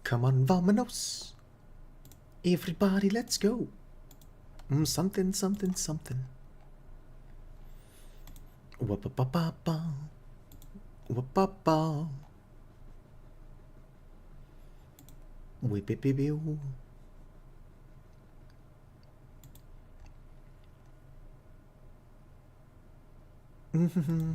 Come on, vamonos. Everybody, let's go. Something, something, something. Wha-pa-pa-pa-pa. Wha-pa-pa. Wee-bee-bee-bee-oo. Mm-hmm.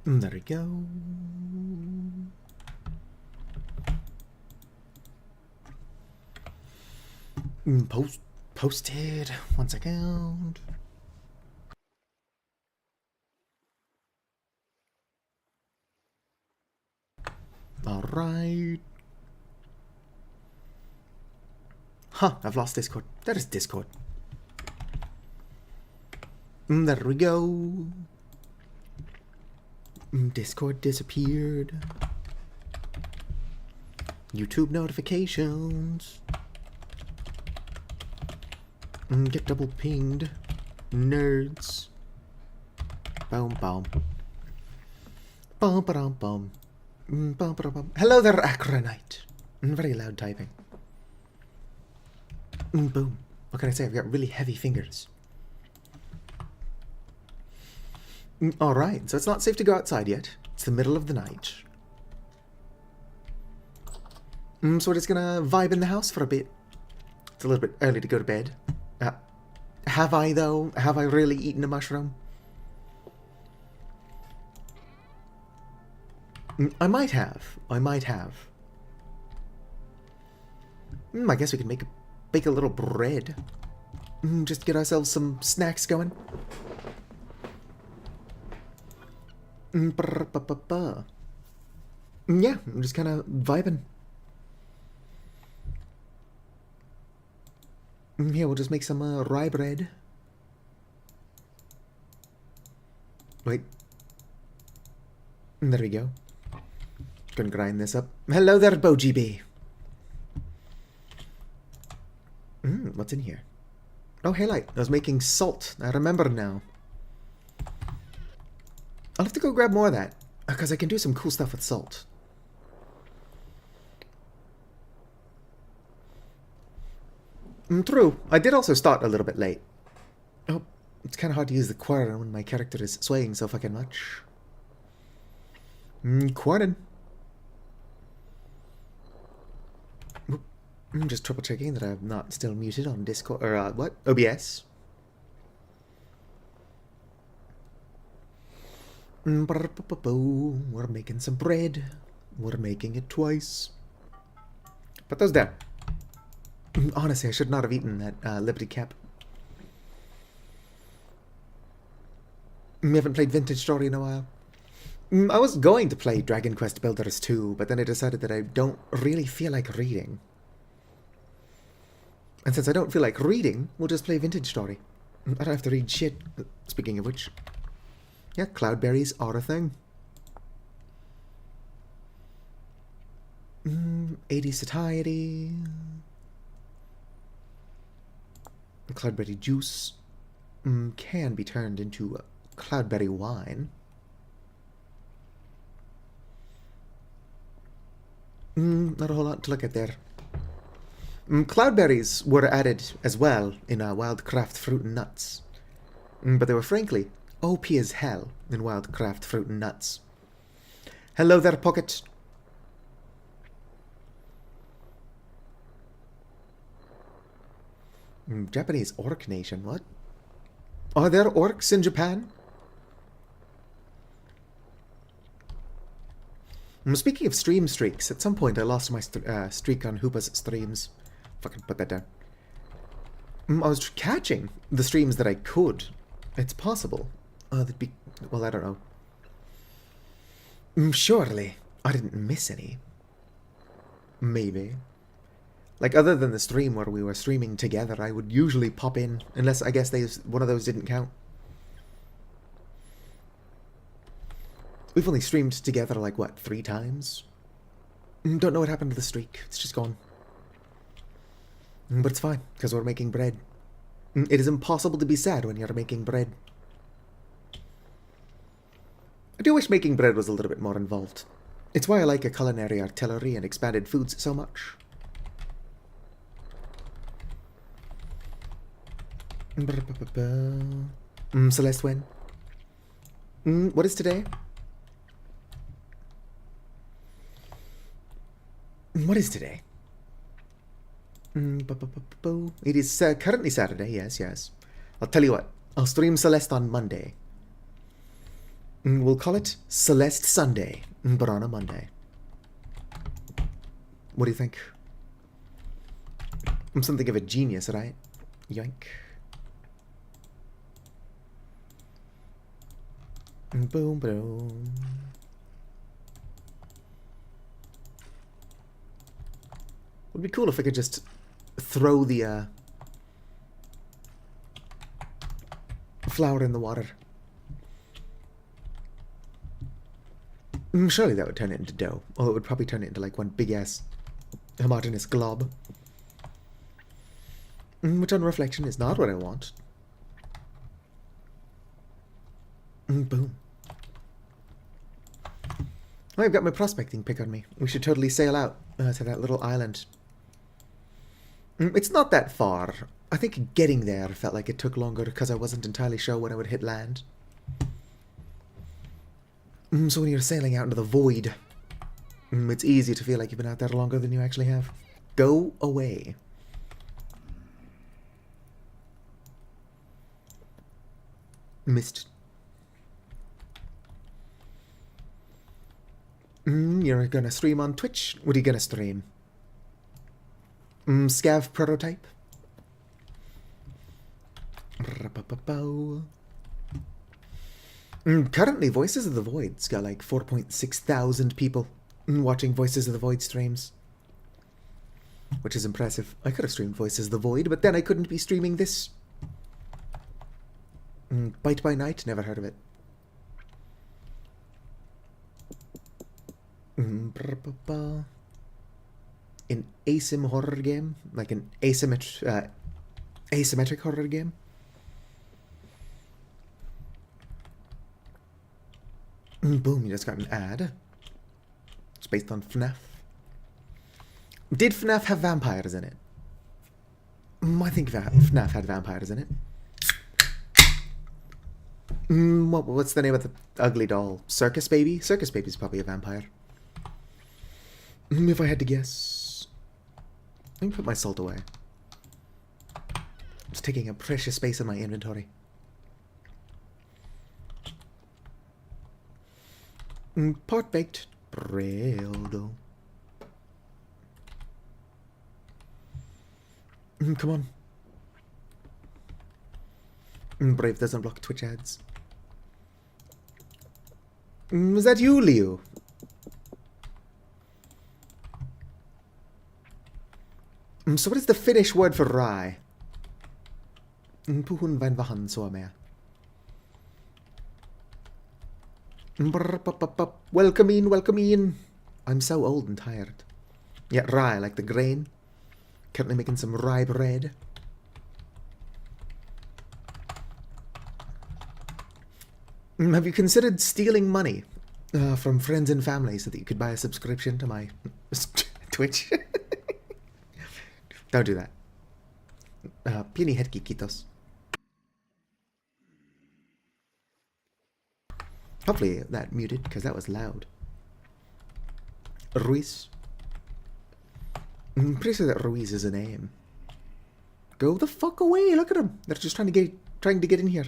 There we go. Posted. 1 second. All right. Huh, I've lost Discord. That is Discord. There we go. Discord disappeared. YouTube notifications. Get double pinged. Nerds. Boom, boom. Bum, ba-dum, bum. Bum, ba-dum, bum. Hello there, Acronite. Very loud typing. Boom. What can I say? I've got really heavy fingers. Alright, so it's not safe to go outside yet. It's the middle of the night. So we're just gonna vibe in the house for a bit. It's a little bit early to go to bed. Have I, though? Have I really eaten a mushroom? I might have. I might have. I guess we could bake a little bread. Just get ourselves some snacks going. Yeah, I'm just kind of vibing. Yeah, we'll just make some rye bread. Wait. There we go. Gonna grind this up. Hello there, BoGB. What's in here? Oh, Halite. I was making salt. I remember now. I'll have to go grab more of that, because I can do some cool stuff with salt. True. I did also start a little bit late. Oh, it's kind of hard to use the quarter when my character is swaying so fucking much. Quarter. I'm just triple checking that I'm not still muted on Discord, or what? OBS. We're making some bread. We're making it twice. Put those down. Honestly, I should not have eaten that Liberty Cap. We haven't played Vintage Story in a while. I was going to play Dragon Quest Builders 2, but then I decided that I don't really feel like reading. And since I don't feel like reading, we'll just play Vintage Story. I don't have to read shit. Speaking of which... yeah, cloudberries are a thing. 80 satiety. Cloudberry juice can be turned into cloudberry wine. Not a whole lot to look at there. Cloudberries were added as well in Wildcraft Fruit and Nuts. But they were frankly OP as hell in Wildcraft Fruit and Nuts. Hello there, Pocket. Japanese orc nation, what? Are there orcs in Japan? Speaking of stream streaks, at some point I lost my streak on Hoopa's streams. Fucking put that down. I was catching the streams that I could. It's possible. That'd be... well, I don't know. Surely I didn't miss any. Maybe. Like, other than the stream where we were streaming together, I would usually pop in, unless I guess one of those didn't count. We've only streamed together, like, what, 3 times? Don't know what happened to the streak. It's just gone. But it's fine, because we're making bread. It is impossible to be sad when you're making bread. I do wish making bread was a little bit more involved. It's why I like a culinary artillery and expanded foods so much. Celeste when? What is today? What is today? It is currently Saturday, yes. I'll tell you what, I'll stream Celeste on Monday. We'll call it Celeste Sunday, but on a Monday. What do you think? I'm something of a genius, right? Yoink. Boom, boom. Would be cool if I could just throw the flour in the water. Surely that would turn it into dough. Or it would probably turn it into like one big ass homogeneous glob. Which on reflection is not what I want. Boom. Oh, I've got my prospecting pick on me. We should totally sail out to that little island. It's not that far. I think getting there felt like it took longer because I wasn't entirely sure when I would hit land. So when you're sailing out into the void, it's easy to feel like you've been out there longer than you actually have. Go away. Missed. You're gonna stream on Twitch? What are you gonna stream? Scav prototype? Currently, Voices of the Void's got like 4.6 thousand people watching Voices of the Void streams. Which is impressive. I could have streamed Voices of the Void, but then I couldn't be streaming this. Bite by Night? Never heard of it. An asim horror game? Like an asymmetric horror game? Boom, you just got an ad. It's based on FNAF. Did FNAF have vampires in it? I think FNAF had vampires in it. What's the name of the ugly doll? Circus Baby? Circus Baby's probably a vampire. If I had to guess. Let me put my salt away. It's taking up precious space in my inventory. Pot baked bread. Come on. Brave doesn't block Twitch ads. Was that you, Leo? So what is the Finnish word for rye? Puhun vain vähän suomea. Welcome in. I'm so old and tired. Yeah, rye, like the grain. Currently making some rye bread. Have you considered stealing money from friends and family so that you could buy a subscription to my Twitch? Don't do that. Pieni hetki, kiitos. Hopefully that muted, because that was loud. Ruiz. I'm pretty sure that Ruiz is a name. Go the fuck away, look at them. They're just trying to get in here.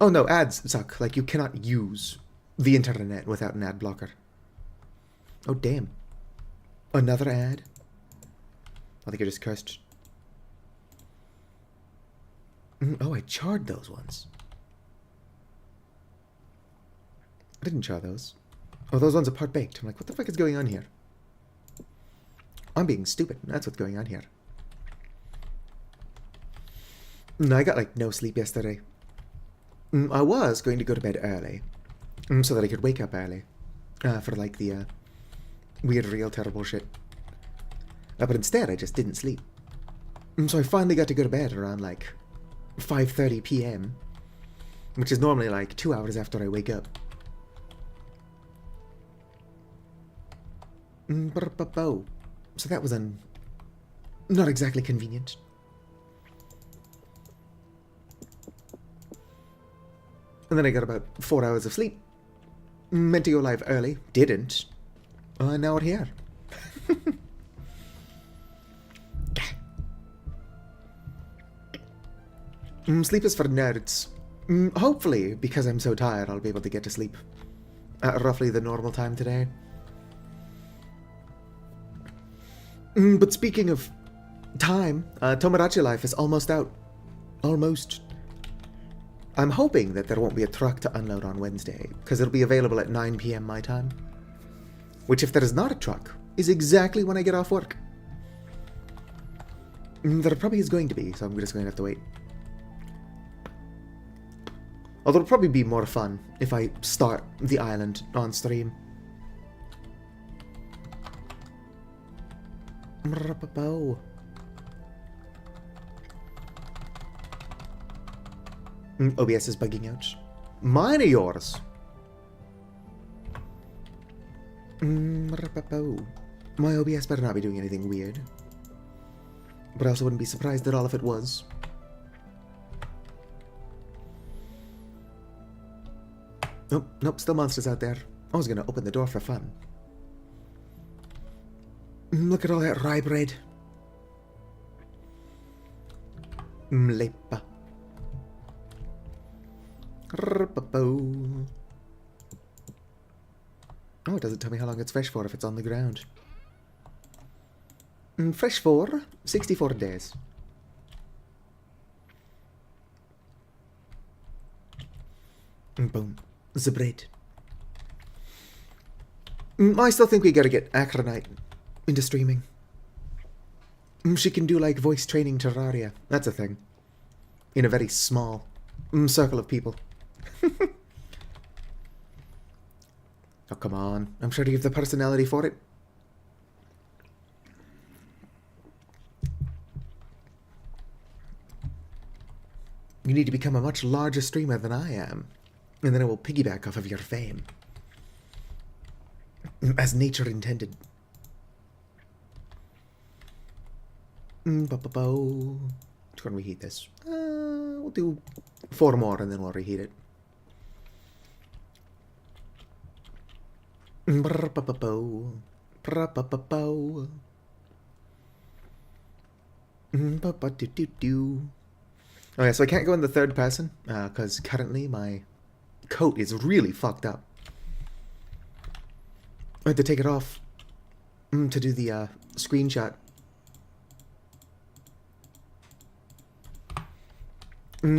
Oh no, ads suck. Like, you cannot use the internet without an ad blocker. Oh damn. Another ad? I think I just cursed. Oh, I charred those ones. I didn't char those. Oh, those ones are part baked. I'm like, what the fuck is going on here? I'm being stupid. That's what's going on here. No, I got like no sleep yesterday. I was going to go to bed early, so that I could wake up early, for like the weird, real, terrible shit. But instead, I just didn't sleep. So I finally got to go to bed around like 5:30 p.m., which is normally like 2 hours after I wake up. So that was not exactly convenient. And then I got about 4 hours of sleep. Meant to go live early. Didn't. Now we're here. Sleep is for nerds. Hopefully, because I'm so tired, I'll be able to get to sleep at roughly the normal time today. But speaking of time, Tomodachi Life is almost out. Almost. I'm hoping that there won't be a truck to unload on Wednesday, because it'll be available at 9 p.m. my time. Which, if there is not a truck, is exactly when I get off work. There probably is going to be, so I'm just going to have to wait. Although it'll probably be more fun if I start the island on stream. OBS is bugging out. Mine are yours. My OBS better not be doing anything weird. But I also wouldn't be surprised at all if it was. Nope, nope, still monsters out there. I was gonna open the door for fun. Look at all that rye bread. Mlepa. Oh, it doesn't tell me how long it's fresh for if it's on the ground. Fresh for 64 days. Boom. The bread. I still think we gotta get Acronite into streaming. She can do like voice training Terraria. That's a thing. In a very small circle of people. Oh, come on. I'm sure you have the personality for it. You need to become a much larger streamer than I am. And then I will piggyback off of your fame. As nature intended. Just gonna reheat this. We'll do 4 more and then we'll reheat it. Oh yeah, so I can't go in the third person, because currently my coat is really fucked up. I had to take it off to do the screenshot.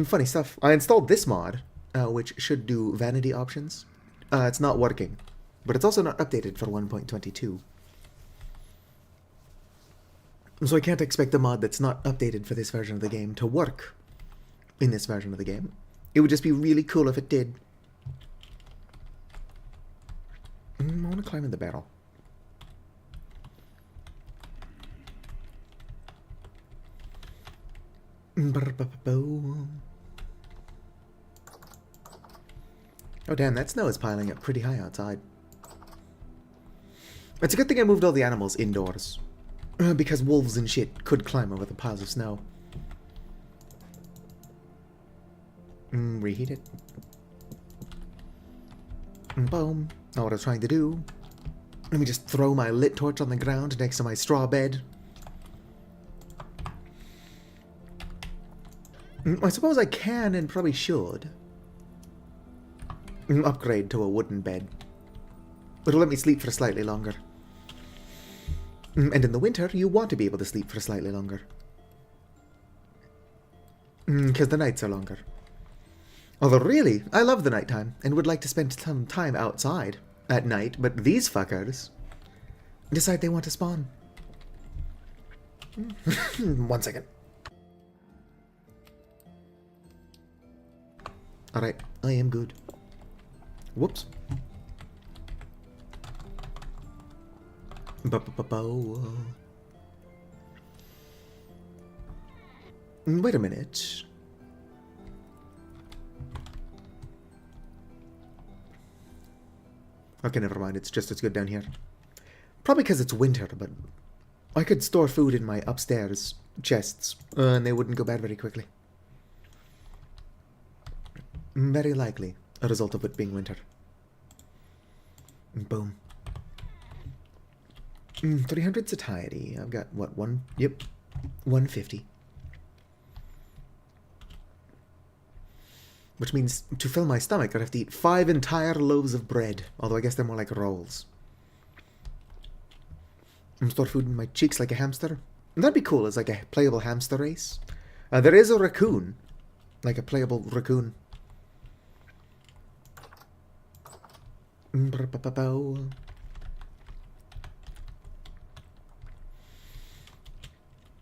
Funny stuff. I installed this mod, which should do vanity options. It's not working, but it's also not updated for 1.22. So I can't expect a mod that's not updated for this version of the game to work in this version of the game. It would just be really cool if it did. I want to climb in the barrel. Oh damn, that snow is piling up pretty high outside. It's a good thing I moved all the animals indoors. Because wolves and shit could climb over the piles of snow. Reheat it. Boom. Know what I was trying to do. Let me just throw my lit torch on the ground next to my straw bed. I suppose I can and probably should upgrade to a wooden bed. It'll let me sleep for slightly longer. And in the winter, you want to be able to sleep for slightly longer. Because the nights are longer. Although really, I love the nighttime and would like to spend some time outside at night, but these fuckers decide they want to spawn. 1 second. Alright, I am good. Whoops. Wait a minute. Okay, never mind. It's just as good down here. Probably because it's winter, but I could store food in my upstairs chests, and they wouldn't go bad very quickly. Very likely a result of it being winter. Boom. 300 satiety. I've got, what, one? Yep. 150. Which means to fill my stomach, I'd have to eat 5 entire loaves of bread. Although I guess they're more like rolls. Store food in my cheeks like a hamster. That'd be cool as like a playable hamster race. There is a raccoon. Like a playable raccoon.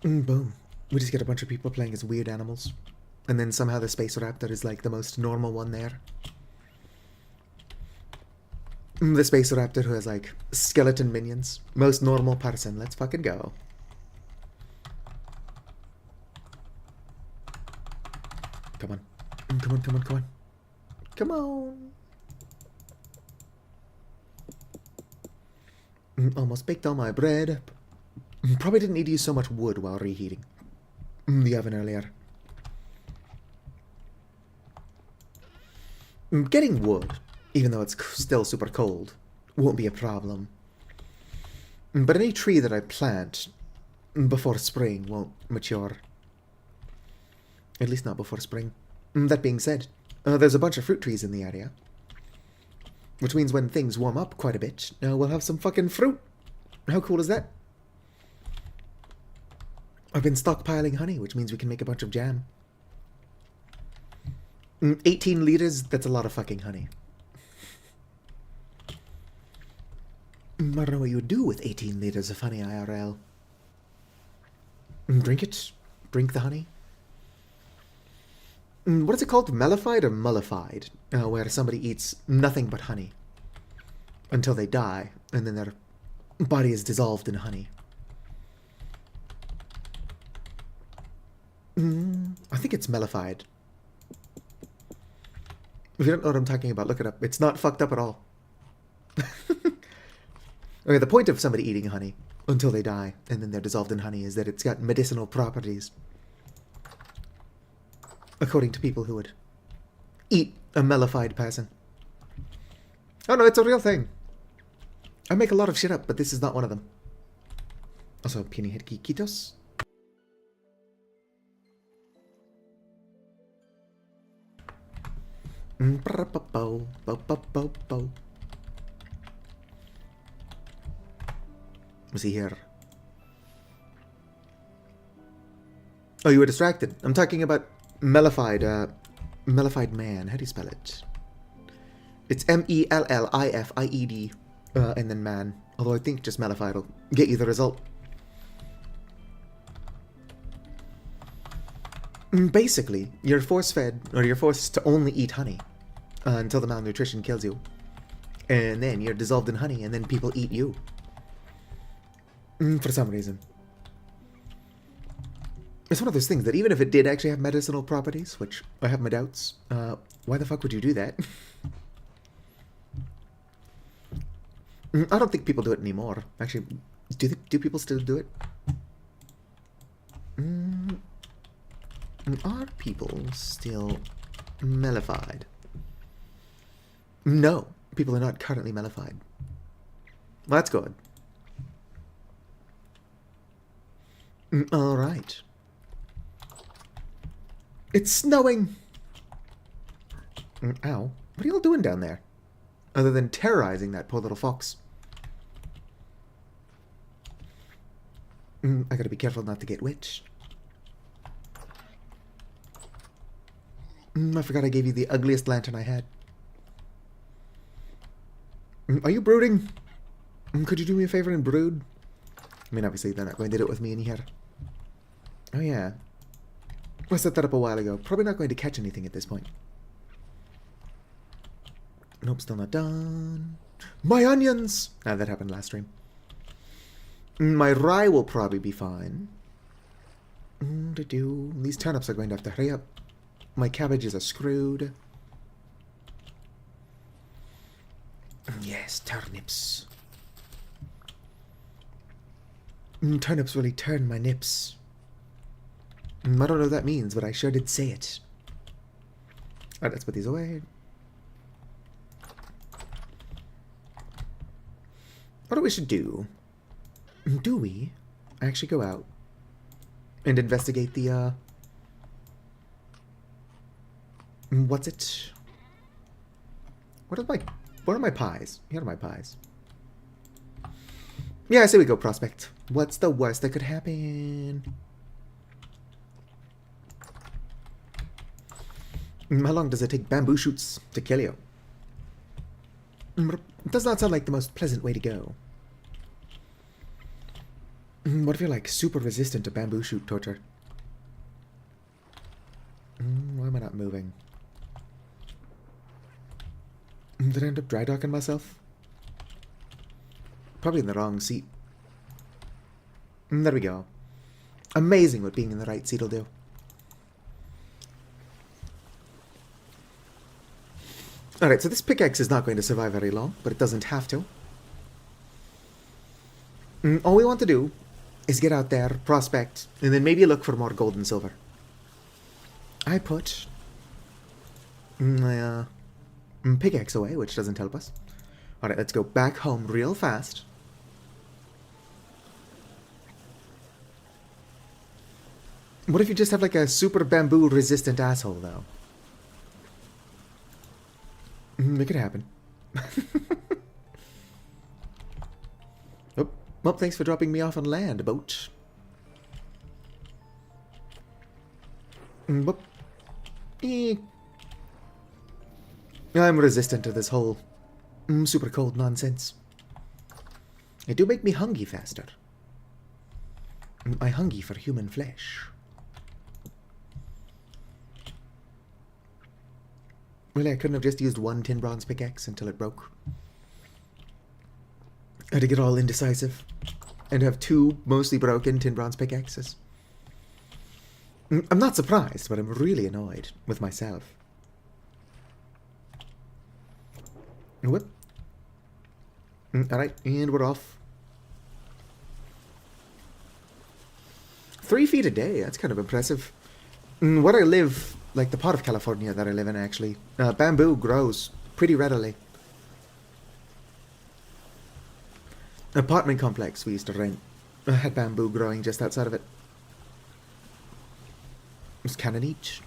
Boom. We just get a bunch of people playing as weird animals. And then somehow the Space Raptor is like the most normal one there. The Space Raptor who has like skeleton minions. Most normal person. Let's fucking go. Come on. Come on, come on, come on. Come on. Almost baked all my bread. Probably didn't need to use so much wood while reheating the oven earlier. Getting wood, even though it's still super cold, won't be a problem. But any tree that I plant before spring won't mature. At least not before spring. That being said, there's a bunch of fruit trees in the area. Which means when things warm up quite a bit, we'll have some fucking fruit. How cool is that? I've been stockpiling honey, which means we can make a bunch of jam. 18 liters, that's a lot of fucking honey. I don't know what you would do with 18 liters of honey, IRL. Drink it. Drink the honey. What is it called? Mellified or mullified? Where somebody eats nothing but honey until they die, and then their body is dissolved in honey. I think it's mellified. If you don't know what I'm talking about, look it up. It's not fucked up at all. Okay, the point of somebody eating honey until they die, and then they're dissolved in honey, is that it's got medicinal properties. According to people who would eat a mellified person. Oh no, it's a real thing. I make a lot of shit up, but this is not one of them. Also, pinihitkitos. Was he here? Oh, you were distracted. I'm talking about mellified, mellified man. How do you spell it? It's M-E-L-L-I-F-I-E-D, and then man. Although I think just mellified will get you the result. Basically, you're force-fed, or you're forced to only eat honey until the malnutrition kills you. And then you're dissolved in honey, and then people eat you. For some reason. It's one of those things that even if it did actually have medicinal properties, which I have my doubts, why the fuck would you do that? I don't think people do it anymore. Actually, do people still do it? Are people still mellified? No, people are not currently mellified. Well, that's good. Alright. It's snowing! Ow. What are you all doing down there? Other than terrorizing that poor little fox. I gotta be careful not to get witched. I forgot I gave you the ugliest lantern I had. Are you brooding? Could you do me a favor and brood? I mean, obviously they're not going to do it with me in here. Oh yeah. I set that up a while ago. Probably not going to catch anything at this point. Nope, still not done. My onions! Ah, that happened last stream. My rye will probably be fine. These turnips are going to have to hurry up. My cabbages are screwed. Yes, turnips. Turnips really turn my nips. I don't know what that means, but I sure did say it. Alright, let's put these away. What we should do? Do we actually go out and investigate the, what's it? What are my pies? Here are my pies. Yeah, I say we go prospect. What's the worst that could happen? How long does it take bamboo shoots to kill you? It does not sound like the most pleasant way to go. What if you're like super resistant to bamboo shoot torture? Why am I not moving? Did I end up dry docking myself? Probably in the wrong seat. There we go. Amazing what being in the right seat will do. Alright, so this pickaxe is not going to survive very long, but it doesn't have to. All we want to do is get out there, prospect, and then maybe look for more gold and silver. I put my pickaxe away, which doesn't help us. Alright, let's go back home real fast. What if you just have like a super bamboo resistant asshole, though? Make it happen. Oh, well, thanks for dropping me off on land, boat. I'm resistant to this whole super cold nonsense. It do make me hungry faster. I hungry for human flesh. Really, I couldn't have just used one tin bronze pickaxe until it broke. I had to get all indecisive and have two mostly broken tin bronze pickaxes. I'm not surprised, but I'm really annoyed with myself. Whoop. Alright, and we're off. 3 feet a day, that's kind of impressive. Where I live, like the part of California that I live in actually, bamboo grows pretty readily. An apartment complex we used to rent had bamboo growing just outside of it. It was kind of neat.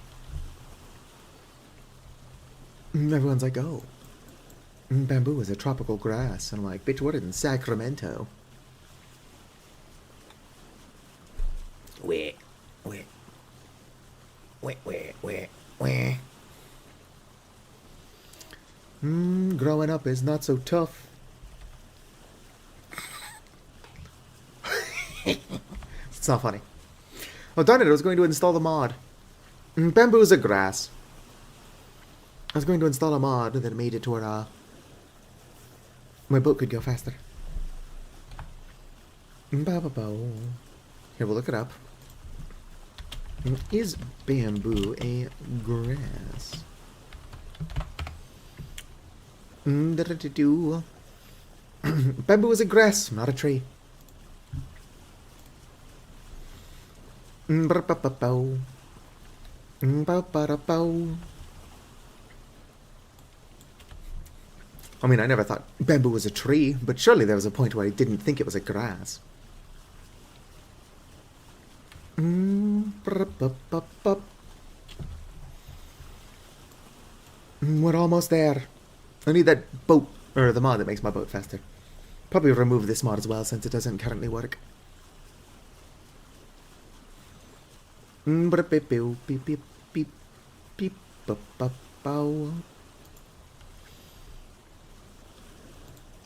Everyone's like, oh, bamboo is a tropical grass. And I'm like, bitch, what in Sacramento? Wait. Growing up is not so tough. It's not funny. Oh, darn it, I was going to install the mod. Bamboo is a grass. I was going to install a mod that made it to where my boat could go faster. Here, we'll look it up. Is bamboo a grass? Bamboo is a grass, not a tree. I mean, I never thought bamboo was a tree, but surely there was a point where I didn't think it was a grass. We're almost there. I need that boat, or the mod that makes my boat faster. Probably remove this mod as well since it doesn't currently work.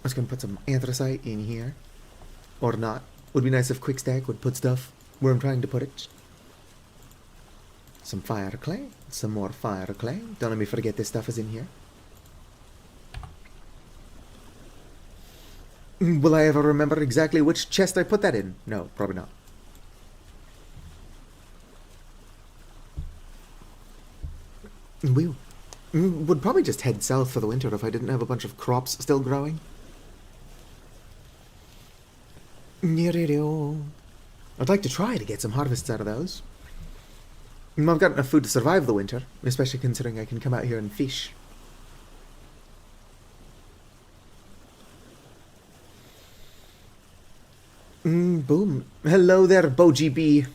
just gonna put some anthracite in here. Or not. Would be nice if Quickstack would put stuff where I'm trying to put it. Some fire clay. Some more fire clay. Don't let me forget this stuff is in here. Will I ever remember exactly which chest I put that in? No, probably not. We would probably just head south for the winter if I didn't have a bunch of crops still growing. I'd like to try to get some harvests out of those. I've got enough food to survive the winter, especially considering I can come out here and fish. Boom. Hello there, Boji B.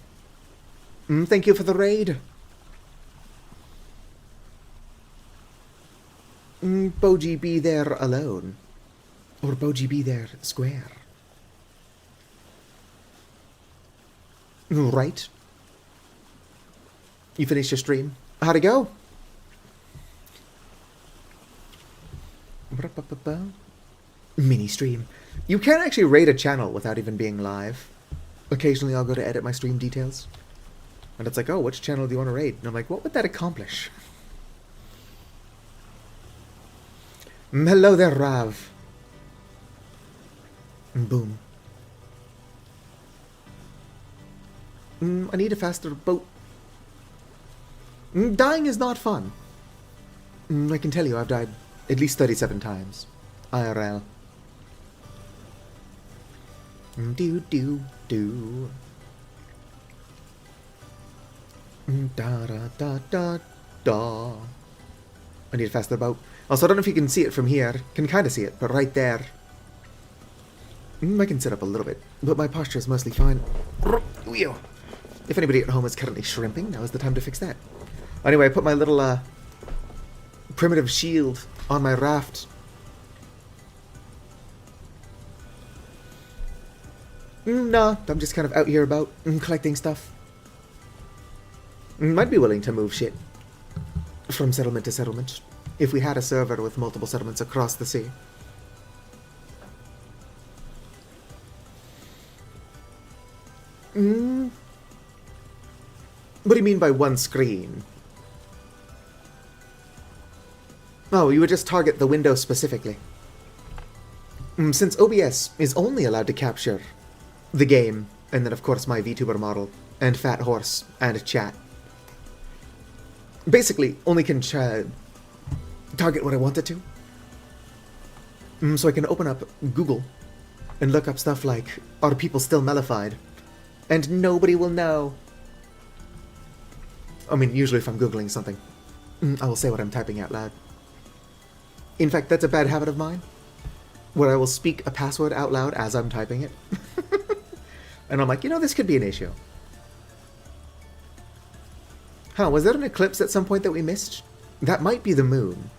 Thank you for the raid. Boji B there alone. Or Boji B there square. Right. You finished your stream. How'd it go? Mini stream. You can actually raid a channel without even being live. Occasionally I'll go to edit my stream details. And it's like, oh, which channel do you want to raid? And I'm like, what would that accomplish? Hello there, Rav. Boom. I need a faster boat. Dying is not fun. I can tell you I've died at least 37 times. IRL. Do. Da da da da da. I need a faster boat. Also, I don't know if you can see it from here. Can kind of see it, but right there. I can sit up a little bit, but my posture is mostly fine. If anybody at home is currently shrimping, now is the time to fix that. Anyway, I put my little primitive shield on my raft. No, I'm just kind of out here about collecting stuff. Might be willing to move shit from settlement to settlement if we had a server with multiple settlements across the sea. What do you mean by one screen? Oh, you would just target the window specifically. Since OBS is only allowed to capture the game, and then of course my VTuber model, and Fat Horse, and chat. Basically, only can target what I want it to. So I can open up Google and look up stuff like, are people still mellified? And nobody will know. I mean, usually if I'm Googling something, I will say what I'm typing out loud. In fact, that's a bad habit of mine, where I will speak a password out loud as I'm typing it. And I'm like, this could be an issue. Huh, was there an eclipse at some point that we missed? That might be the moon.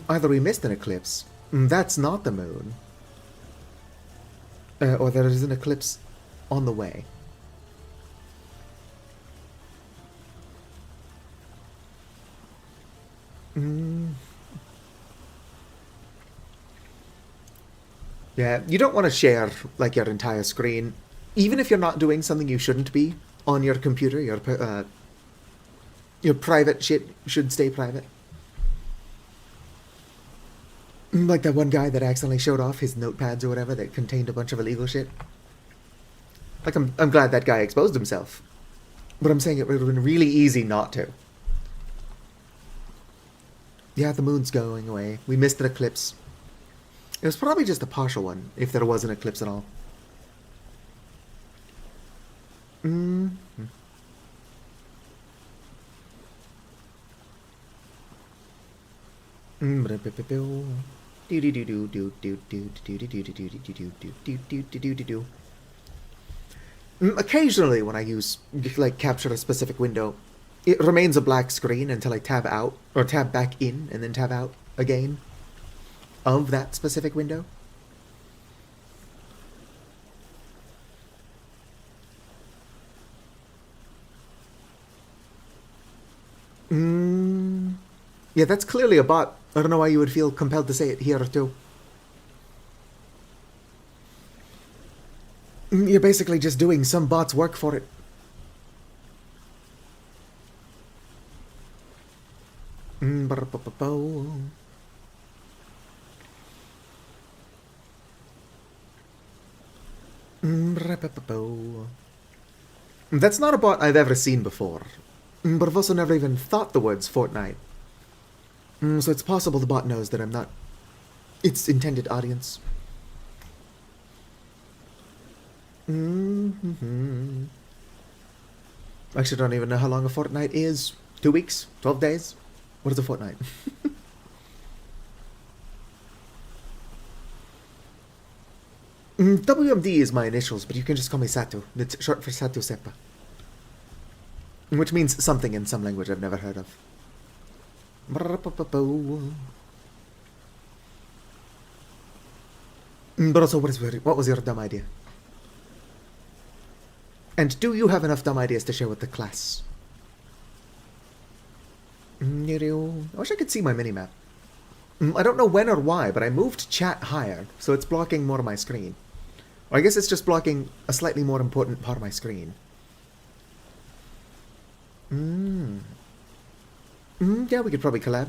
Either we missed an eclipse, that's not the moon, or there is an eclipse on the way. Yeah, you don't want to share, like, your entire screen. Even if you're not doing something you shouldn't be on your computer, your private shit should stay private. Like that one guy that accidentally showed off his notepads or whatever that contained a bunch of illegal shit. Like, I'm glad that guy exposed himself. But I'm saying it would have been really easy not to. Yeah, the moon's going away. We missed an eclipse. It was probably just a partial one, if there was an eclipse at all. Occasionally, when I use, like, capture a specific window, it remains a black screen until I tab out, or tab back in, and then tab out again of that specific window. Yeah, that's clearly a bot I don't know why you would feel compelled to say it here too. You're basically just doing some bot's work for it. That's not a bot I've ever seen before, but I've also never even thought the words Fortnite. So it's possible the bot knows that I'm not its intended audience. I actually don't even know how long a fortnight is. 2 weeks? 12 days? What is a fortnight? WMD is my initials, but you can just call me Satu. It's short for Satu Seppa. Which means something in some language I've never heard of. But also, what was your dumb idea? And do you have enough dumb ideas to share with the class? I wish I could see my minimap. I don't know when or why, but I moved chat higher, so it's blocking more of my screen. Or I guess it's just blocking a slightly more important part of my screen. Yeah, we could probably collab.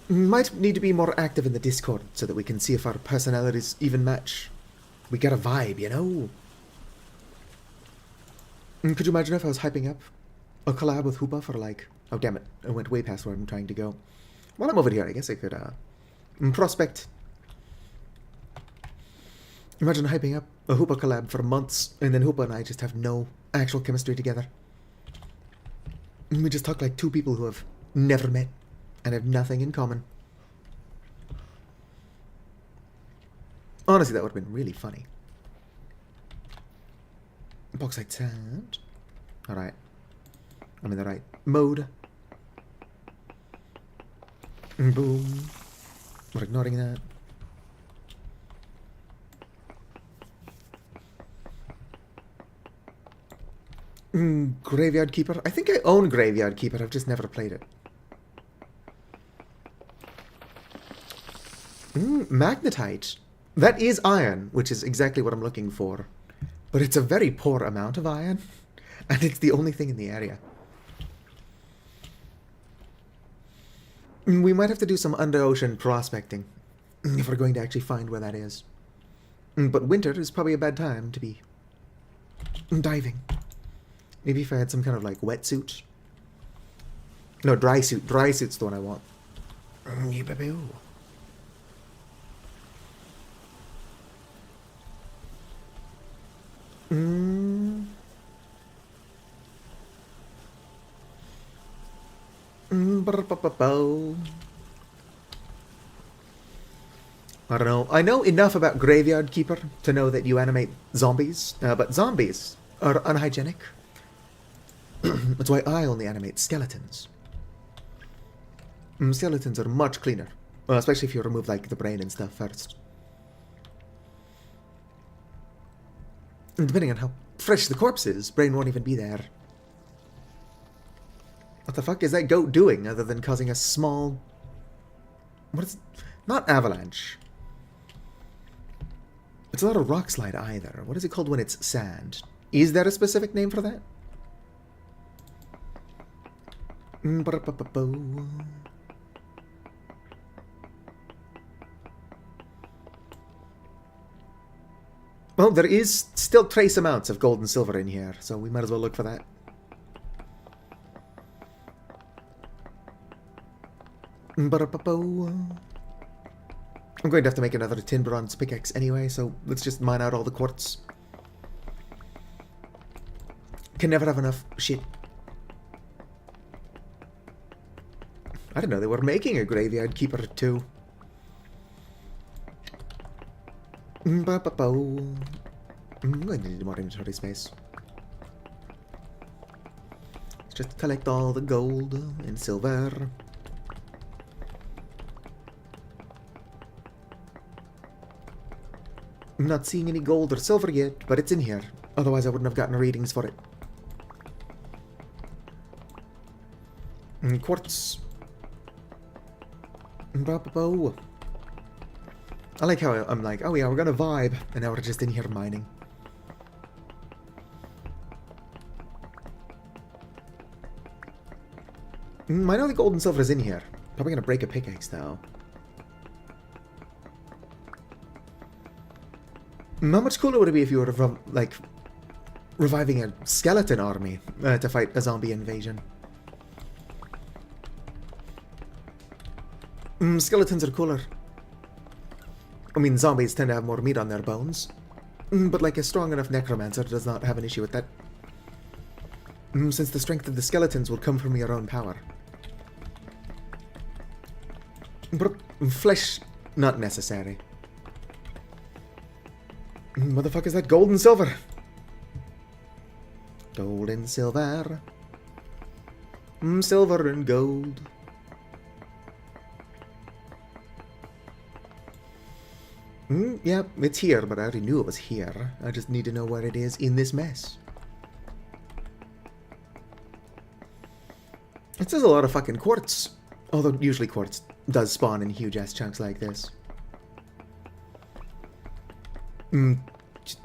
Might need to be more active in the Discord so that we can see if our personalities even match. We get a vibe, you know? Could you imagine if I was hyping up a collab with Hoopa for like... Oh, damn it. I went way past where I'm trying to go. While I'm over here, I guess I could, prospect. Imagine hyping up a Hoopa collab for months, and then Hoopa and I just have no actual chemistry together. We just talk like two people who have never met and have nothing in common. Honestly, that would have been really funny. Bauxite sand. Alright. I'm in the right mode. Boom. We're ignoring that. Graveyard Keeper? I think I own Graveyard Keeper, I've just never played it. Magnetite. That is iron, which is exactly what I'm looking for. But it's a very poor amount of iron, and it's the only thing in the area. We might have to do some under-ocean prospecting, if we're going to actually find where that is. But winter is probably a bad time to be diving. Maybe if I had some kind of, like, wetsuit. No, dry suit. Dry suit's the one I want. I don't know. I know enough about Graveyard Keeper to know that you animate zombies, but zombies are unhygienic. That's why I only animate skeletons. Skeletons are much cleaner, especially if you remove like the brain and stuff first. And depending on how fresh the corpse is, brain won't even be there. What the fuck is that goat doing other than causing a small... What is... Not avalanche. It's not a rock slide either. What is it called when it's sand? Is there a specific name for that? Well, there is still trace amounts of gold and silver in here, so we might as well look for that. I'm going to have to make another tin bronze pickaxe anyway, so let's just mine out all the quartz. Can never have enough shit. I didn't know they were making a Graveyard Keeper too. I'm going to need more inventory space. Let's just collect all the gold and silver. I'm not seeing any gold or silver yet, but it's in here. Otherwise I wouldn't have gotten readings for it. Quartz. Ba-ba-bo. I like how I'm like, oh yeah, we're gonna vibe, and now we're just in here mining. I know the gold and silver is in here. Probably gonna break a pickaxe though. How much cooler would it be if you were like reviving a skeleton army to fight a zombie invasion? Skeletons are cooler. I mean, zombies tend to have more meat on their bones. But like a strong enough necromancer does not have an issue with that. Since the strength of the skeletons will come from your own power. But flesh, not necessary. Motherfucker, is that gold and silver? Gold and silver. Silver and gold. Yeah, it's here, but I already knew it was here. I just need to know where it is in this mess. It says a lot of fucking quartz. Although usually quartz does spawn in huge ass chunks like this.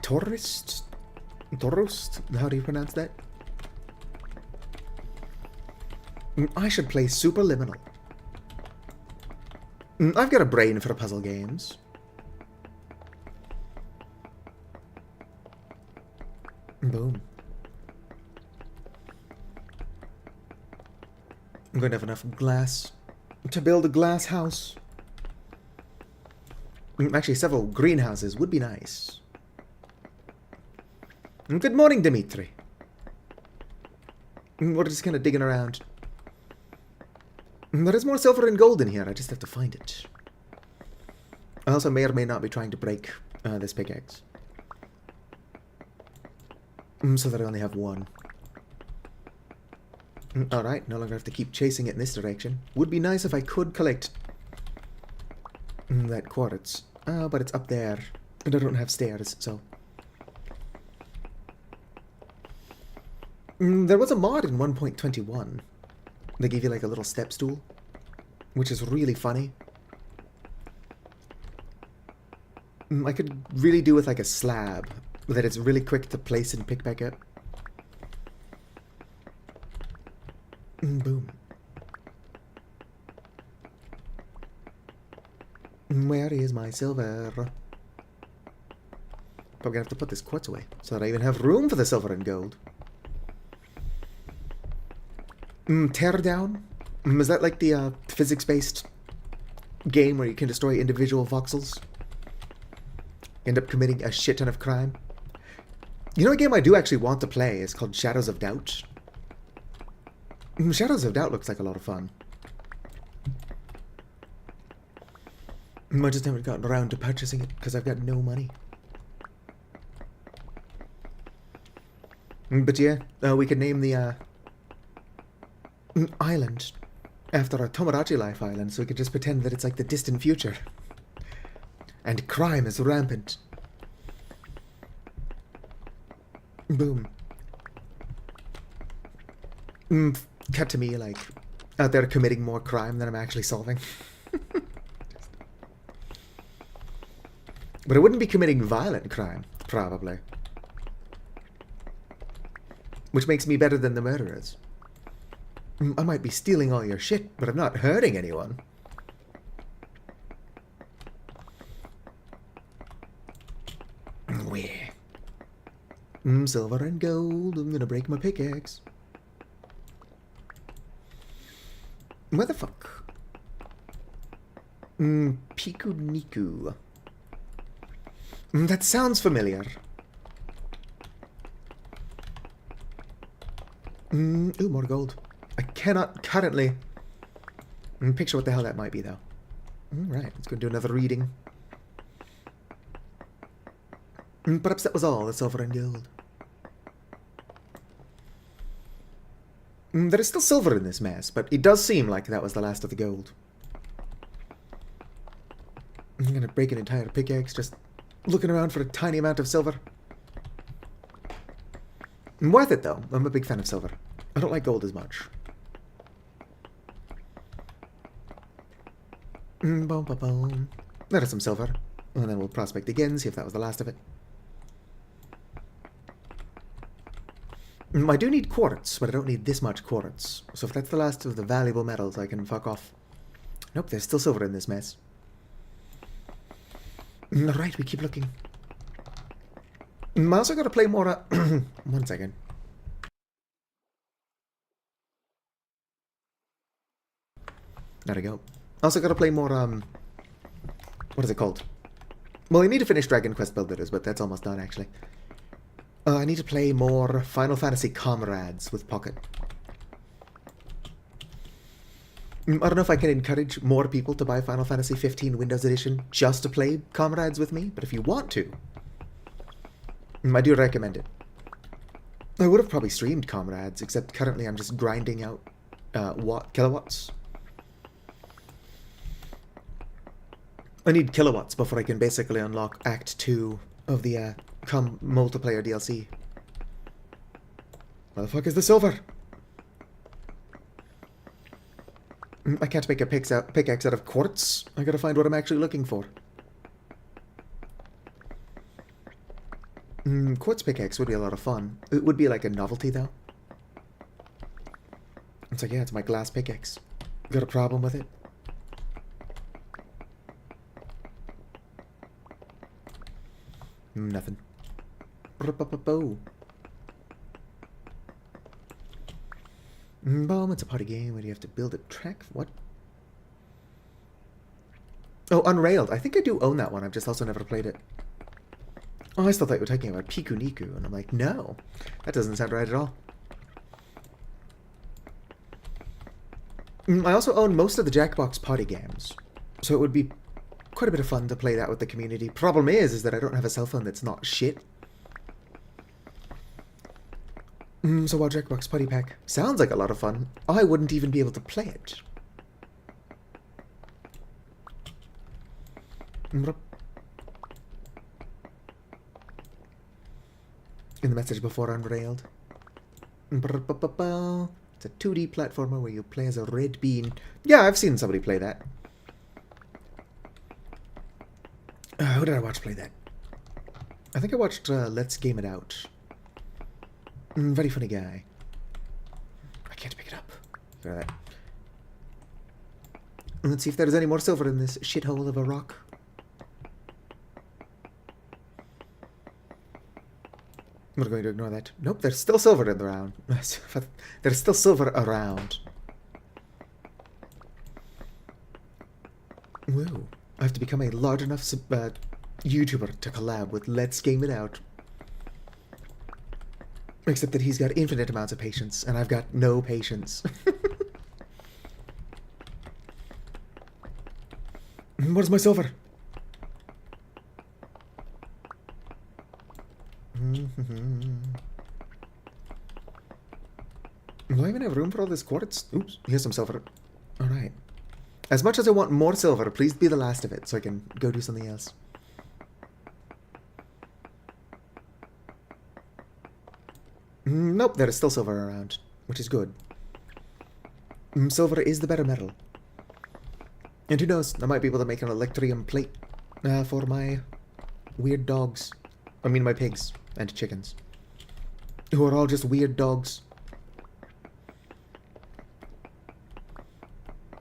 Tourist? How do you pronounce that? I should play Superliminal. I've got a brain for puzzle games. Boom. I'm going to have enough glass to build a glass house. Actually, several greenhouses would be nice. Good morning, Dimitri. We're just kind of digging around. There is more silver and gold in here. I just have to find it. I also may or may not be trying to break this pickaxe. So that I only have one. Alright, no longer have to keep chasing it in this direction. Would be nice if I could collect that quartz. But it's up there. And I don't have stairs, so... There was a mod in 1.21. They gave you like a little step stool. Which is really funny. I could really do with like a slab. That it's really quick to place and pick back up. Boom. Where is my silver? Probably gonna have to put this quartz away so that I even have room for the silver and gold. Teardown? Is that like the physics-based game where you can destroy individual voxels? End up committing a shit ton of crime? You know, a game I do actually want to play is called Shadows of Doubt. Shadows of Doubt looks like a lot of fun. I just haven't gotten around to purchasing it because I've got no money. But yeah, we could name the island after a Tomodachi Life island, so we could just pretend that it's like the distant future. And crime is rampant. Boom. Cut to me, like, out there committing more crime than I'm actually solving. But I wouldn't be committing violent crime, probably. Which makes me better than the murderers. I might be stealing all your shit, but I'm not hurting anyone. Where? Silver and gold. I'm gonna break my pickaxe. Where the fuck? Piku Niku. That sounds familiar. Ooh, more gold. I cannot currently picture what the hell that might be, though. Alright, let's go do another reading. Perhaps that was all the silver and gold. There is still silver in this mess, but it does seem like that was the last of the gold. I'm gonna break an entire pickaxe just looking around for a tiny amount of silver. Worth it, though. I'm a big fan of silver. I don't like gold as much. Boom, boom, boom. There is some silver. And then we'll prospect again, see if that was the last of it. I do need quartz, but I don't need this much quartz. So if that's the last of the valuable metals, I can fuck off. Nope, there's still silver in this mess. Alright, we keep looking. I also gotta play more, 1 second. There we go. Also gotta play more, what is it called? Well, I need to finish Dragon Quest Builders, but that's almost done, actually. I need to play more Final Fantasy Comrades with Pocket. I don't know if I can encourage more people to buy Final Fantasy 15 Windows Edition just to play Comrades with me, but if you want to, I do recommend it. I would have probably streamed Comrades, except currently I'm just grinding out kilowatts. I need kilowatts before I can basically unlock Act 2 of the multiplayer DLC. Where the fuck is the silver? I can't make a pickaxe out of quartz. I gotta find what I'm actually looking for. Quartz pickaxe would be a lot of fun. It would be like a novelty, though. It's like, yeah, it's my glass pickaxe. Got a problem with it? Nothing. Boom, it's a party game where you have to build a track. What? Oh, Unrailed. I think I do own that one. I've just also never played it. Oh, I still thought you were talking about Piku Niku, and I'm like, no. That doesn't sound right at all. I also own most of the Jackbox party games, so it would be quite a bit of fun to play that with the community. Problem is that I don't have a cell phone that's not shit. So while Jackbox Putty Pack sounds like a lot of fun, I wouldn't even be able to play it. In the message before Unrailed. It's a 2D platformer where you play as a red bean. Yeah, I've seen somebody play that. Who did I watch play that? I think I watched Let's Game It Out. Very funny guy. I can't pick it up. Look at that. Let's see if there's any more silver in this shithole of a rock. We're going to ignore that. Nope, there's still silver in the round. There's still silver around. Whoa. I have to become a large enough YouTuber to collab with Let's Game It Out. Except that he's got infinite amounts of patience, and I've got no patience. Where's my silver? Do I even have room for all this quartz? Oops, here's some silver. Alright. As much as I want more silver, please be the last of it, so I can go do something else. Nope, there is still silver around, which is good. Silver is the better metal. And who knows, I might be able to make an electrium plate for my weird dogs. I mean my pigs and chickens. Who are all just weird dogs.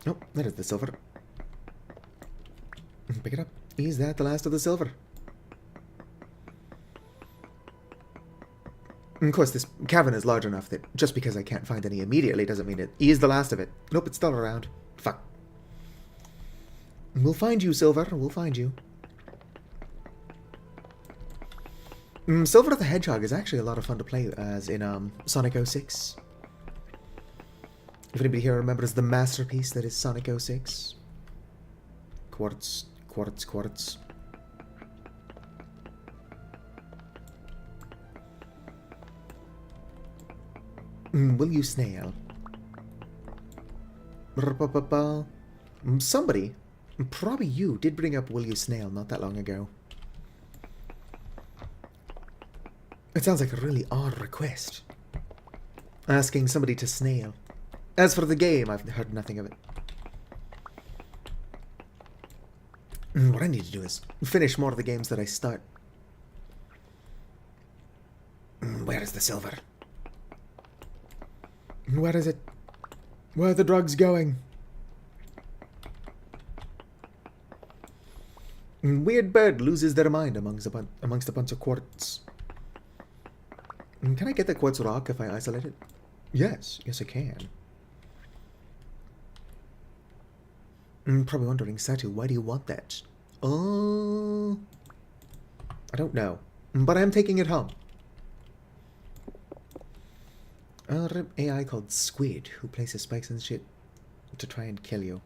Oh, that is the silver. Pick it up. Is that the last of the silver? Of course, this cavern is large enough that just because I can't find any immediately doesn't mean it is the last of it. Nope, it's still around. Fuck. We'll find you, Silver. We'll find you. Silver the Hedgehog is actually a lot of fun to play as in Sonic 06. If anybody here remembers the masterpiece that is Sonic 06. Quartz, quartz, quartz. Will you snail? Somebody, probably you, did bring up Will you snail not that long ago. It sounds like a really odd request. Asking somebody to snail. As for the game, I've heard nothing of it. What I need to do is finish more of the games that I start. Where is the silver? Where is it? Where are the drugs going? Weird bird loses their mind amongst a bunch of quartz. Can I get the quartz rock if I isolate it? Yes, I can. Probably wondering, Satu, why do you want that? Oh, I don't know, but I'm taking it home. AI called Squid, who places spikes and shit to try and kill you.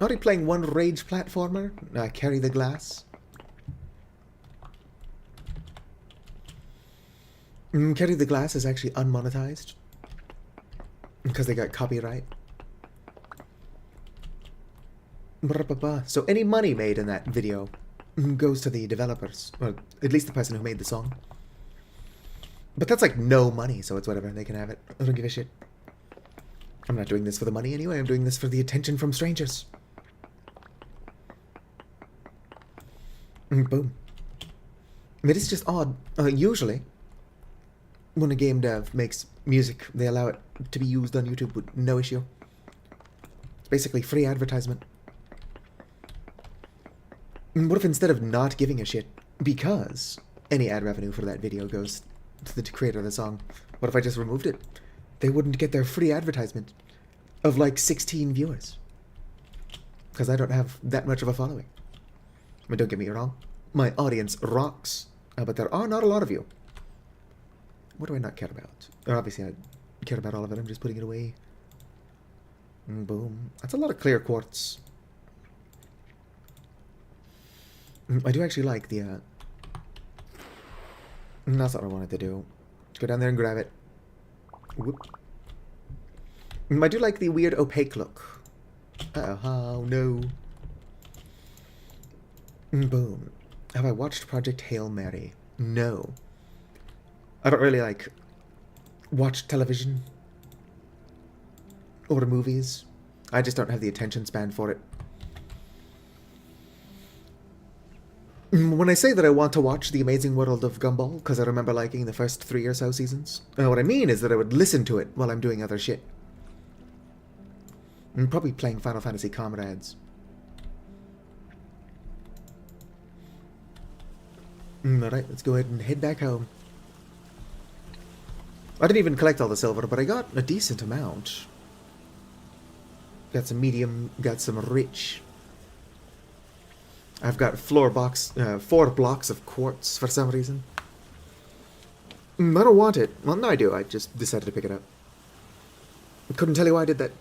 Already playing one rage platformer? Carry the glass. Carry the glass is actually unmonetized because they got copyright. So any money made in that video goes to the developers, or at least the person who made the song. But that's like no money, so it's whatever, they can have it. I don't give a shit. I'm not doing this for the money anyway, I'm doing this for the attention from strangers. Boom. It is just odd. Usually, when a game dev makes music, they allow it to be used on YouTube with no issue. It's basically free advertisement. What if instead of not giving a shit, because any ad revenue for that video goes to the creator of the song, what if I just removed it? They wouldn't get their free advertisement of like 16 viewers. Because I don't have that much of a following. I mean, don't get me wrong, my audience rocks, but there are not a lot of you. What do I not care about? Obviously, I care about all of it. I'm just putting it away. Boom. That's a lot of clear quartz. I do actually like the... That's what I wanted to do. Go down there and grab it. Whoop. I do like the weird opaque look. Oh no. Boom. Have I watched Project Hail Mary? No. I don't really, like, watch television or movies. I just don't have the attention span for it. When I say that I want to watch The Amazing World of Gumball, because I remember liking the first 3 or so seasons, what I mean is that I would listen to it while I'm doing other shit. I'm probably playing Final Fantasy Comrades. Alright, let's go ahead and head back home. I didn't even collect all the silver, but I got a decent amount. Got some medium, got some rich. I've got 4 blocks of quartz for some reason. I don't want it. Well, no, I do. I just decided to pick it up. I couldn't tell you why I did that.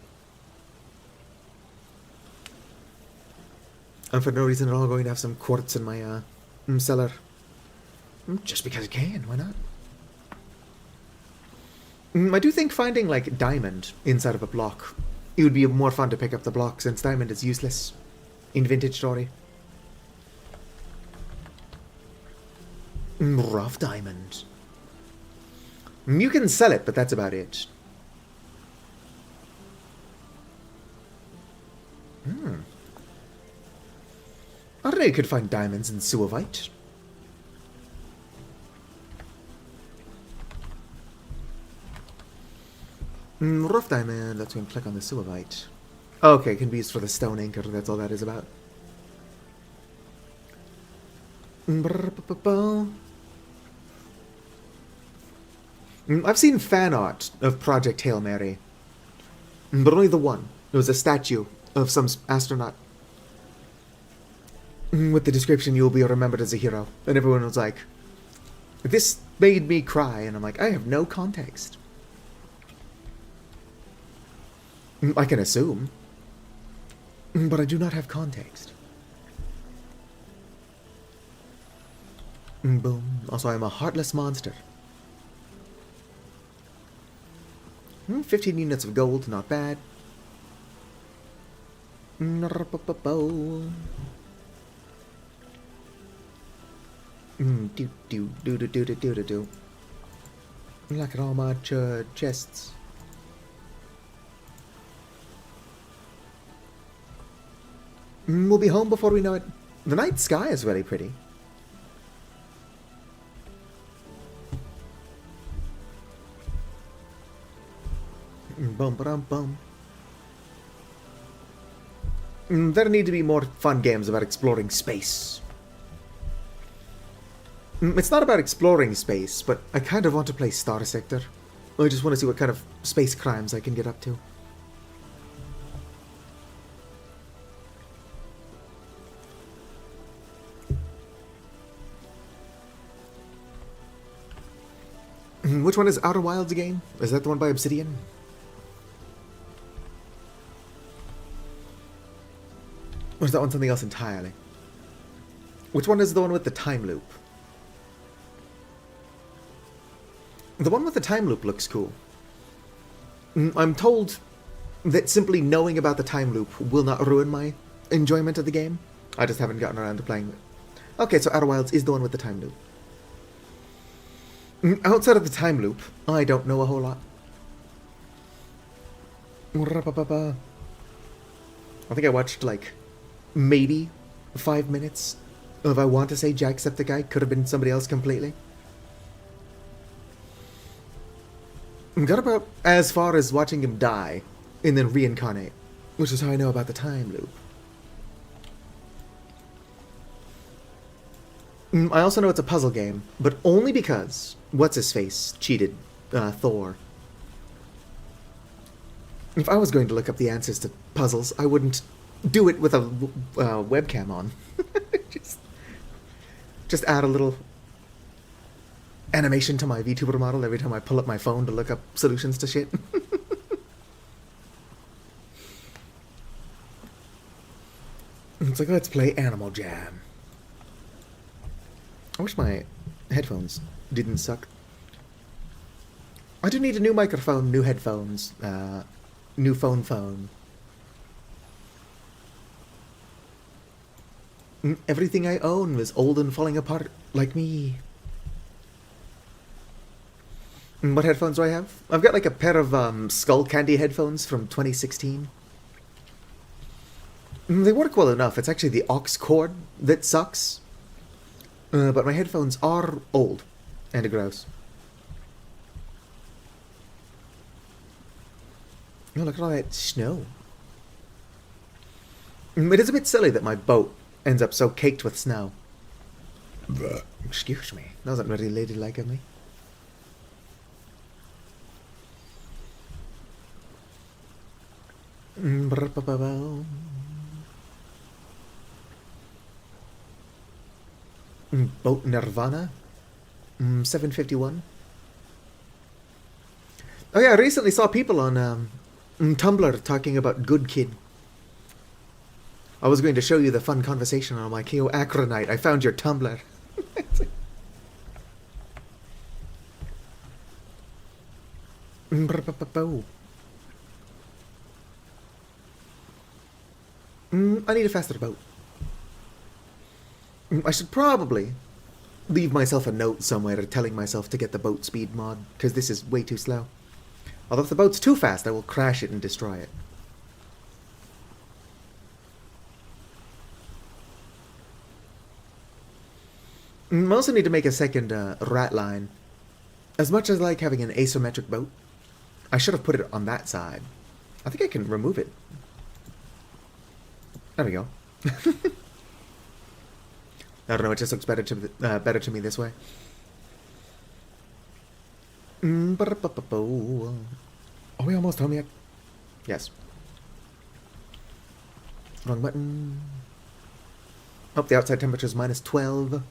I'm for no reason at all going to have some quartz in my cellar. Just because I can, why not? I do think finding, like, diamond inside of a block, it would be more fun to pick up the block, since diamond is useless in Vintage Story. Rough diamond. You can sell it, but that's about it. I don't know, you could find diamonds in Suavite. Rough diamond, let's go and click on the Suavite. Okay, can be used for the stone anchor, that's all that is about. I've seen fan art of Project Hail Mary, but only the one. It was a statue of some astronaut with the description, "You will be remembered as a hero," and everyone was like, "This made me cry," and I'm like, I have no context. I can assume, but I do not have context. Boom. Also, I'm a heartless monster. 15 units of gold, not bad. Do. Look at all my chests. We'll be home before we know it. The night sky is really pretty. Bum ba bum. There need to be more fun games about exploring space. It's not about exploring space, but I kind of want to play Star Sector. I just want to see what kind of space crimes I can get up to. Which one is Outer Wilds again? Is that the one by Obsidian? Or is that one something else entirely? Which one is the one with the time loop? The one with the time loop looks cool. I'm told that simply knowing about the time loop will not ruin my enjoyment of the game. I just haven't gotten around to playing it. Okay, so Outer Wilds is the one with the time loop. Outside of the time loop, I don't know a whole lot. I think I watched, like, maybe 5 minutes of I Want to Say Jacksepticeye. Could have been somebody else completely. Got about as far as watching him die and then reincarnate, which is how I know about the time loop. I also know it's a puzzle game, but only because What's-His-Face cheated Thor. If I was going to look up the answers to puzzles, I wouldn't do it with a webcam on. just add a little animation to my VTuber model every time I pull up my phone to look up solutions to shit. It's like, let's play Animal Jam. I wish my headphones didn't suck. I do need a new microphone, new headphones, new phone. Everything I own was old and falling apart, like me. What headphones do I have? I've got like a pair of Skull Candy headphones from 2016. They work well enough. It's actually the aux cord that sucks. But my headphones are old and gross. Oh, look at all that snow. It is a bit silly that my boat ends up so caked with snow. Excuse me. That wasn't very ladylike of me. Boat Nirvana 751. Oh yeah, I recently saw people on Tumblr talking about Good Kid. I was going to show you the fun conversation on my KO Acronite. I found your Tumblr. I need a faster boat. I should probably leave myself a note somewhere telling myself to get the boat speed mod, because this is way too slow. Although if the boat's too fast, I will crash it and destroy it. I also need to make a second rat line. As much as I like having an asymmetric boat, I should have put it on that side. I think I can remove it. There we go. I don't know, it just looks better to me this way. Are we almost home yet? Yes. Wrong button. Oh, the outside temperature is minus 12.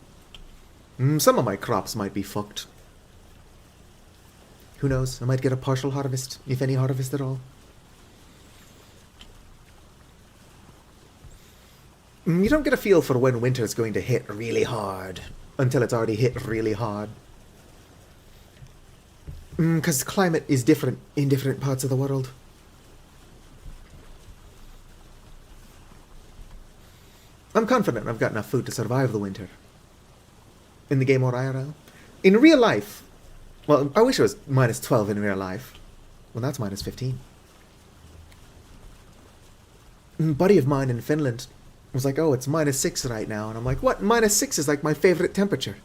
Some of my crops might be fucked. Who knows? I might get a partial harvest, if any harvest at all. You don't get a feel for when winter's going to hit really hard until it's already hit really hard. Because climate is different in different parts of the world. I'm confident I've got enough food to survive the winter. In the game or IRL. In real life, well, I wish it was minus 12 in real life. Well, that's minus 15. A buddy of mine in Finland was like, oh, it's -6 right now. And I'm like, what? -6 is like my favorite temperature.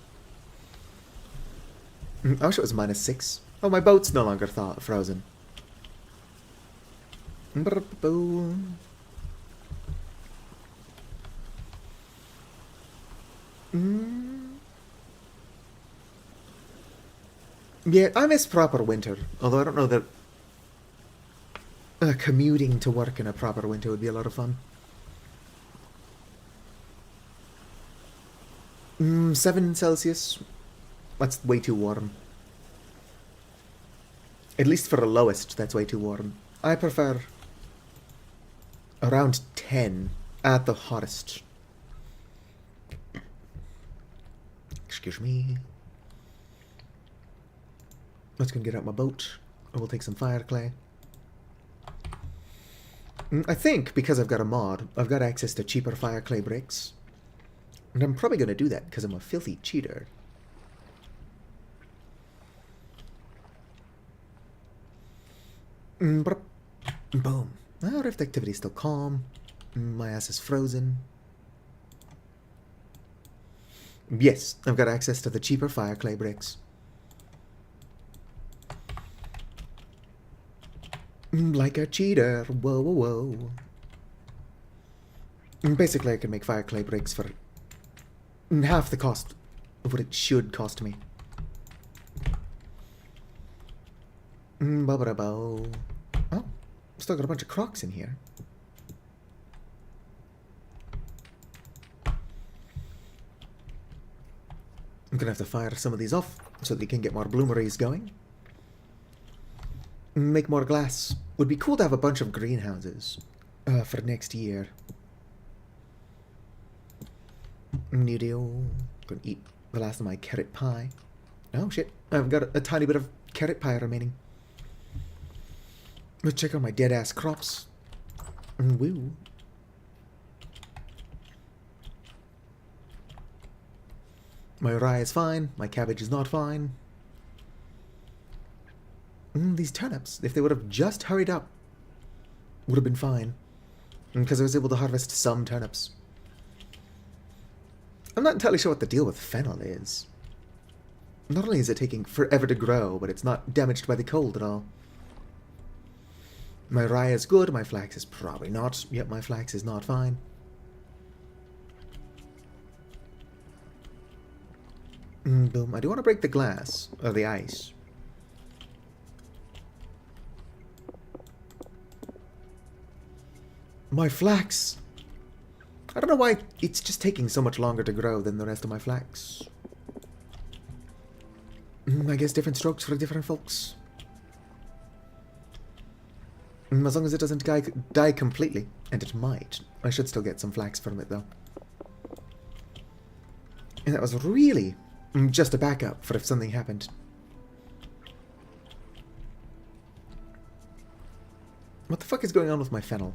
I wish it was -6. Oh, my boat's no longer frozen. Yeah, I miss proper winter. Although I don't know that commuting to work in a proper winter would be a lot of fun. 7 Celsius. That's way too warm. At least for the lowest, that's way too warm. I prefer around 10 at the hottest. Excuse me. Let's go get out my boat. I will take some fire clay. I think, because I've got a mod, I've got access to cheaper fire clay bricks. And I'm probably going to do that, because I'm a filthy cheater. Boom. Rift activity is still calm. My ass is frozen. Yes, I've got access to the cheaper fire clay bricks. Like a cheater. Whoa, whoa, whoa. Basically, I can make fire clay bricks for half the cost of what it should cost me. Oh, still got a bunch of crocs in here. I'm gonna have to fire some of these off so that we can get more bloomeries going. Make more glass. Would be cool to have a bunch of greenhouses for next year. New deal. Gonna eat the last of my carrot pie. Oh shit, I've got a tiny bit of carrot pie remaining. Let's check out my dead ass crops. Woo. My rye is fine, my cabbage is not fine. These turnips, if they would have just hurried up, would have been fine. Because I was able to harvest some turnips. I'm not entirely sure what the deal with fennel is. Not only is it taking forever to grow, but it's not damaged by the cold at all. My rye is good, my flax is probably not. Yep, my flax is not fine. Boom. I do want to break the glass, or the ice. My flax! I don't know why it's just taking so much longer to grow than the rest of my flax. I guess different strokes for different folks. As long as it doesn't die completely, and it might. I should still get some flax from it, though. And that was really just a backup for if something happened. What the fuck is going on with my fennel?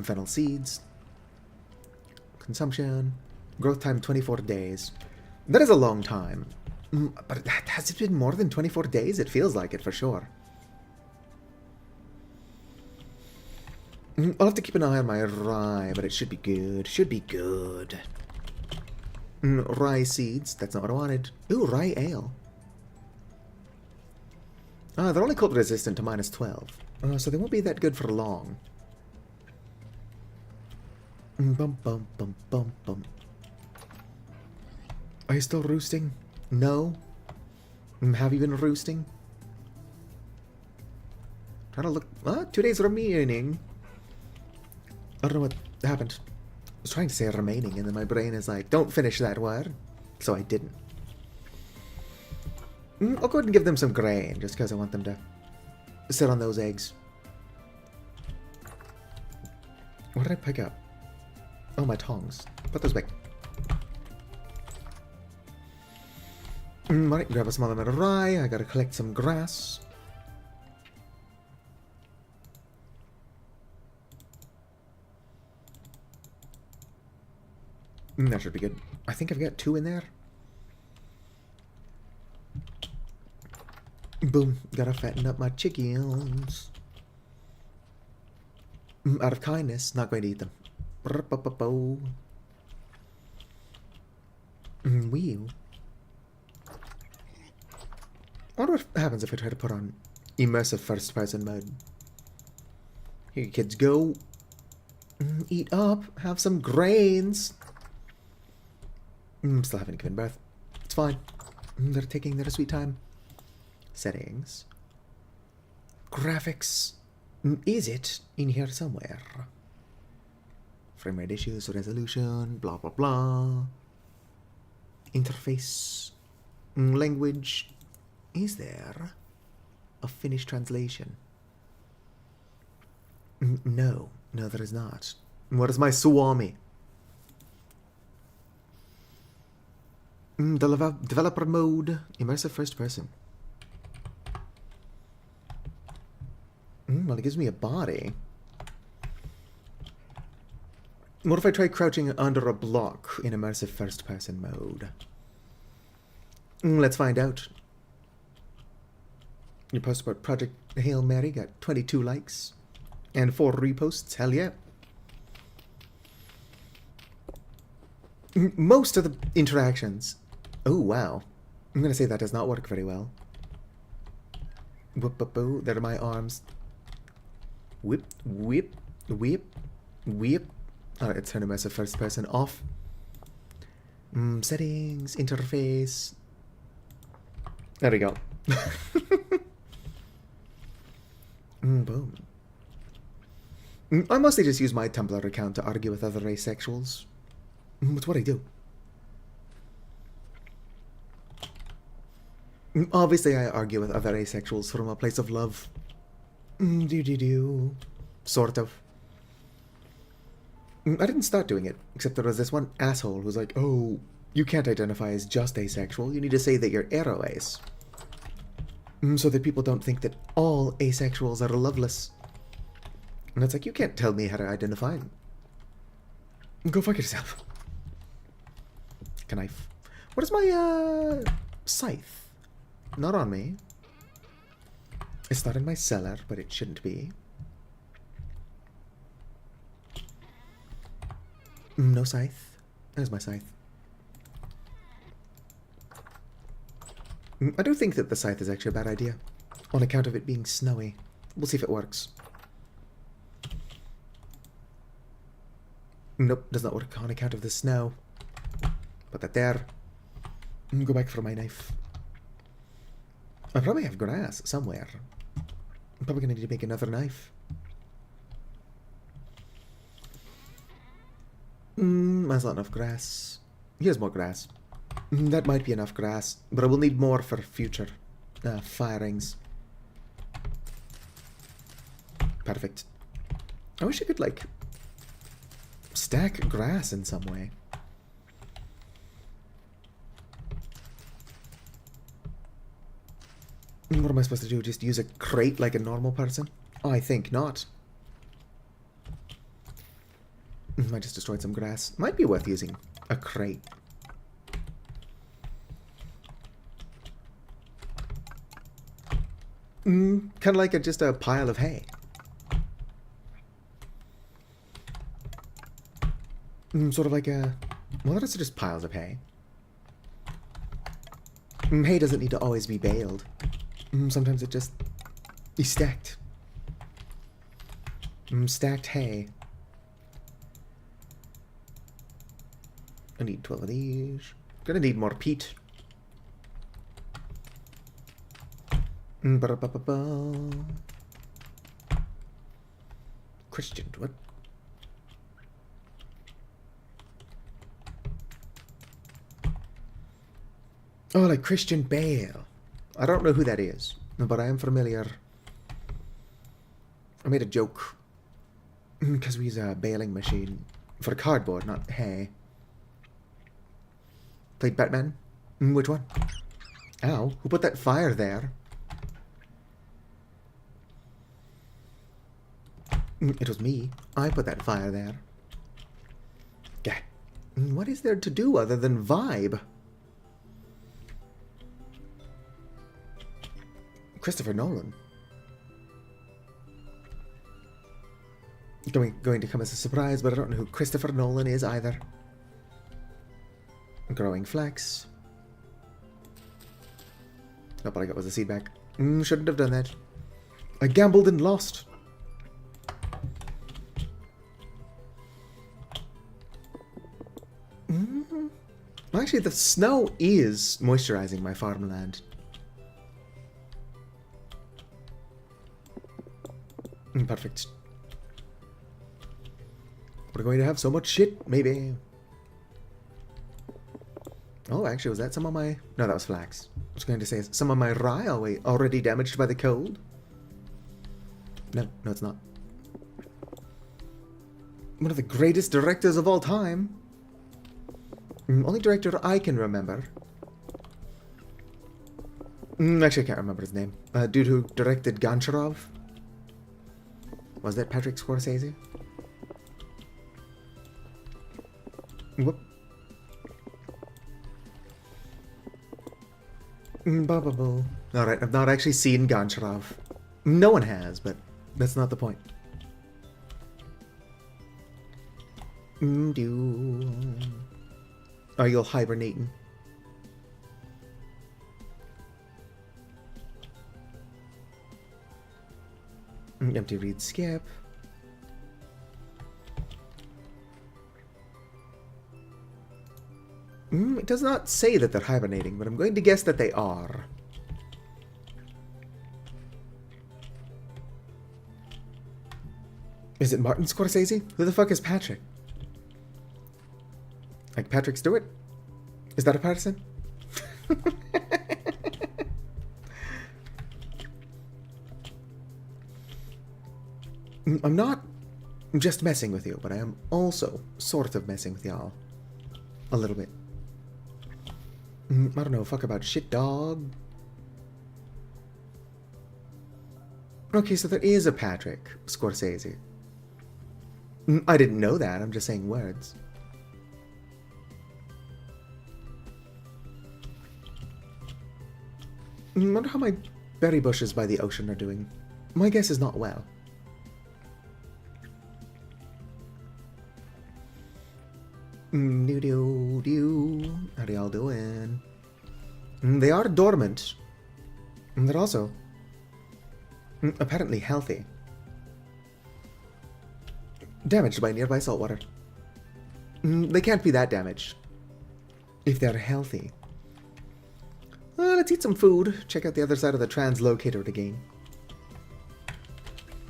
Fennel seeds. Consumption. Growth time 24 days. That is a long time. But has it been more than 24 days? It feels like it for sure. I'll have to keep an eye on my rye, but it should be good. Should be good. Rye seeds. That's not what I wanted. Ooh, rye ale. They're only cold resistant to -12. So they won't be that good for long. Bum, bum, bum, bum, bum. Are you still roosting? No? Have you been roosting? Trying to look... 2 days remaining. I don't know what happened. I was trying to say remaining, and then my brain is like, don't finish that word. So I didn't. I'll go ahead and give them some grain, just because I want them to sit on those eggs. What did I pick up? Oh, my tongs. Put those back. Alright, grab a small amount of rye. I gotta collect some grass. That should be good. I think I've got 2 in there. Boom. Gotta fatten up my chickens. Out of kindness, not going to eat them. Wheel. I wonder what happens if I try to put on immersive first-person mode. Here you kids go. Eat up. Have some grains. Still haven't given birth. It's fine. They're taking their sweet time. Settings. Graphics. Is it in here somewhere? Frame rate issues, resolution, blah blah blah. Interface. Language. Is there a Finnish translation? No. No, there is not. What is my Suomi? Developer mode. Immersive first person. Well, it gives me a body. What if I try crouching under a block in immersive first person mode? Let's find out. Your post about Project Hail Mary got 22 likes and 4 reposts. Hell yeah. Most of the interactions. Oh, wow. I'm going to say that does not work very well. Whoop, whoop, whoop. There are my arms. Whip, whip, whip, whip. Alright, let's turn immersive first person off. Settings, interface. There we go. Boom. I mostly just use my Tumblr account to argue with other asexuals. It's what I do. Obviously, I argue with other asexuals from a place of love. Sort of. I didn't start doing it, except there was this one asshole who's like, oh, you can't identify as just asexual, you need to say that you're aero-ace. So that people don't think that all asexuals are loveless. And it's like, you can't tell me how to identify. Go fuck yourself. Knife. What is my, scythe? Not on me. It's not in my cellar, but it shouldn't be. No scythe. There's my scythe. I do think that the scythe is actually a bad idea, on account of it being snowy. We'll see if it works. Nope, does not work on account of the snow. Put that there. Go back for my knife. I probably have grass somewhere. I'm probably gonna need to make another knife. That's not enough grass. Here's more grass. That might be enough grass, but I will need more for future firings. Perfect. I wish I could, like, stack grass in some way. What am I supposed to do? Just use a crate like a normal person? I think not. I just destroyed some grass. Might be worth using a crate. Kind of like just a pile of hay. Sort of like a... Well, that's just piles of hay. Hay doesn't need to always be baled. Sometimes it just is stacked. Stacked hay. I need 12 of these. Gonna need more peat. Christian, what? Oh, like Christian Bale. I don't know who that is, but I am familiar. I made a joke. Because we use a baling machine for cardboard, not hay. Played Batman? Which one? Ow, who put that fire there? It was me. I put that fire there. Gah. What is there to do other than vibe? Christopher Nolan. Going to come as a surprise, but I don't know who Christopher Nolan is either. Growing flax. Not what I got was a seed back. Shouldn't have done that. I gambled and lost. Actually, the snow is moisturizing my farmland. Perfect. We're going to have so much shit, maybe. Oh, actually, was that some of my... No, that was flax. I was going to say, some of my rye already damaged by the cold? No, it's not. One of the greatest directors of all time. Only director I can remember. Actually, I can't remember his name. Dude who directed Goncharov. Was that Patrick Scorsese? Whoop. Alright, I've not actually seen Goncharov. No one has, but that's not the point. Are you all hibernating? Empty read skip. It does not say that they're hibernating, but I'm going to guess that they are. Is it Martin Scorsese? Who the fuck is Patrick? Like Patrick Stewart? Is that a person? I'm not just messing with you, but I am also sort of messing with y'all. A little bit. I don't know, fuck about shit, dog. Okay, so there is a Patrick Scorsese. I didn't know that, I'm just saying words. I wonder how my berry bushes by the ocean are doing. My guess is not well. Doo-doo-doo. How y'all doing? They are dormant. They're also apparently healthy. Damaged by nearby saltwater. They can't be that damaged if they're healthy. Let's eat some food. Check out the other side of the translocator again.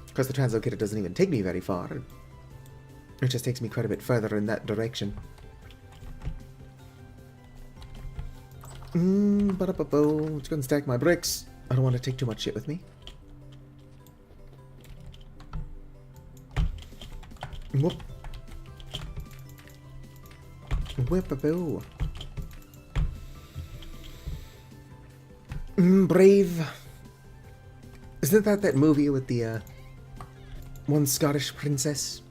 Of course, the translocator doesn't even take me very far. It just takes me quite a bit further in that direction. Let's go and stack my bricks. I don't want to take too much shit with me. Whoop. Whip-a-boo. Brave. Isn't that movie with the one Scottish princess?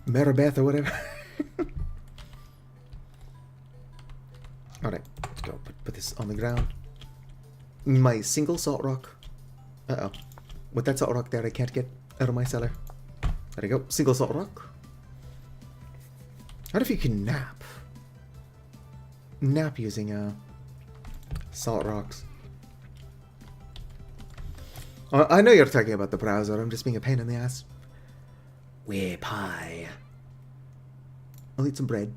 Maribeth or whatever. Alright, let's go put this on the ground. My single salt rock. Uh-oh. With that salt rock there, I can't get out of my cellar. There we go. Single salt rock. What if you can nap? Nap using salt rocks. I know you're talking about the browser. I'm just being a pain in the ass. Way pie. I'll eat some bread.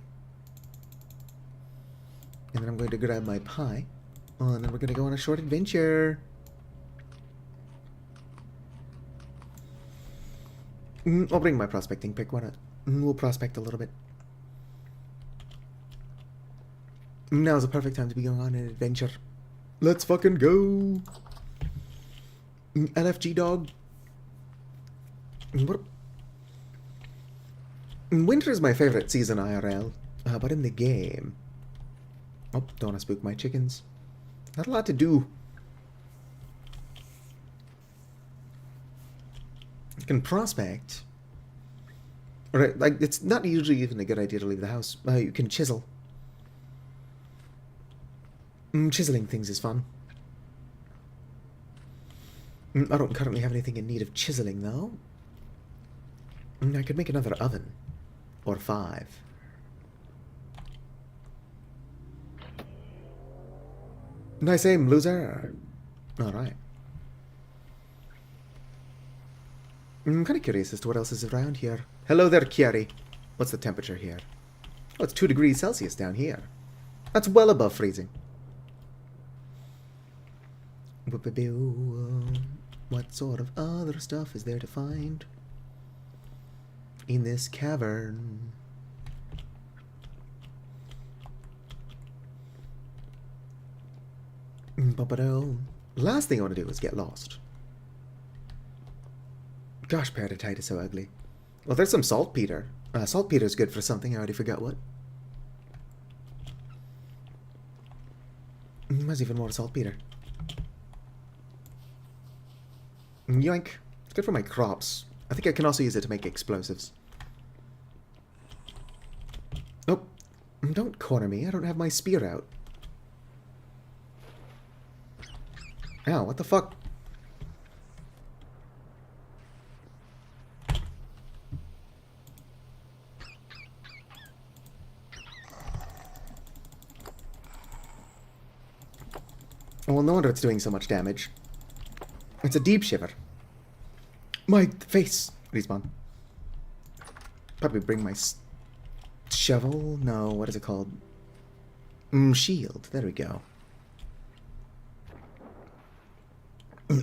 And then I'm going to grab my pie. And then we're going to go on a short adventure. I'll bring my prospecting pick. Why not? We'll prospect a little bit. Now's the perfect time to be going on an adventure. Let's fucking go. LFG dog. Winter is my favorite season IRL, but in the game... Oh, don't want to spook my chickens. Not a lot to do. You can prospect. Right, like, it's not usually even a good idea to leave the house. You can chisel. Chiseling things is fun. I don't currently have anything in need of chiseling, though. I could make another oven. Or 5. Nice aim, loser. Alright. I'm kind of curious as to what else is around here. Hello there, Chiari. What's the temperature here? Oh, it's 2 degrees Celsius down here. That's well above freezing. What sort of other stuff is there to find in this cavern? Last thing I want to do is get lost. Gosh, peridotite is so ugly. Well, there's some saltpeter. Saltpeter is good for something. I already forgot what. There's even more saltpeter. Yoink. It's good for my crops. I think I can also use it to make explosives. Nope. Don't corner me. I don't have my spear out. Ow, what the fuck? Well, no wonder it's doing so much damage. It's a deep shiver. My face! Respawn. Probably bring my shovel? No, what is it called? Shield. There we go.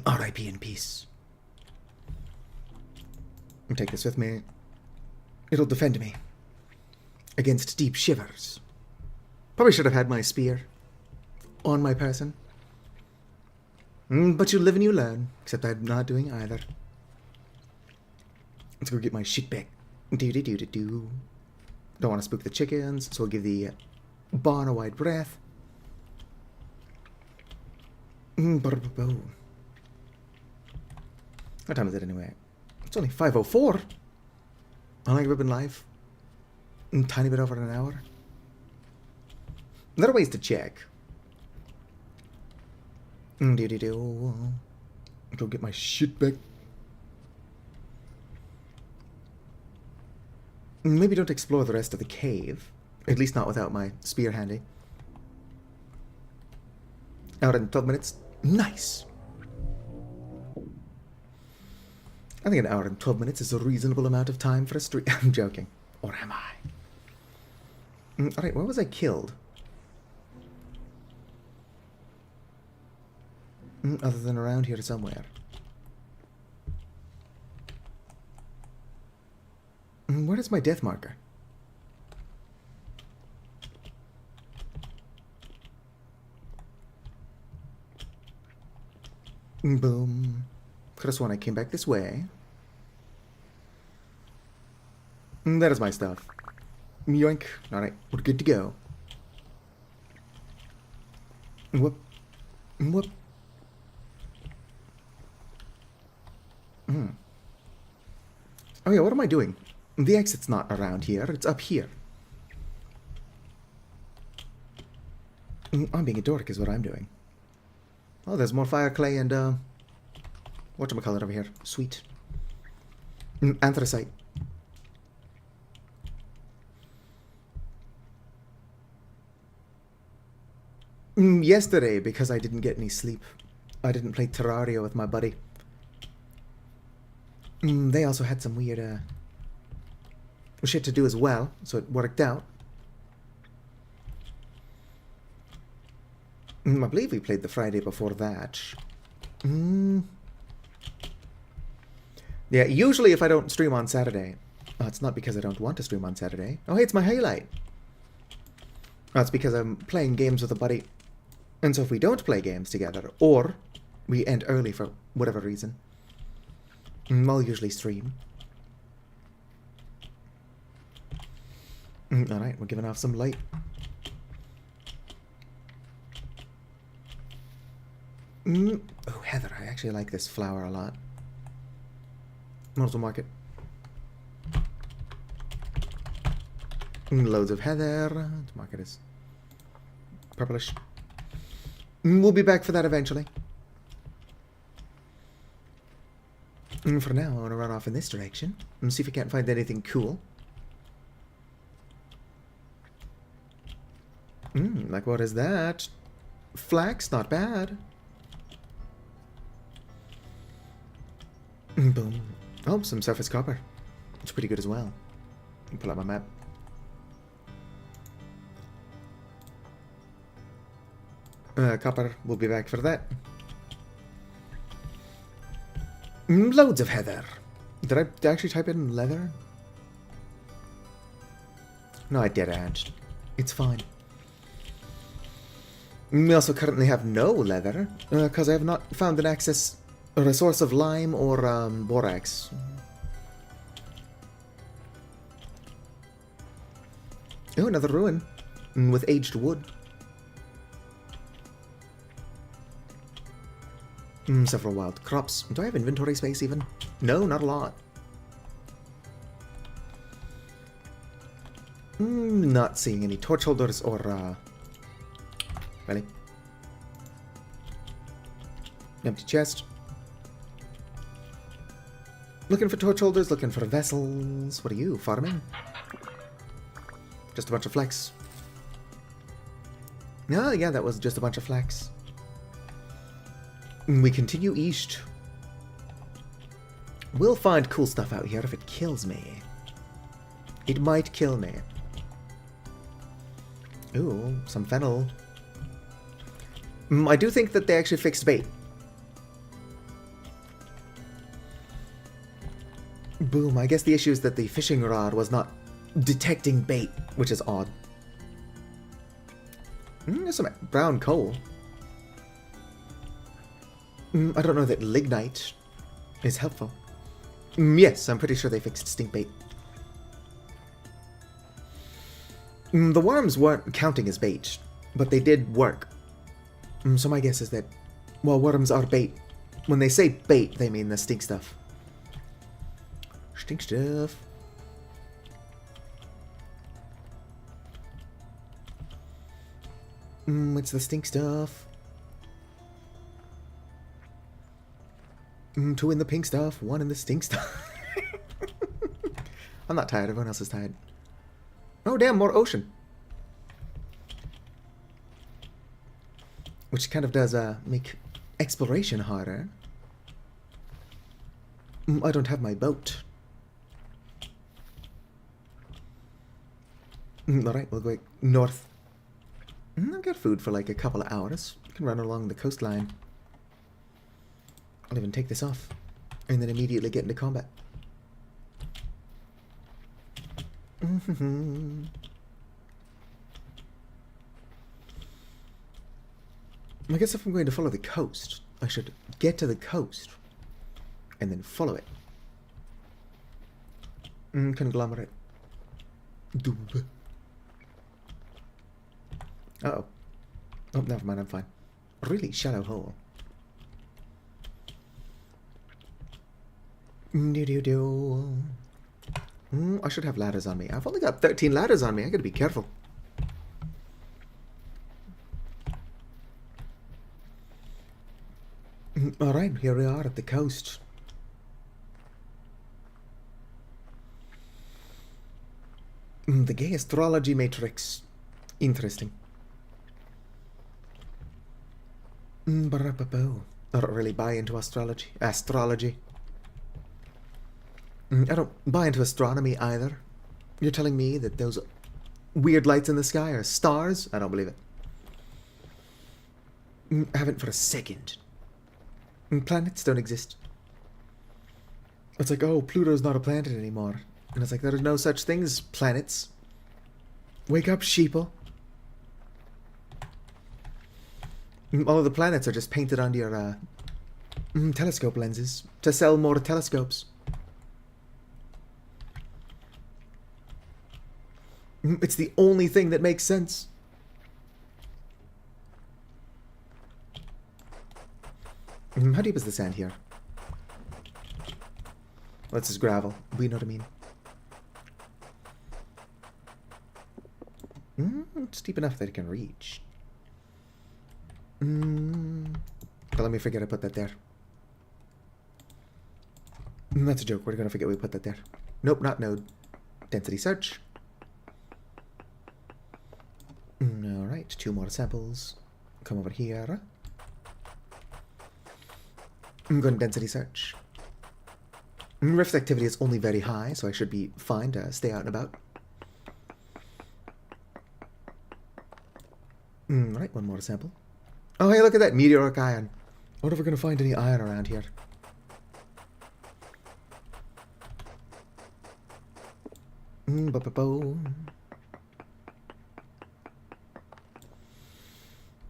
R.I.P. in peace. I'll take this with me. It'll defend me against deep shivers. Probably should have had my spear on my person. But you live and you learn. Except I'm not doing either. Let's go get my shit back. Do-do-do-do-do. Don't want to spook the chickens, so we'll give the barn a wide breath. What time is it anyway? It's only 5:04. How long have we been live? A tiny bit over an hour. There are ways to check. Go get my shit back. Maybe don't explore the rest of the cave. At least not without my spear handy. Out in 12 minutes. Nice! I think an hour and 12 minutes is a reasonable amount of time for a stream. I'm joking. Or am I? Alright, where was I killed? Other than around here somewhere. Where is my death marker? Boom. Could have sworn I came back this way. That is my stuff. Yoink. Alright, we're good to go. Whoop. Whoop. Oh yeah, what am I doing? The exit's not around here, it's up here. I'm being a dork is what I'm doing. Oh, there's more fire clay and, whatchamacallit over here. Sweet. Anthracite. Yesterday, because I didn't get any sleep. I didn't play Terraria with my buddy. They also had some weird, shit to do as well, so it worked out. I believe we played the Friday before that. Yeah, usually if I don't stream on Saturday... Oh, it's not because I don't want to stream on Saturday. Oh, hey, it's my highlight. Oh, it's because I'm playing games with a buddy. And so if we don't play games together, or we end early for whatever reason, I'll usually stream. Alright, we're giving off some light. Oh, heather. I actually like this flower a lot. Might as well mark it. Loads of heather. Let's mark it as purplish. We'll be back for that eventually. For now, I want to run off in this direction and see if I can't find anything cool. Like what is that? Flax, not bad. Boom. Oh, some surface copper. It's pretty good as well. Pull out my map. Copper, we'll be back for that. Loads of heather. Did I actually type in leather? No, I didn't. It's fine. We also currently have no leather, because I have not found an access or a source of lime or borax. Oh, another ruin with aged wood. Several wild crops. Do I have inventory space even? No, not a lot. Not seeing any torch holders or really? Empty chest. Looking for torch holders, looking for vessels. What are you, farming? Just a bunch of flax. Oh, yeah, that was just a bunch of flax. We continue east. We'll find cool stuff out here if it kills me. It might kill me. Ooh, some fennel. I do think that they actually fixed bait. Boom, I guess the issue is that the fishing rod was not detecting bait, which is odd. There's some brown coal. I don't know that lignite is helpful. Yes, I'm pretty sure they fixed stink bait. The worms weren't counting as bait, but they did work. So my guess is that, well, worms are bait. When they say bait, they mean the stink stuff. Stink stuff. It's the stink stuff. 2 in the pink stuff, 1 in the stink stuff. I'm not tired, everyone else is tired. Oh damn, more ocean. Which kind of does make exploration harder. I don't have my boat. Alright, we'll go north. I've got food for like a couple of hours. I can run along the coastline. I'll even take this off and then immediately get into combat. I guess if I'm going to follow the coast, I should get to the coast and then follow it. Conglomerate. Doob. Uh-oh. Oh, never mind, I'm fine. Really shallow hole. I should have ladders on me. I've only got 13 ladders on me. I gotta be careful. Alright, here we are at the coast. The gay astrology matrix. Interesting. I don't really buy into astrology. I don't buy into astronomy either. You're telling me that those weird lights in the sky are stars? I don't believe it. I haven't for a second. Planets don't exist. It's like, oh, Pluto's not a planet anymore. And it's like, there are no such thing as planets. Wake up, sheeple. All of the planets are just painted onto your telescope lenses to sell more telescopes. It's the only thing that makes sense. How deep is the sand here? Well, this is gravel. We know what I mean. It's deep enough that it can reach. But let me forget I put that there. That's a joke. We're gonna forget we put that there. Nope, not node. Density search. Alright, 2 more samples. Come over here. I'm going to density search. Rift activity is only very high, so I should be fine to stay out and about. Right, 1 more sample. Oh, hey, look at that meteoric iron. I wonder if we're going to find any iron around here.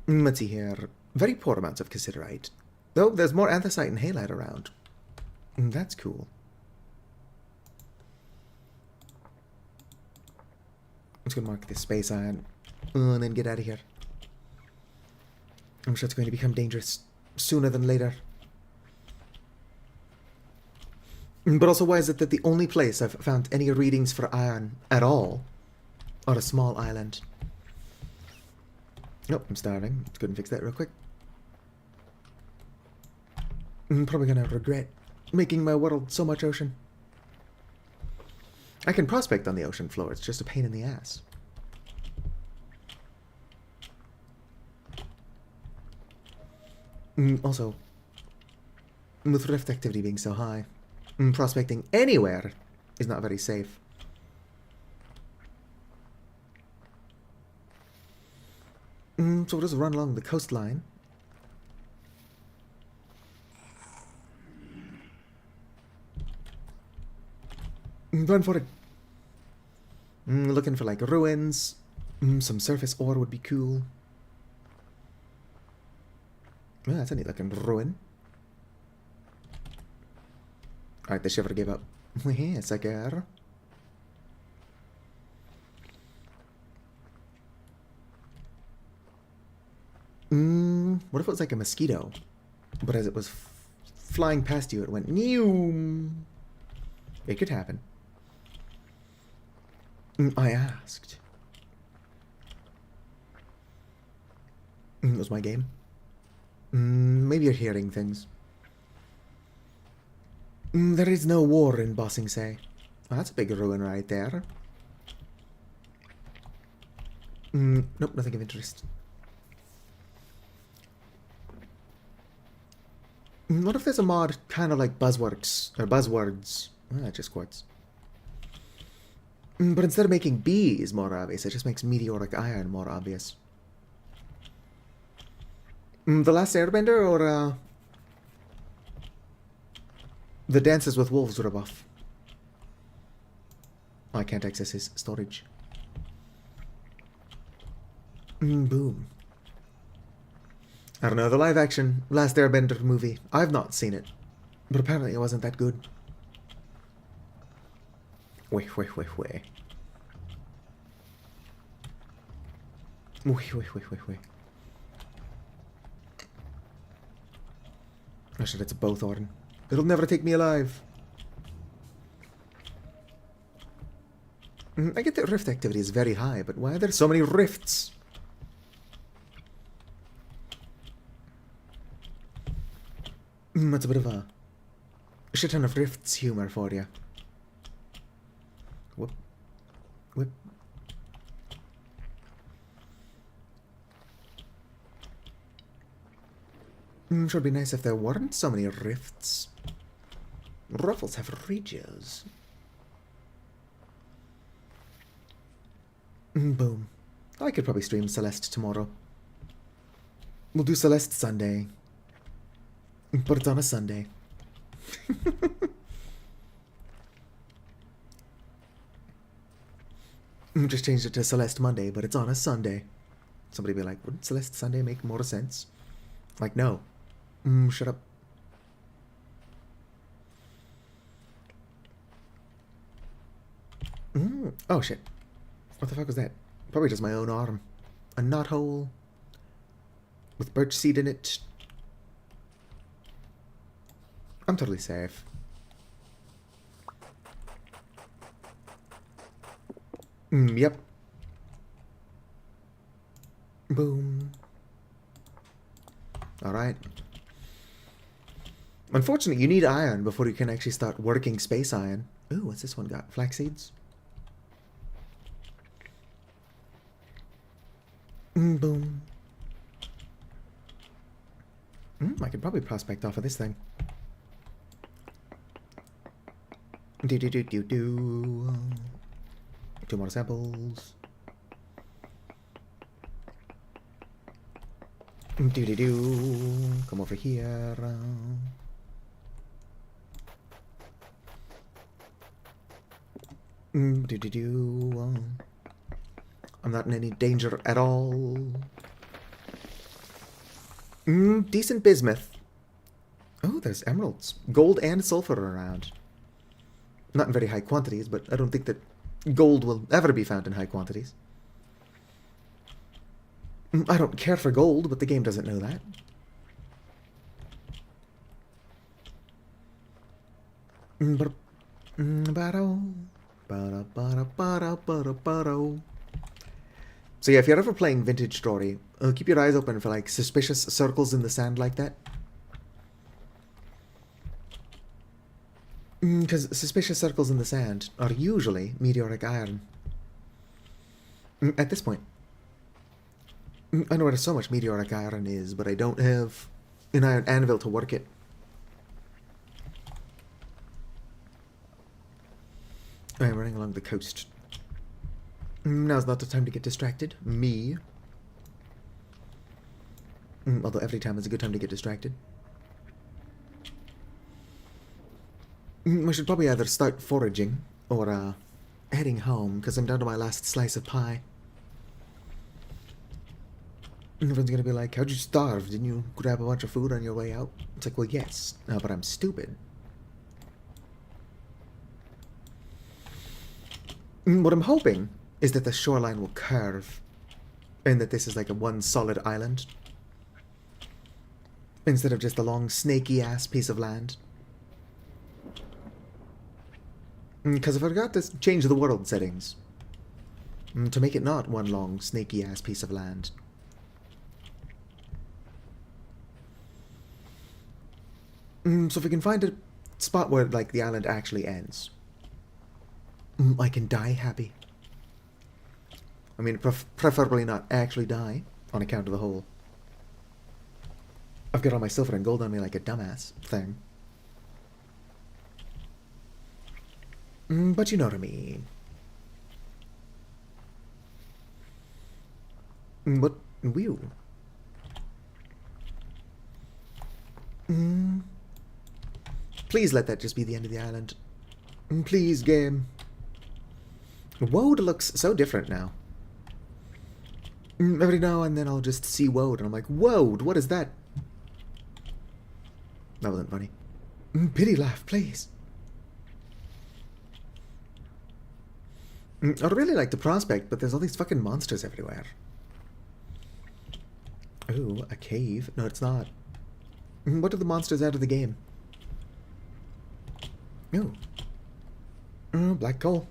Let's see here. Very poor amounts of cassiterite. Though there's more anthracite and halite around. That's cool. I'm just going to mark this space iron. And then get out of here. I'm sure it's going to become dangerous sooner than later. But also, why is it that the only place I've found any readings for iron at all are a small island? Nope, I'm starving. Let's go and fix that real quick. I'm probably gonna regret making my world so much ocean. I can prospect on the ocean floor, it's just a pain in the ass. Also, with rift activity being so high, prospecting anywhere is not very safe. So we'll just run along the coastline. Run for it. Looking for like ruins. Some surface ore would be cool. Oh, that's a neat looking ruin. Alright, the shiver gave up. Sucker. What if it was like a mosquito? But as it was flying past you, it went neum. It could happen. I asked. It was my game. Maybe you're hearing things. There is no war in Bossing Say. Oh, that's a big ruin right there. Nope, nothing of interest. What if there's a mod kind of like Buzzworks, or Buzzwords? Just quartz. But instead of making bees more obvious, it just makes meteoric iron more obvious. The Last Airbender or the Dances with Wolves ripoff? I can't access his storage. Boom. I don't know, the live action Last Airbender movie. I've not seen it, but apparently it wasn't that good. Wait. Wait. I should it's both Orden. It'll never take me alive. I get that rift activity is very high, but why are there so many rifts? That's a bit of a shit ton of rifts humor for you. Whoop. Sure would be nice if there weren't so many rifts. Ruffles have ridges. Boom. I could probably stream Celeste tomorrow. We'll do Celeste Sunday. But it's on a Sunday. Just changed it to Celeste Monday, but it's on a Sunday. Somebody be like, wouldn't Celeste Sunday make more sense? Like, no. Shut up. Oh, shit. What the fuck was that? Probably just my own arm. A knothole with birch seed in it. I'm totally safe. Yep. Boom. Alright. Unfortunately, you need iron before you can actually start working space iron. Ooh, what's this one got? Flax seeds? Boom. I could probably prospect off of this thing. Do. 2 more samples. Do. Come over here. Do. I'm not in any danger at all. Decent bismuth. Oh, there's emeralds. Gold and sulfur around. Not in very high quantities, but I don't think that gold will ever be found in high quantities. I don't care for gold, but the game doesn't know that. So yeah, if you're ever playing Vintage Story, keep your eyes open for like suspicious circles in the sand like that. Because suspicious circles in the sand are usually meteoric iron. At this point, I know where so much meteoric iron is, but I don't have an iron anvil to work it. I'm running along the coast. Now's not the time to get distracted. Me. Although every time is a good time to get distracted. I should probably either start foraging or heading home, because I'm down to my last slice of pie. Everyone's gonna be like, how'd you starve? Didn't you grab a bunch of food on your way out? It's like, well, yes, but I'm stupid. What I'm hoping is that the shoreline will curve, and that this is like a one solid island, instead of just a long snaky-ass piece of land. Because if I got to change the world settings to make it not one long snaky-ass piece of land. So if we can find a spot where like the island actually ends, I can die happy. I mean, preferably not actually die on account of the whole I've got all my silver and gold on me like a dumbass thing. But you know what I mean. What? Whew. Please let that just be the end of the island. Please, game. Woad looks so different now. Every now and then I'll just see Woad and I'm like, Woad, what is that? That wasn't funny. Pity laugh, please. I'd really like to prospect, but there's all these fucking monsters everywhere. Ooh, a cave. No, it's not. What are the monsters out of the game? Ooh. Black coal.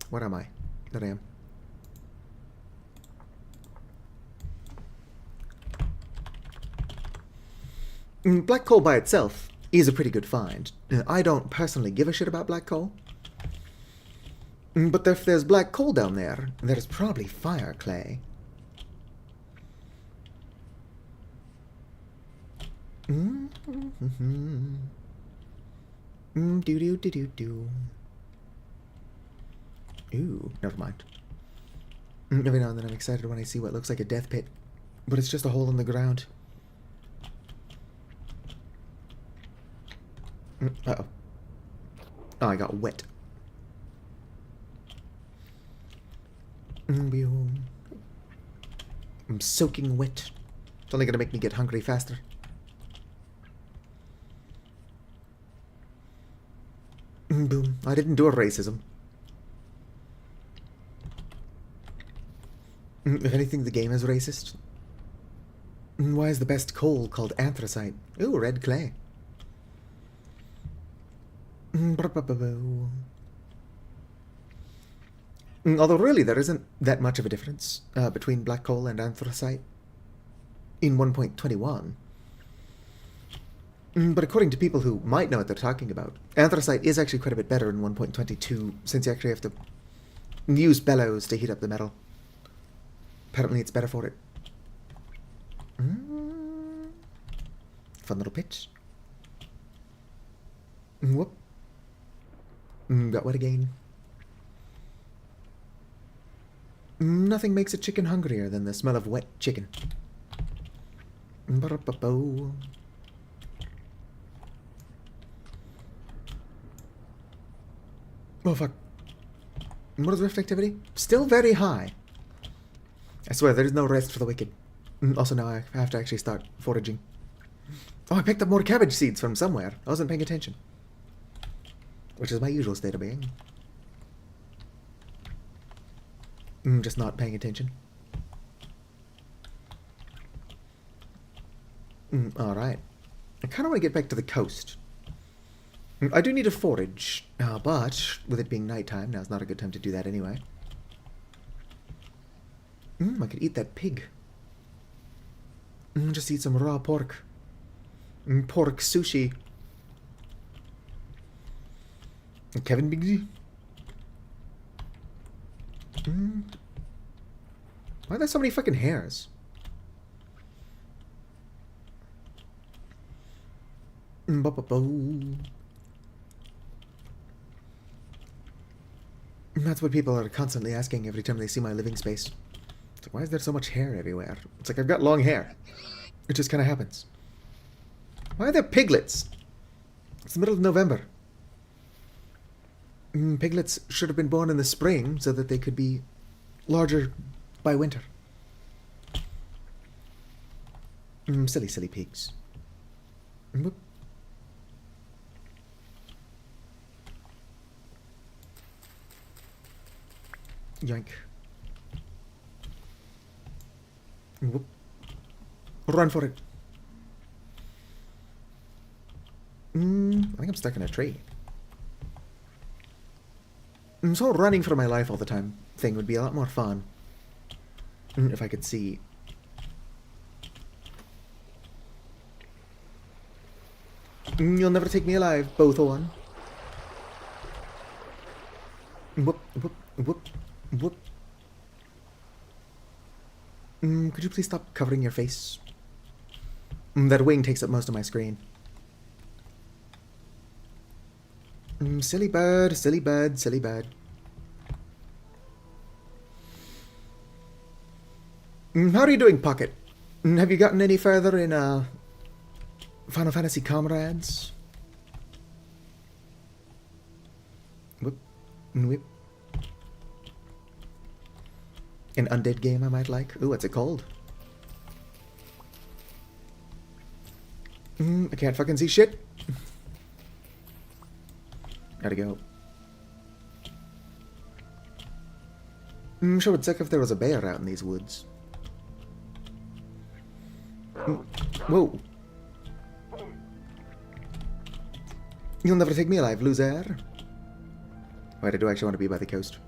Where am I? There I am. Black coal by itself is a pretty good find. I don't personally give a shit about black coal. But if there's black coal down there, there's probably fire clay. Do. Ooh, never mind. Every now and then I'm excited when I see what looks like a death pit, but it's just a hole in the ground. Uh-oh. Oh, I got wet. I'm soaking wet. It's only gonna make me get hungry faster. Boom. I didn't do a racism. If anything, the game is racist. Why is the best coal called anthracite? Ooh, red clay. Although really there isn't that much of a difference between black coal and anthracite in 1.21. But according to people who might know what they're talking about, anthracite is actually quite a bit better in 1.22, since you actually have to use bellows to heat up the metal. Apparently it's better for it. Fun little pitch. Whoop. Got wet again. Nothing makes a chicken hungrier than the smell of wet chicken. Ba-da-ba-bo. Oh fuck. What is rift activity? Still very high. I swear, there is no rest for the wicked. Also, now I have to actually start foraging. Oh, I picked up more cabbage seeds from somewhere. I wasn't paying attention. Which is my usual state of being. Just not paying attention. Alright. I kind of want to get back to the coast. I do need a forage, but with it being nighttime, now's not a good time to do that anyway. I could eat that pig. Just eat some raw pork. Pork sushi. Kevin Bigsy. Why are there so many fucking hairs? That's what people are constantly asking every time they see my living space. It's like, why is there so much hair everywhere? It's like, I've got long hair. It just kind of happens. Why are there piglets? It's the middle of November. Piglets should have been born in the spring so that they could be larger by winter. Silly, silly pigs. Whoop. Yoink. Whoop. Run for it. I think I'm stuck in a tree. So running for my life all the time thing would be a lot more fun. If I could see. You'll never take me alive, Bowthorn. Whoop, whoop, whoop, whoop. Could you please stop covering your face? That wing takes up most of my screen. Silly bird, silly bird, silly bird. How are you doing, Pocket? Have you gotten any further in, Final Fantasy Comrades? Whoop. Whip. An undead game I might like. Ooh, what's it called? I can't fucking see shit. Gotta go. Sure would suck if there was a bear out in these woods. Whoa. You'll never take me alive, loser. Wait, I do actually want to be by the coast.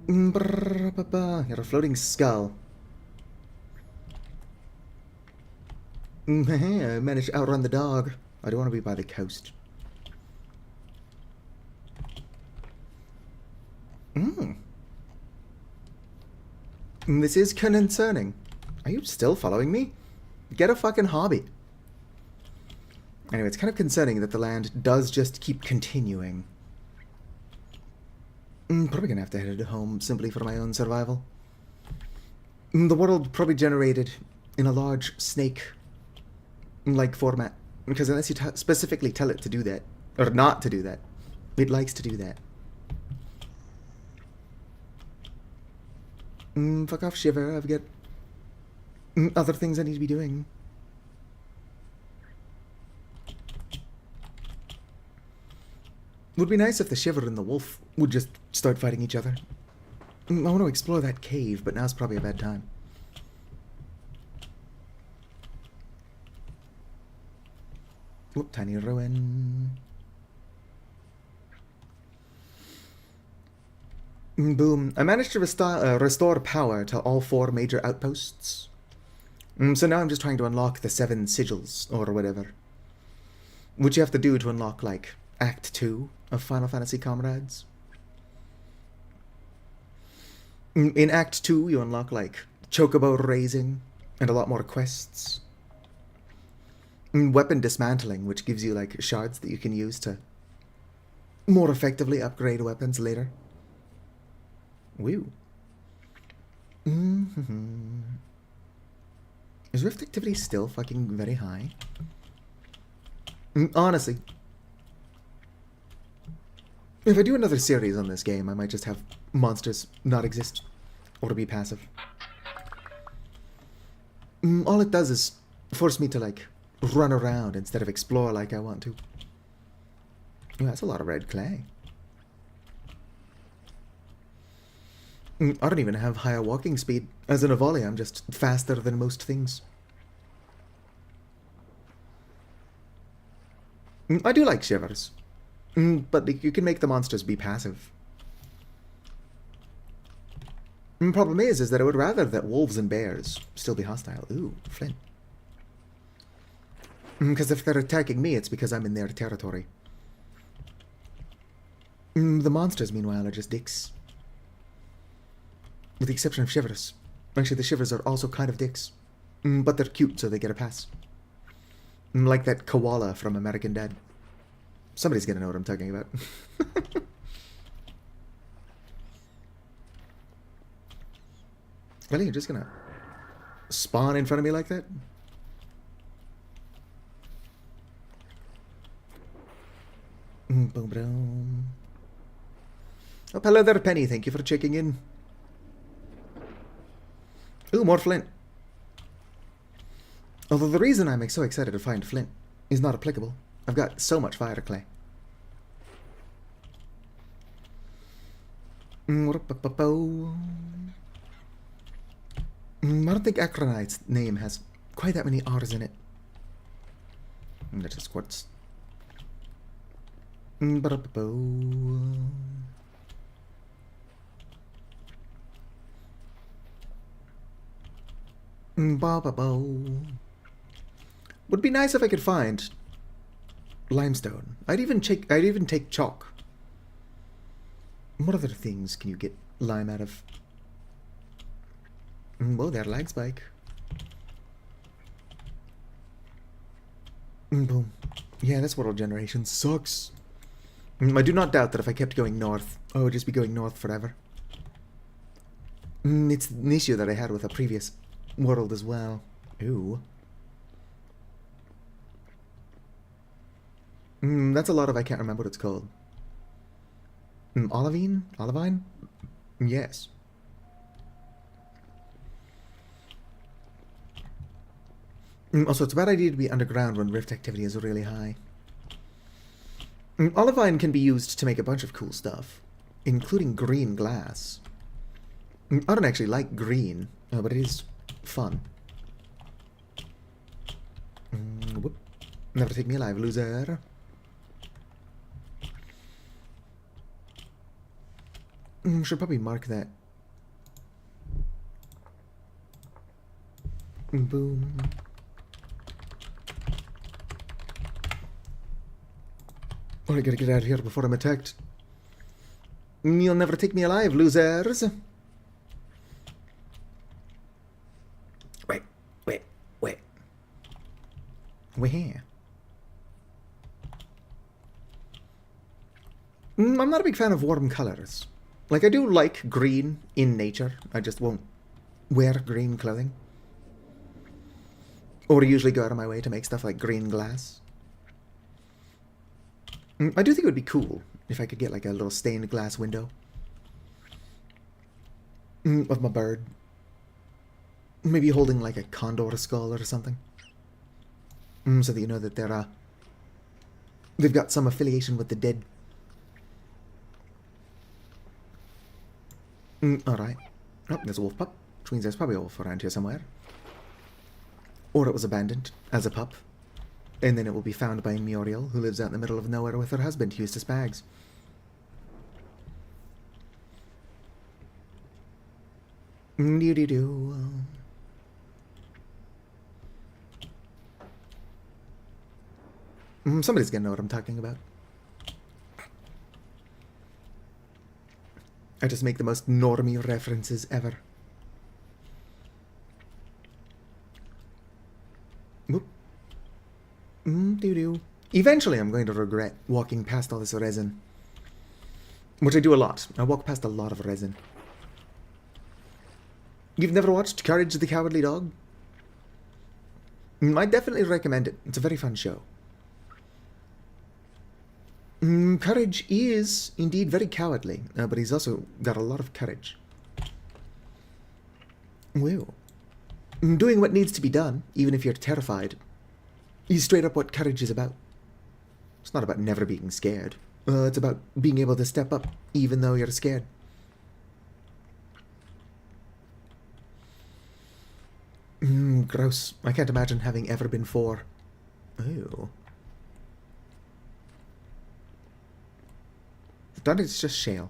You're a floating skull. I managed to outrun the dog. I do want to be by the coast. This is concerning. Are you still following me? Get a fucking hobby. Anyway, it's kind of concerning that the land does just keep continuing. Probably gonna have to head home simply for my own survival. The world probably generated in a large snake-like format. Because unless you specifically tell it to do that, or not to do that, it likes to do that. Fuck off, Shiver. I've got other things I need to be doing. Would be nice if the Shiver and the Wolf would just start fighting each other. I want to explore that cave, but now's probably a bad time. Whoop, tiny ruin. Boom. I managed to restore power to all 4 major outposts. So now I'm just trying to unlock the 7 sigils, or whatever. Which you have to do to unlock, like, Act 2 of Final Fantasy Comrades. In Act 2, you unlock, like, chocobo raising, and a lot more quests. Weapon dismantling, which gives you, like, shards that you can use to more effectively upgrade weapons later. Woo. Is Rift activity still fucking very high? Honestly, if I do another series on this game, I might just have monsters not exist or be passive. All it does is force me to, like, run around instead of explore like I want to. Yeah, that's a lot of red clay. I don't even have higher walking speed. As an Avoli, I'm just faster than most things. I do like shivers. But you can make the monsters be passive. Problem is that I would rather that wolves and bears still be hostile. Ooh, Flint. Because if they're attacking me, it's because I'm in their territory. The monsters, meanwhile, are just dicks. With the exception of shivers. Actually, the shivers are also kind of dicks. But they're cute, so they get a pass. Like that koala from American Dad. Somebody's gonna know what I'm talking about. Really? You're just gonna spawn in front of me like that? Boom, boom. Oh, hello there, Penny. Thank you for checking in. Ooh, more flint. Although the reason I'm so excited to find flint is not applicable. I've got so much fire clay. I don't think Acronite's name has quite that many R's in it. That's just quartz. Would be nice if I could find limestone. I'd even take chalk. What other things can you get lime out of? Whoa there, lag spike. Boom. Yeah, this world generation sucks. I do not doubt that if I kept going north, I would just be going north forever. It's an issue that I had with a previous world as well. Ooh. That's a lot of I can't remember what it's called. Olivine? Olivine? Yes. Also, it's a bad idea to be underground when rift activity is really high. Olivine can be used to make a bunch of cool stuff, including green glass. I don't actually like green, but it is fun. Whoop. Never take me alive, loser. Should probably mark that. Boom. Oh, I gotta get out of here before I'm attacked. You'll never take me alive, losers. Wait. We're here. I'm not a big fan of warm colors. Like, I do like green in nature. I just won't wear green clothing. Or usually go out of my way to make stuff like green glass. I do think it would be cool if I could get like a little stained glass window of my bird. Maybe holding like a condor skull or something. So that you know that they've got some affiliation with the dead. Alright. Oh, there's a wolf pup, which means there's probably a wolf around here somewhere. Or it was abandoned as a pup. And then it will be found by Muriel, who lives out in the middle of nowhere with her husband, Eustace Baggs. Somebody's gonna know what I'm talking about. I just make the most normie references ever. Whoop. Doo-doo. Eventually I'm going to regret walking past all this resin. Which I do a lot. I walk past a lot of resin. You've never watched Courage the Cowardly Dog? I definitely recommend it. It's a very fun show. Courage is indeed very cowardly, but he's also got a lot of courage. Well, doing what needs to be done, even if you're terrified, is straight up what courage is about. It's not about never being scared. It's about being able to step up, even though you're scared. Gross. I can't imagine having ever been 4. Ew. That is just shale.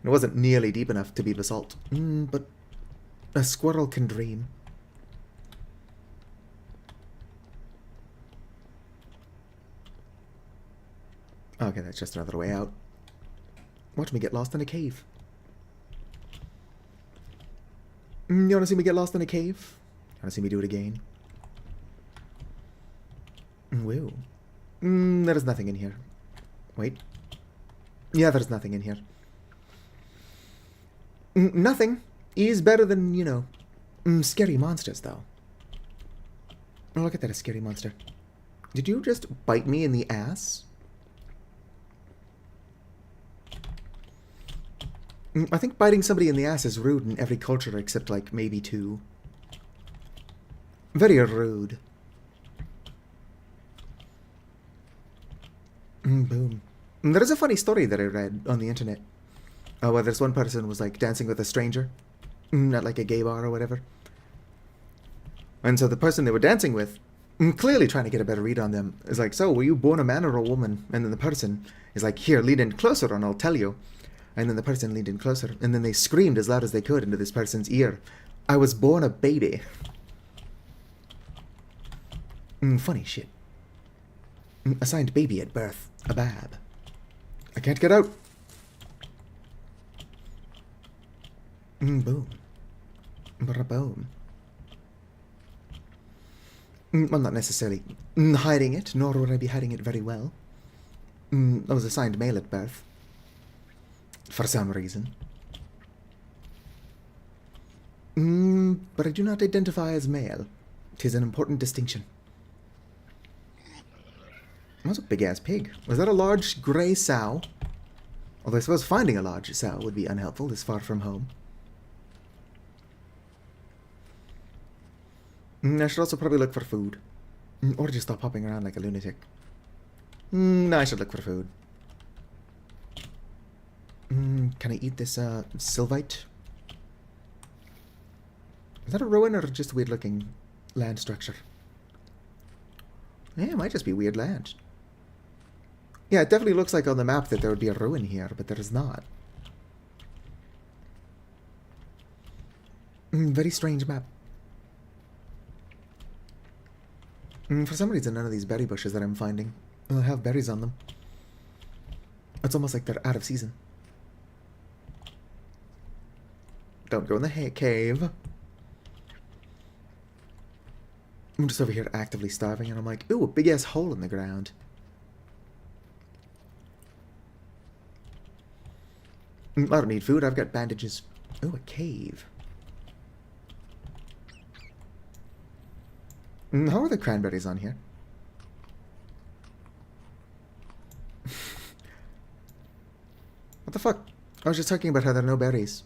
It wasn't nearly deep enough to be basalt. But a squirrel can dream. Okay, that's just another way out. Watch me get lost in a cave. You wanna see me get lost in a cave? You wanna see me do it again? Whoa. There is nothing in here. Wait. Yeah, there's nothing in here. Nothing is better than, you know, scary monsters, though. Oh, look at that, a scary monster. Did you just bite me in the ass? I think biting somebody in the ass is rude in every culture except, like, maybe 2. Very rude. Boom. There is a funny story that I read on the internet. Where this one person was, like, dancing with a stranger. At, like, a gay bar or whatever. And so the person they were dancing with, clearly trying to get a better read on them, is like, so, were you born a man or a woman? And then the person is like, here, lean in closer and I'll tell you. And then the person leaned in closer, and then they screamed as loud as they could into this person's ear, I was born a baby. Funny shit. Assigned baby at birth. A bab. I can't get out. Boom. Boom. I'm not necessarily hiding it, nor would I be hiding it very well. I was assigned male at birth. For some reason. But I do not identify as male. 'Tis an important distinction. That's a big-ass pig. Was that a large grey sow? Although I suppose finding a large sow would be unhelpful this far from home. I should also probably look for food. Or just stop hopping around like a lunatic. No, I should look for food. Can I eat this, sylvite? Is that a ruin or just a weird-looking land structure? Yeah, it might just be weird land. Yeah, it definitely looks like on the map that there would be a ruin here, but there is not. Very strange map. For some reason, none of these berry bushes that I'm finding have berries on them. It's almost like they're out of season. Don't go in the cave. I'm just over here actively starving, and I'm like, ooh, a big-ass hole in the ground. I don't need food, I've got bandages. Ooh, a cave. How are the cranberries on here? What the fuck? I was just talking about how there are no berries.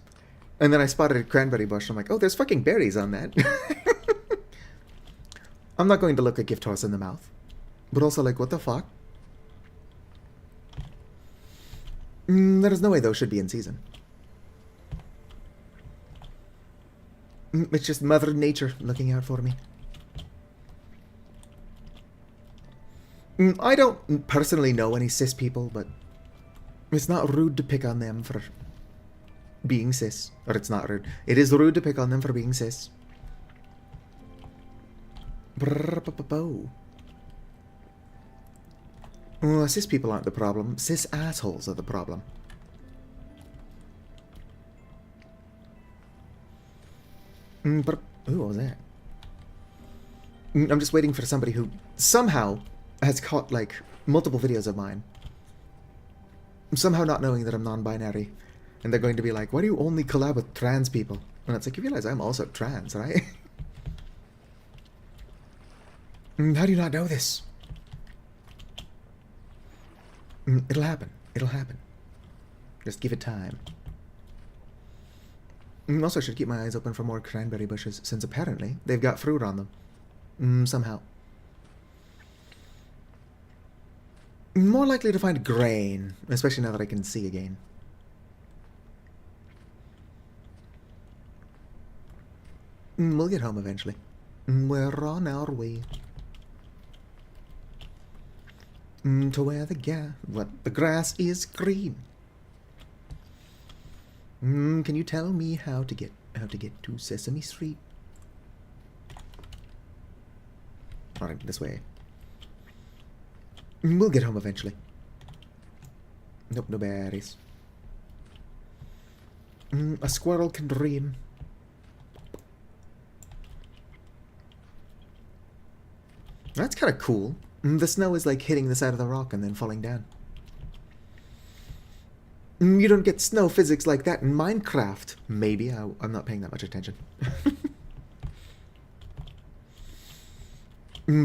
And then I spotted a cranberry bush. I'm like, oh, there's fucking berries on that. I'm not going to look a gift horse in the mouth. But also, like, what the fuck? There is no way those should be in season. It's just Mother Nature looking out for me. I don't personally know any cis people, but it's not rude to pick on them for being cis. Or it's not rude. It is rude to pick on them for being cis. Cis people aren't the problem. Cis assholes are the problem. But ooh, what was that? I'm just waiting for somebody who somehow has caught, like, multiple videos of mine. Somehow not knowing that I'm non-binary. And they're going to be like, why do you only collab with trans people? And it's like, you realize I'm also trans, right? How do you not know this? It'll happen. It'll happen. Just give it time. Also, I should keep my eyes open for more cranberry bushes, since apparently they've got fruit on them. Somehow. More likely to find grain, especially now that I can see again. We'll get home eventually. We're on our way. To where the grass is green. Can you tell me how to get to Sesame Street? Alright, this way. We'll get home eventually. Nope, no berries. A squirrel can dream. That's kind of cool. The snow is like hitting the side of the rock and then falling down. You don't get snow physics like that in Minecraft. Maybe. I'm not paying that much attention.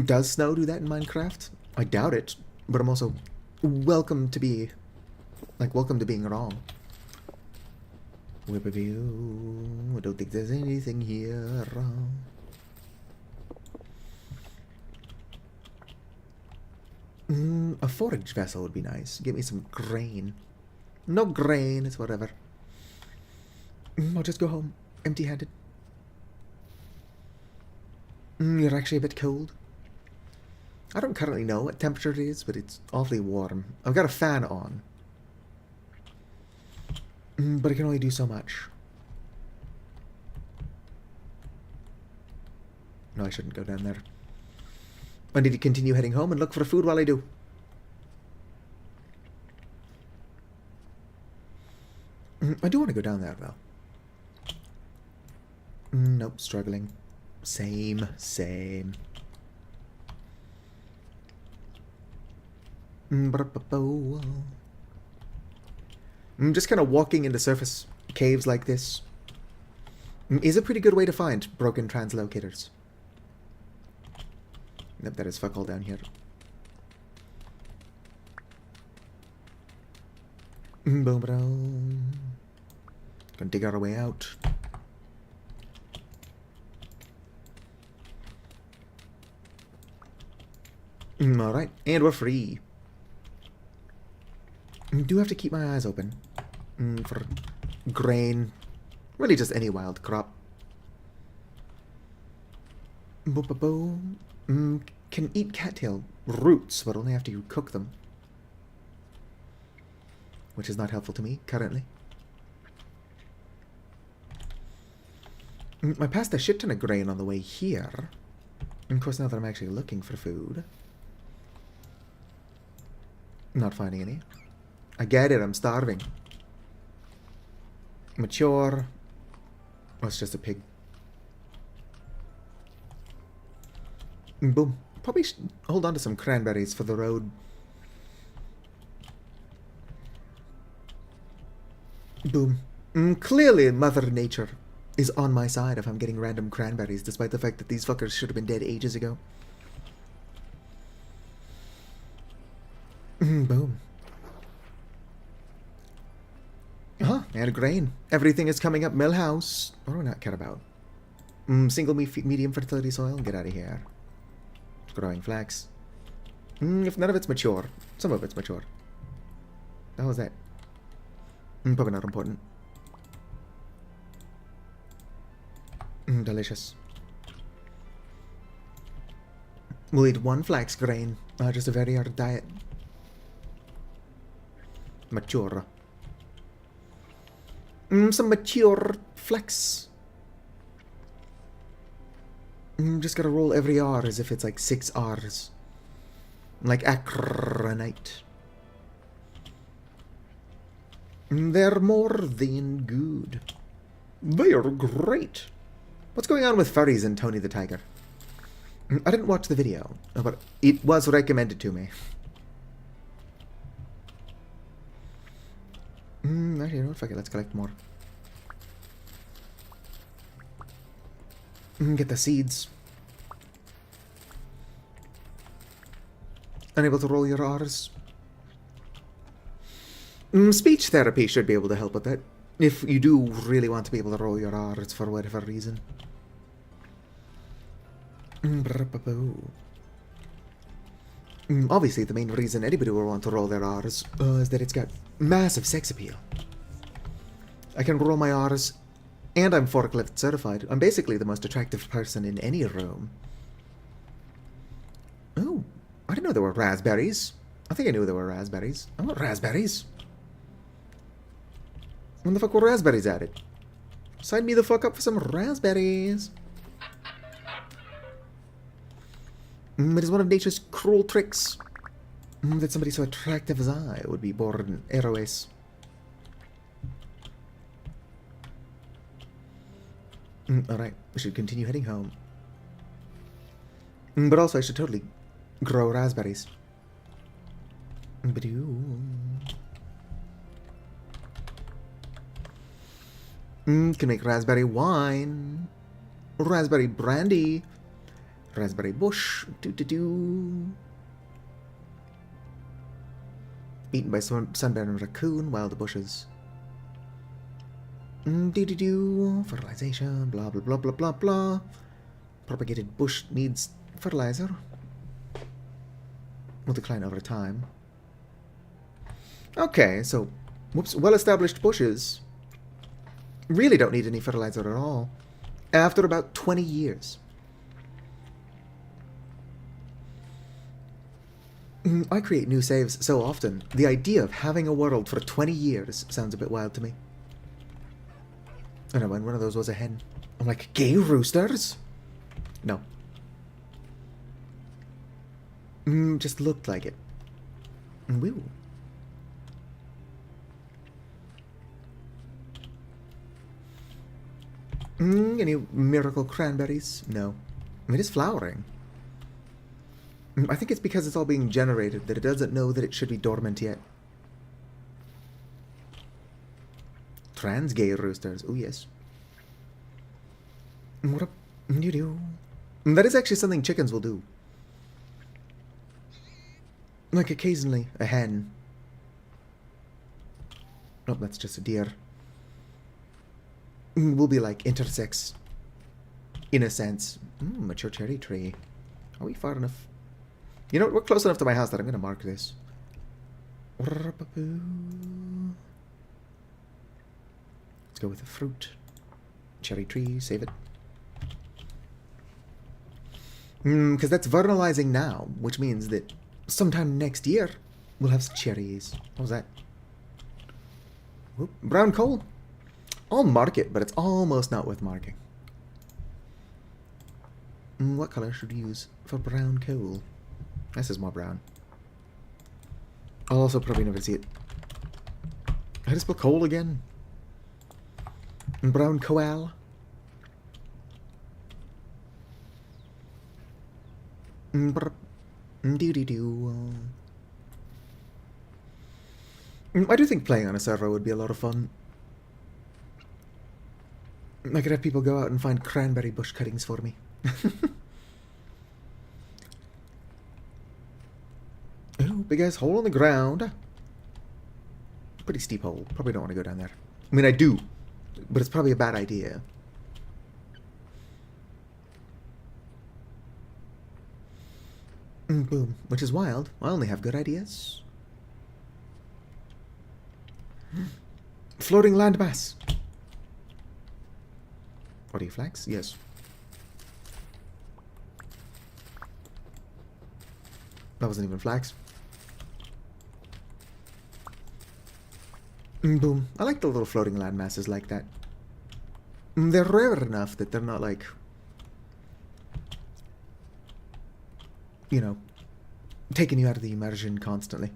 Does snow do that in Minecraft? I doubt it. But I'm also welcome to being wrong. Whip-a-view. I don't think there's anything here wrong. A forage vessel would be nice. Give me some grain. No grain, it's whatever. I'll just go home empty-handed. You're actually a bit cold. I don't currently know what temperature it is, but it's awfully warm. I've got a fan on. But I can only do so much. No, I shouldn't go down there. I need to continue heading home and look for food while I do. I do want to go down there, though. Nope, struggling. Same. Just kind of walking into surface caves like this is a pretty good way to find broken translocators. Nope, that is fuck all down here. Boom, boom. Gonna dig our way out. Alright, and we're free. Do have to keep my eyes open for grain. Really just any wild crop. Boom, boom, boom. Can eat cattail roots, but only after you cook them. Which is not helpful to me, currently. I passed a shit ton of grain on the way here. And of course, now that I'm actually looking for food. Not finding any. I get it, I'm starving. Mature. Oh, it's just a pig. Boom. Probably hold on to some cranberries for the road. Boom. Clearly Mother Nature is on my side if I'm getting random cranberries, despite the fact that these fuckers should have been dead ages ago. Boom. Huh, and grain. Everything is coming up Millhouse. What do I not care about? Single medium fertility soil. Get out of here. Growing flax. If none of it's mature. Some of it's mature. How was that? Probably not important. Delicious. We'll eat one flax grain. Just a very hard diet. Mature. Some mature flax. Just gotta roll every R as if it's like 6 R's. Like acronite. They're more than good. They are great. What's going on with furries and Tony the Tiger? I didn't watch the video, but it was recommended to me. Actually, you know what? Fuck it, let's collect more. Get the seeds. Unable to roll your R's. Speech therapy should be able to help with that. If you do really want to be able to roll your R's for whatever reason. Obviously, the main reason anybody would want to roll their R's is that it's got massive sex appeal. I can roll my R's, and I'm forklift certified. I'm basically the most attractive person in any room. Oh, I didn't know there were raspberries. I think I knew there were raspberries. I want raspberries. When the fuck were raspberries at it? Sign me the fuck up for some raspberries. It is one of nature's cruel tricks that somebody so attractive as I would be born Eros. Alright, we should continue heading home. But also I should totally grow raspberries. Can make raspberry wine, raspberry brandy, raspberry bush, eaten by sunburn and raccoon, wild bushes. Fertilization, blah blah blah blah blah blah. Propagated bush needs fertilizer. Will decline over time. Okay, so, whoops, well-established bushes really don't need any fertilizer at all. After about 20 years. I create new saves so often. The idea of having a world for 20 years sounds a bit wild to me. I know, and one of those was a hen. I'm like, gay roosters? No. Just looked like it. Woo. Any miracle cranberries? No. It is flowering. I think it's because it's all being generated that it doesn't know that it should be dormant yet. Trans gay roosters. Oh, yes. What up? You do? That is actually something chickens will do. Like occasionally a hen. Oh, that's just a deer. Will be like intersex. In a sense. Mature cherry tree. Are we far enough? You know, we're close enough to my house that I'm going to mark this. Let's go with the fruit. Cherry tree, save it. Because that's vernalizing now, which means that sometime next year we'll have cherries. What was that? Whoop. Brown coal. I'll mark it, but it's almost not worth marking. What color should we use for brown coal? This is more brown. I'll also probably never see it. I just spell coal again. Brown coal. I do think playing on a server would be a lot of fun. I could have people go out and find cranberry bush cuttings for me. Oh, big ass hole in the ground. Pretty steep hole. Probably don't want to go down there. I mean, I do, but it's probably a bad idea. Boom. Which is wild. I only have good ideas. Floating landmass. What are you, flags? Yes. That wasn't even flags. Boom. I like the little floating land masses like that. They're rare enough that they're not like, you know, taking you out of the immersion constantly.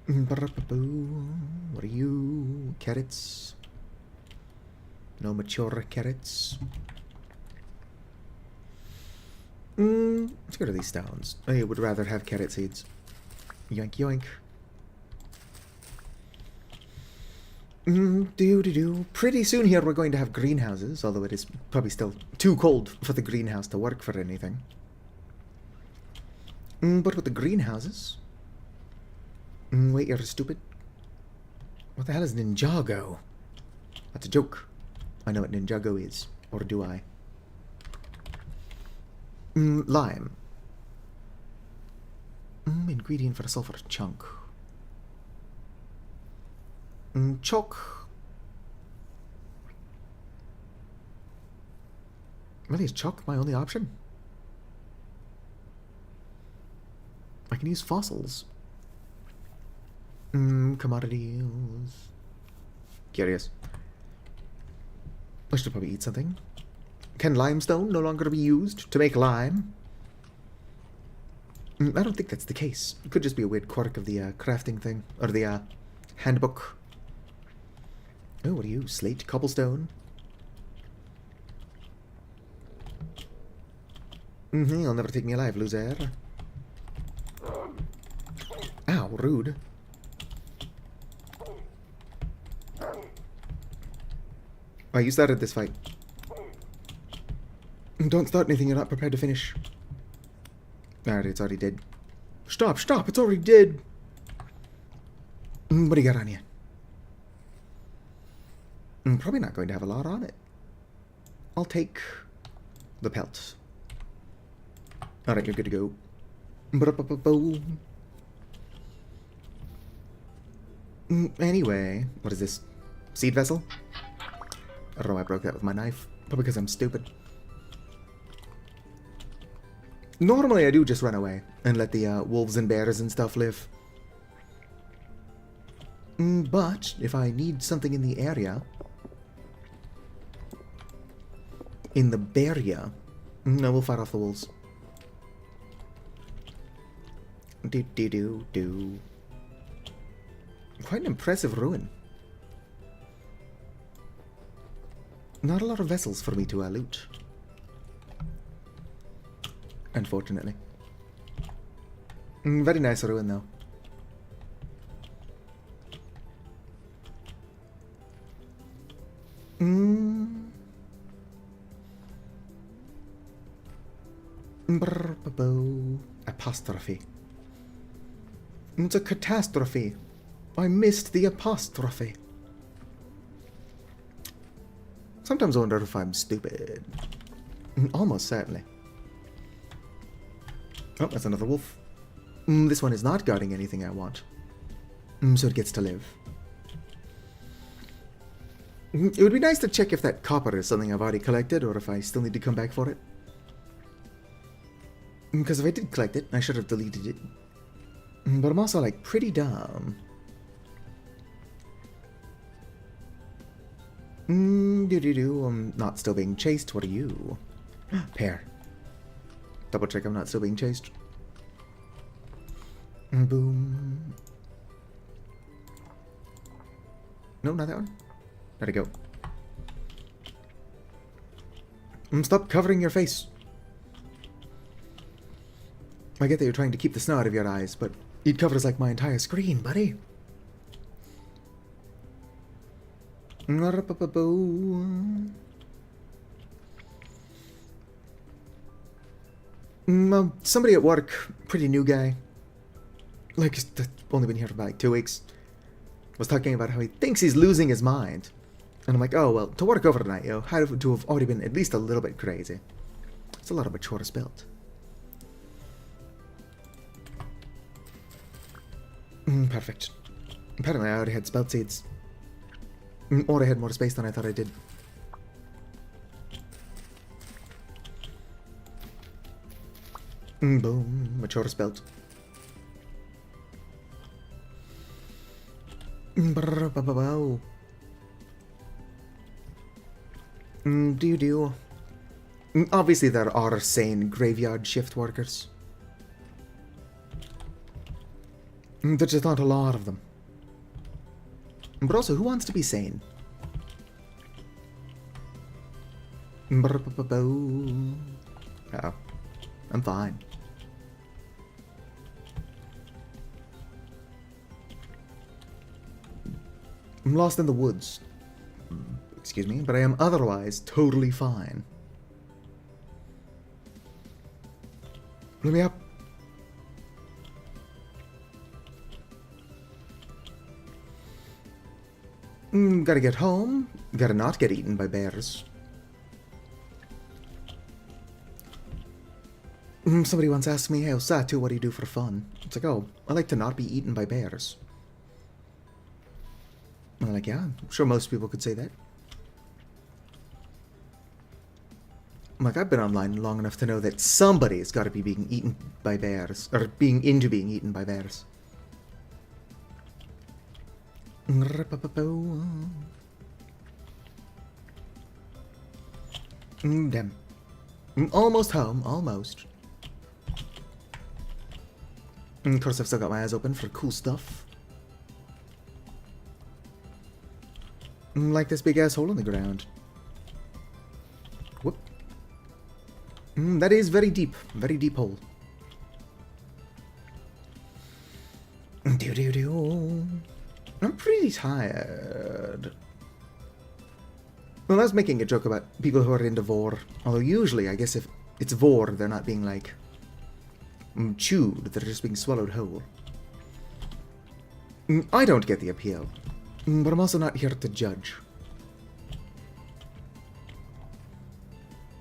What are you? Carrots? No mature carrots. Let's go to these stones. I would rather have carrot seeds. Yoink yoink. Pretty soon here we're going to have greenhouses, although it is probably still too cold for the greenhouse to work for anything. But with the greenhouses... wait, you're stupid. What the hell is Ninjago? That's a joke. I know what Ninjago is. Or do I? Lime. Ingredient for a sulfur chunk. Chalk. Really, is chalk my only option? I can use fossils. Commodities. Curious. I should probably eat something. Can limestone no longer be used to make lime? I don't think that's the case. It could just be a weird quirk of the crafting thing. Or the handbook. Oh, what are you? Slate? Cobblestone? You'll never take me alive, loser. Ow, rude. Oh, you started this fight. Don't start anything you're not prepared to finish. Alright, it's already dead. Stop, stop, it's already dead! What do you got on you? Probably not going to have a lot on it. I'll take the pelt. Alright, you're good to go. Anyway, what is this? Seed vessel? I don't know why I broke that with my knife. Probably because I'm stupid. Normally I do just run away and let the wolves and bears and stuff live. But if I need something in the area... in the barrier... no, we'll fight off the wolves. Do. Quite an impressive ruin. Not a lot of vessels for me to loot. Unfortunately. Very nice ruin though. Apostrophe. It's a catastrophe. I missed the apostrophe. Sometimes I wonder if I'm stupid. Almost certainly. Oh, that's another wolf. This one is not guarding anything I want. So it gets to live. It would be nice to check if that copper is something I've already collected or if I still need to come back for it. Because if I did collect it, I should have deleted it. But I'm also, like, pretty dumb. I'm not still being chased. What are you? Pear. Double check I'm not still being chased. Boom. No, not that one. There we go. Stop covering your face. I get that you're trying to keep the snow out of your eyes, but it covers like my entire screen, buddy. Somebody at work, pretty new guy, like, only been here for about like 2 weeks, was talking about how he thinks he's losing his mind. And I'm like, oh, well, to work overnight, had to have already been at least a little bit crazy. It's a lot of mature built. Perfect. Apparently I already had spelt seeds. Or I had more space than I thought I did. Boom. Mature spelt. Do. Obviously there are sane graveyard shift workers. There's just not a lot of them. But also, who wants to be sane? Uh-oh. I'm fine. I'm lost in the woods. Excuse me, but I am otherwise totally fine. Let me up. Gotta get home. Gotta not get eaten by bears. Somebody once asked me, "Hey, Satu, what do you do for fun?" It's like, oh, I like to not be eaten by bears. And I'm like, yeah, I'm sure most people could say that. I'm like, I've been online long enough to know that somebody's got to be being eaten by bears, or being into being eaten by bears. Damn. Almost home, almost. Of course, I've still got my eyes open for cool stuff. Like this big ass hole in the ground. Whoop. That is very deep hole. I'm pretty tired. Well, I was making a joke about people who are into vor. Although usually, I guess if it's vor, they're not being like chewed, they're just being swallowed whole. I don't get the appeal. But I'm also not here to judge.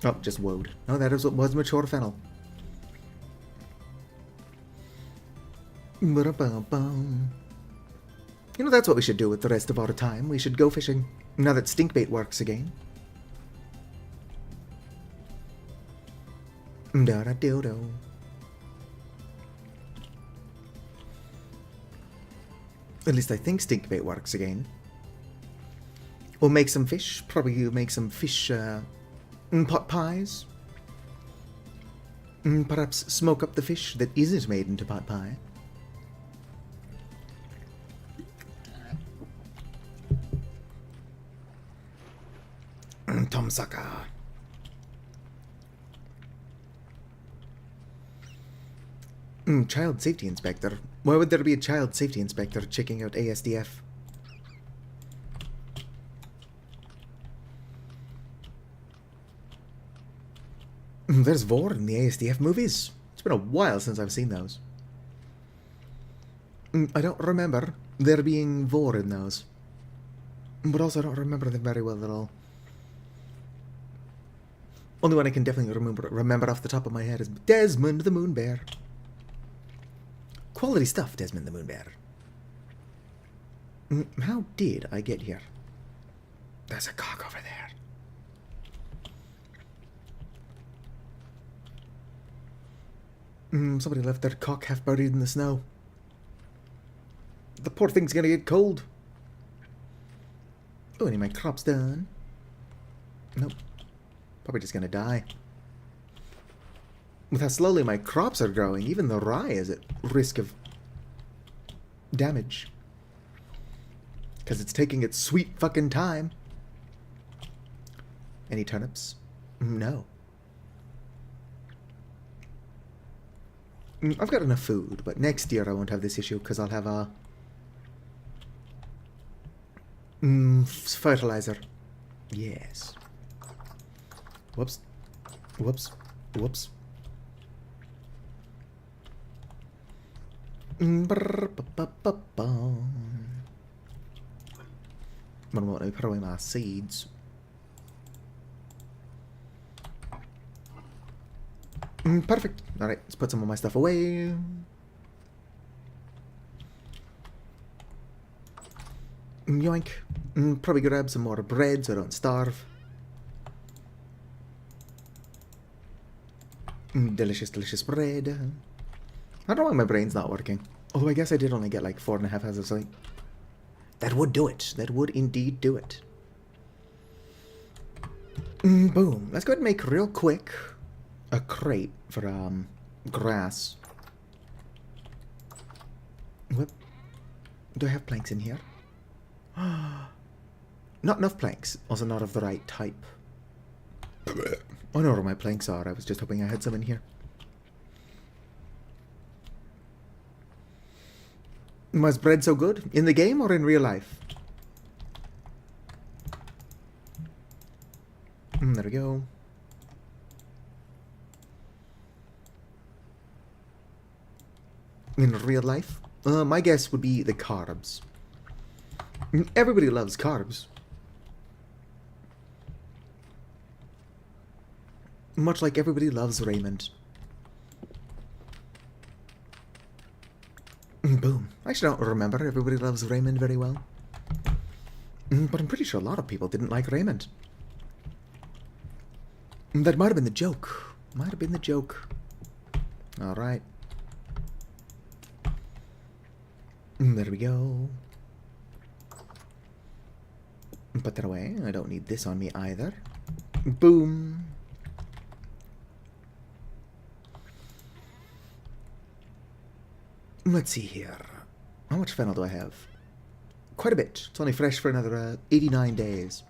Oh, just woad. No, that is what was mature fennel. You know, that's what we should do with the rest of our time. We should go fishing. Now that stinkbait works again. Da-da-do-do. At least I think stinkbait works again. We'll make some fish. Probably make some fish pot pies. Perhaps smoke up the fish that isn't made into pot pie. Tom Sucker. Child safety inspector. Why would there be a child safety inspector checking out ASDF? There's vor in the ASDF movies. It's been a while since I've seen those. I don't remember there being vor in those. But also I don't remember them very well at all. Only one I can definitely remember off the top of my head is Desmond the Moon Bear. Quality stuff, Desmond the Moon Bear. How did I get here? There's a cock over there. Somebody left their cock half buried in the snow. The poor thing's gonna get cold. Oh, any of my crops done? Nope. Probably just gonna die. With how slowly my crops are growing, even the rye is at risk of damage. Because it's taking its sweet fucking time. Any turnips? No. I've got enough food, but next year I won't have this issue because I'll have a fertilizer. Yes. Whoops. Whoops. Whoops. One more, let me put away my seeds. Perfect. Alright, let's put some of my stuff away. Yoink. Probably grab some more bread so I don't starve. Delicious, delicious bread. I don't know why my brain's not working. Although I guess I did only get like 4.5 hours of sleep. That would do it. That would indeed do it. Boom. Let's go ahead and make real quick a crate for grass. What? Do I have planks in here? Not enough planks. Also not of the right type. I know where my planks are. I was just hoping I had some in here. Was bread so good? In the game or in real life? There we go. In real life? My guess would be the carbs. Everybody loves carbs. Much like everybody loves Raymond. Boom. I actually don't remember Everybody Loves Raymond very well. But I'm pretty sure a lot of people didn't like Raymond. That might have been the joke. Might have been the joke. Alright. There we go. Put that away. I don't need this on me either. Boom. Let's see here. How much fennel do I have? Quite a bit. It's only fresh for another 89 days.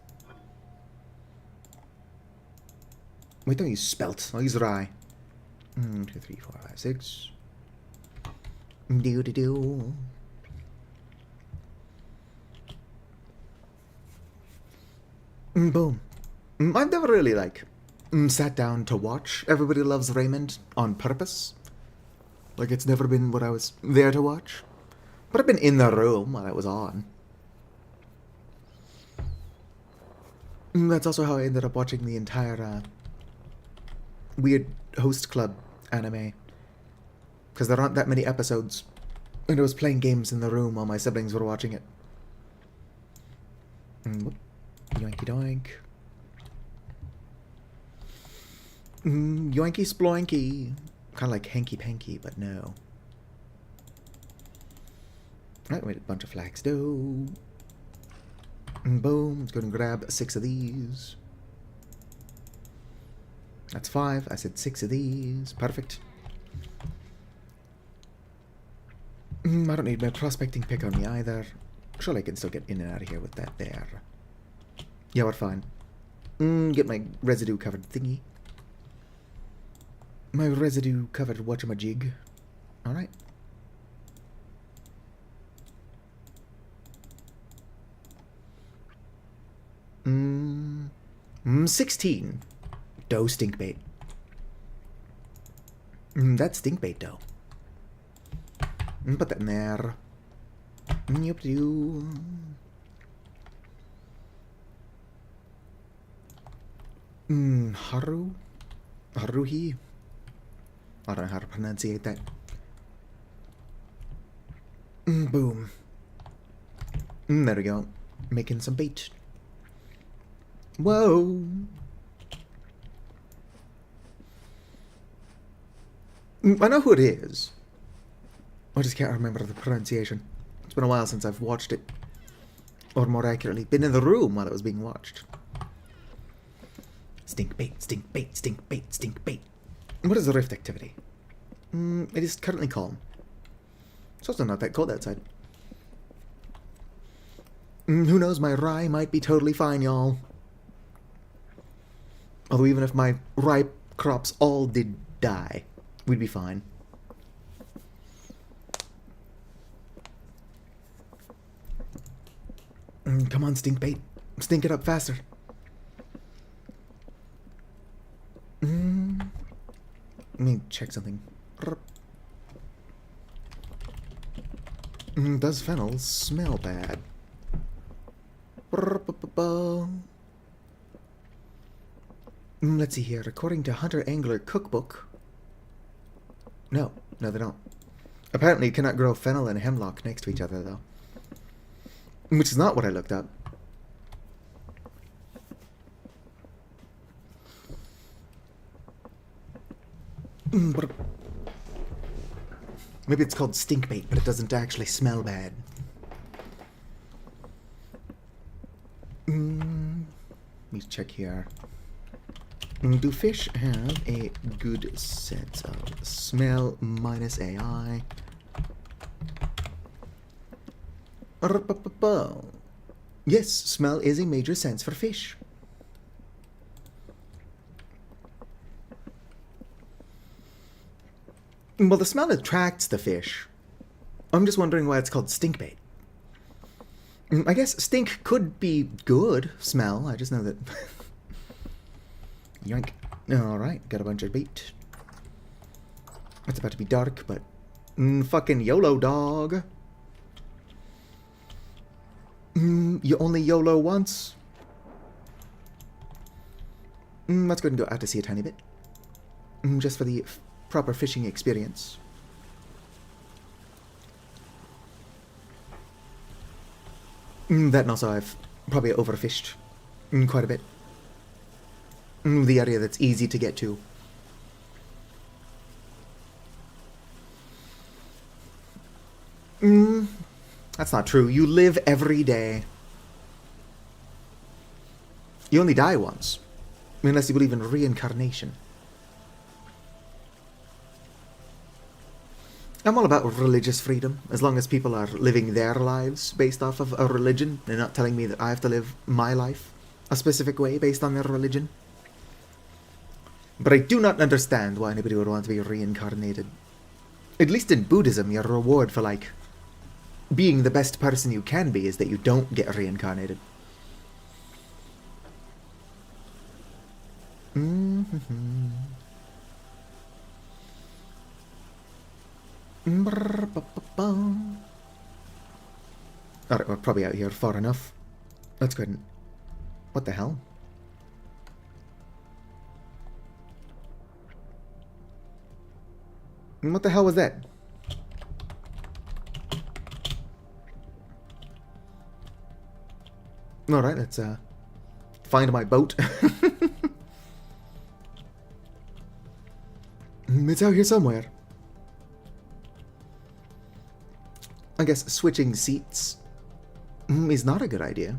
Wait, don't use spelt. I'll use rye. 2, 3, 4, 5, 6. Do. Boom. I've never really, sat down to watch Everybody Loves Raymond on purpose. Like, it's never been what I was there to watch. But I've been in the room while it was on. That's also how I ended up watching the entire Weird Host Club anime. Because there aren't that many episodes. And I was playing games in the room while my siblings were watching it. Whoop. Yoinky doink. Yoinky sploinky. Kind of like hanky panky, but no. Right, wait, a bunch of flax dough. Boom. Let's go and grab 6 of these. That's 5. I said 6 of these. Perfect. I don't need my prospecting pick on me either. Surely I can still get in and out of here with that there. Yeah, we're fine. Get my residue covered thingy. My residue covered whatchamajig. Alright. 16. Dough stink bait. That's stink bait dough. Put that in there. Yup do. Haruhi? I don't know how to pronunciate that. Boom. There we go. Making some bait. Whoa. I know who it is. I just can't remember the pronunciation. It's been a while since I've watched it. Or more accurately, been in the room while it was being watched. Stink bait, stink bait, stink bait, stink bait. What is the rift activity? It is currently calm. It's also not that cold outside. Who knows, my rye might be totally fine, y'all. Although even if my rye crops all did die, we'd be fine. Come on, stink bait. Stink it up faster. Let me check something. Does fennel smell bad? Let's see here. According to Hunter Angler Cookbook. No, they don't. Apparently you cannot grow fennel and hemlock next to each other, though. Which is not what I looked up. Maybe it's called stink bait, but it doesn't actually smell bad. Let me check here. Do fish have a good sense of smell minus AI? Yes, smell is a major sense for fish. Well, the smell attracts the fish. I'm just wondering why it's called stink bait. I guess stink could be good smell. I just know that. Yoink. Alright, got a bunch of bait. It's about to be dark, but fucking YOLO, dog. You only YOLO once. Let's go ahead and go out to sea a tiny bit. Just for the proper fishing experience. That and also I've probably overfished quite a bit. The area that's easy to get to. That's not true. You live every day. You only die once. Unless you believe in reincarnation. I'm all about religious freedom, as long as people are living their lives based off of a religion, and not telling me that I have to live my life a specific way based on their religion. But I do not understand why anybody would want to be reincarnated. At least in Buddhism, your reward for, like, being the best person you can be is that you don't get reincarnated. Alright, we're probably out here far enough. Let's go ahead and... What the hell? What the hell was that? Alright, let's find my boat. It's out here somewhere. I guess switching seats is not a good idea.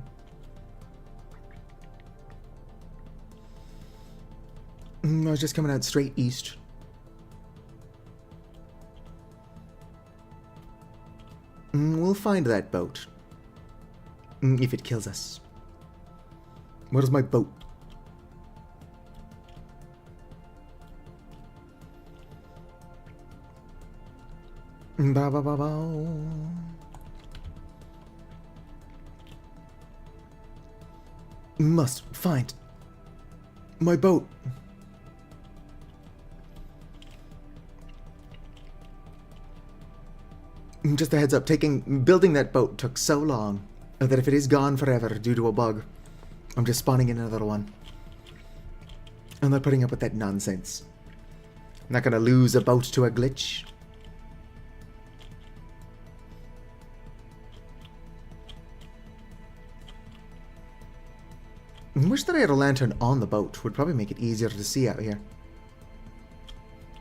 I was just coming out straight east. We'll find that boat. If it kills us. What is my boat? Ba ba ba ba. Must find my boat. Just a heads up, building that boat took so long that if it is gone forever due to a bug, I'm just spawning in another one. I'm not putting up with that nonsense. I'm not gonna lose a boat to a glitch. I wish that I had a lantern on the boat. Would probably make it easier to see out here.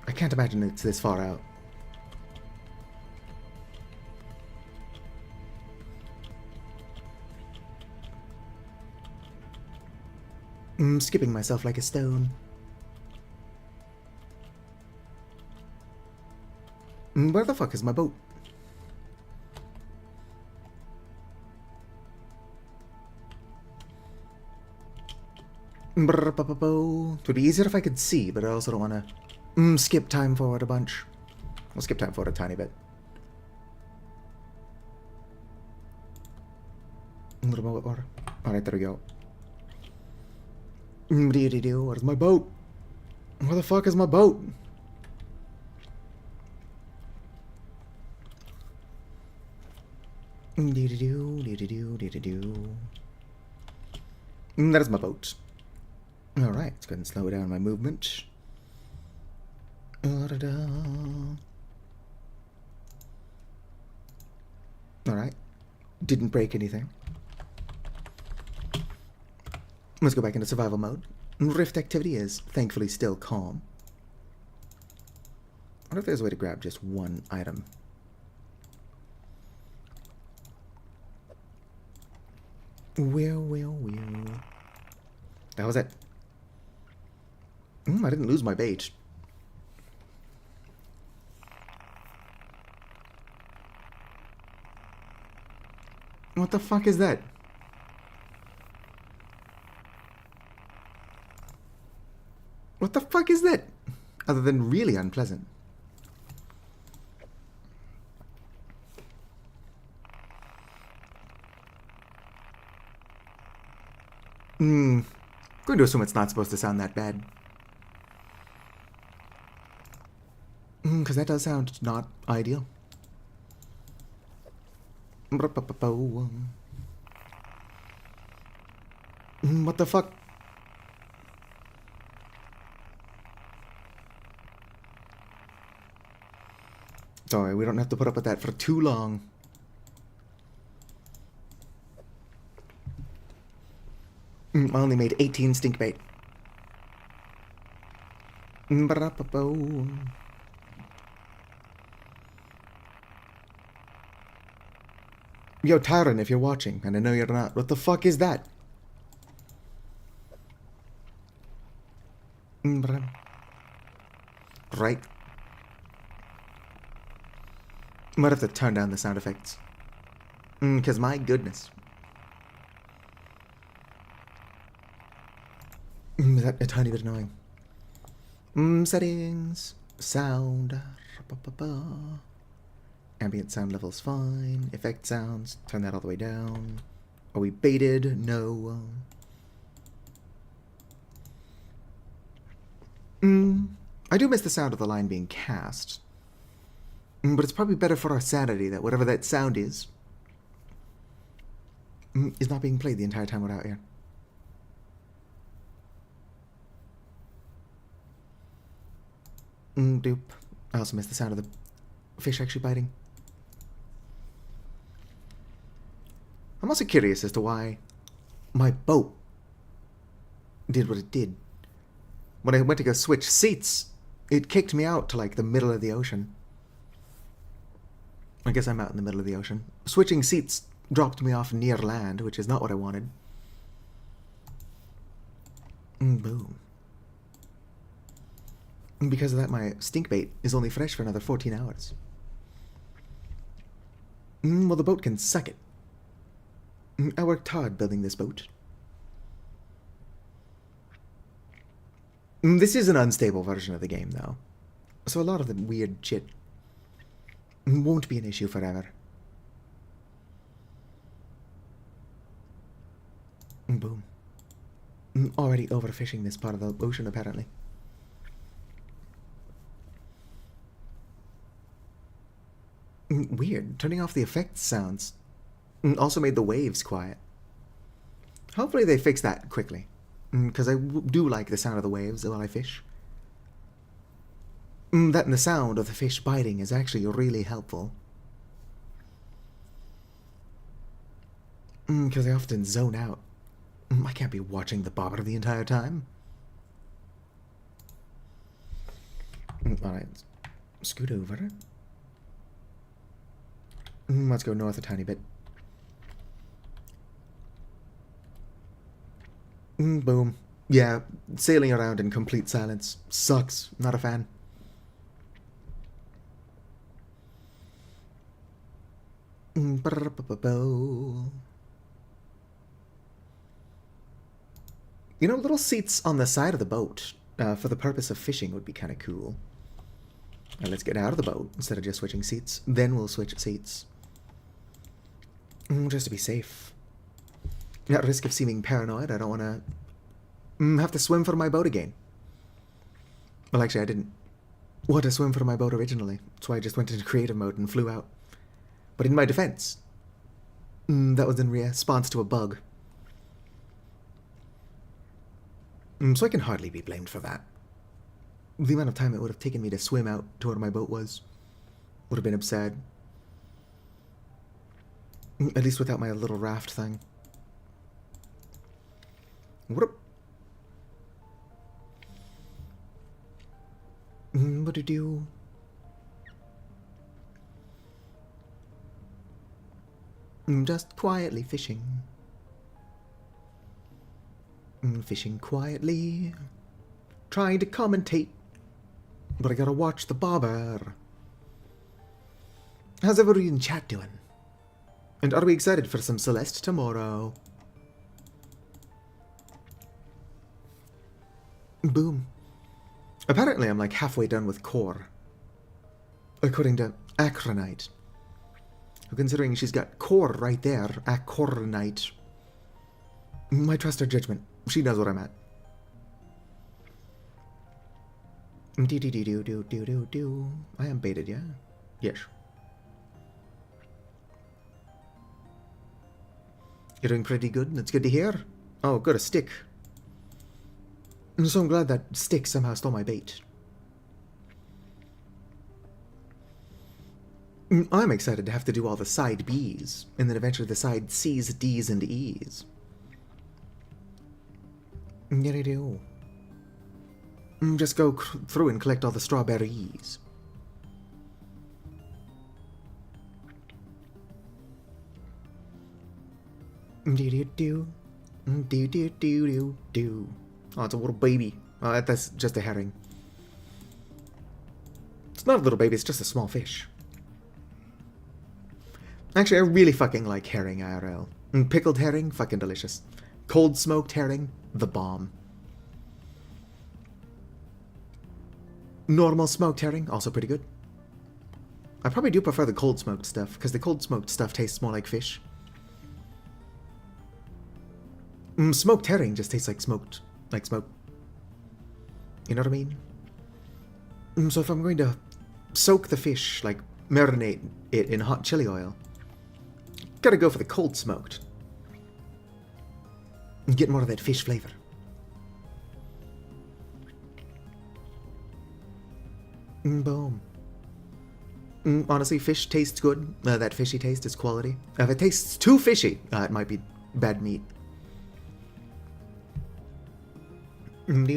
I can't imagine it's this far out. Skipping myself like a stone. Where the fuck is my boat? It would be easier if I could see, but I also don't want to skip time forward a bunch. We'll skip time forward a tiny bit. A little bit more. Alright, there we go. Where's my boat? Where the fuck is my boat? That is my boat. Alright, let's go ahead and slow down my movement. Alright. Didn't break anything. Let's go back into survival mode. Rift activity is thankfully still calm. I wonder if there's a way to grab just one item. Well. That was it. I didn't lose my bait. What the fuck is that? What the fuck is that? Other than really unpleasant. Going to assume it's not supposed to sound that bad. Because that does sound not ideal. What the fuck? Sorry, we don't have to put up with that for too long. I only made 18 stink bait. Yo, Tyron, if you're watching, and I know you're not, what the fuck is that? Right. Might have to turn down the sound effects. Because my goodness. Is that a tiny bit annoying? Settings. Sound. Ambient sound level's fine. Effect sounds. Turn that all the way down. Are we baited? No. I do miss the sound of the line being cast. But it's probably better for our sanity that whatever that sound is not being played the entire time we're out here. Doop. I also miss the sound of the fish actually biting. I'm also curious as to why my boat did what it did. When I went to go switch seats, it kicked me out to like the middle of the ocean. I guess I'm out in the middle of the ocean. Switching seats dropped me off near land, which is not what I wanted. Boom. And because of that, my stink bait is only fresh for another 14 hours. Well, the boat can suck it. I worked hard building this boat. This is an unstable version of the game, though. So a lot of the weird shit won't be an issue forever. Boom. Already overfishing this part of the ocean, apparently. Weird. Turning off the effects sounds also made the waves quiet. Hopefully they fix that quickly. Because I do like the sound of the waves while I fish. That and the sound of the fish biting is actually really helpful. Because I often zone out. I can't be watching the bobber the entire time. Alright. Scoot over. Let's go north a tiny bit. Boom. Yeah, sailing around in complete silence sucks. Not a fan. You know, little seats on the side of the boat for the purpose of fishing would be kind of cool. Now let's get out of the boat instead of just switching seats. Then we'll switch seats. Just to be safe. At risk of seeming paranoid, I don't want to have to swim for my boat again. Well, actually, I didn't want to swim for my boat originally. That's why I just went into creative mode and flew out. But in my defense, that was in response to a bug. So I can hardly be blamed for that. The amount of time it would have taken me to swim out to where my boat was would have been absurd. At least without my little raft thing. What do you do? Just quietly fishing. Fishing quietly. trying to commentate, but I gotta watch the barber. How's everybody in chat doing? And are we excited for some Celeste tomorrow? Boom. Apparently I'm like halfway done with core, according to Acronite. Considering she's got core right there, Acronite. I trust her judgment. She knows what I'm at. Do. I am baited, yeah? Yes. You're doing pretty good. That's good to hear. Oh, got a stick. I'm so glad that stick somehow stole my bait. I'm excited to have to do all the side B's, and then eventually the side C's, D's, and E's. Just go through and collect all the strawberries. Do. Oh, it's a little baby. Oh, that's just a herring. It's not a little baby, it's just a small fish. Actually, I really fucking like herring IRL. Pickled herring, fucking delicious. Cold smoked herring, the bomb. Normal smoked herring, also pretty good. I probably do prefer the cold smoked stuff, because the cold smoked stuff tastes more like fish. Smoked herring just tastes like smoke. You know what I mean? So if I'm going to soak the fish, like marinate it in hot chili oil, gotta go for the cold smoked. And get more of that fish flavor. Boom. Honestly, fish tastes good. That fishy taste is quality. If it tastes too fishy, it might be bad meat. At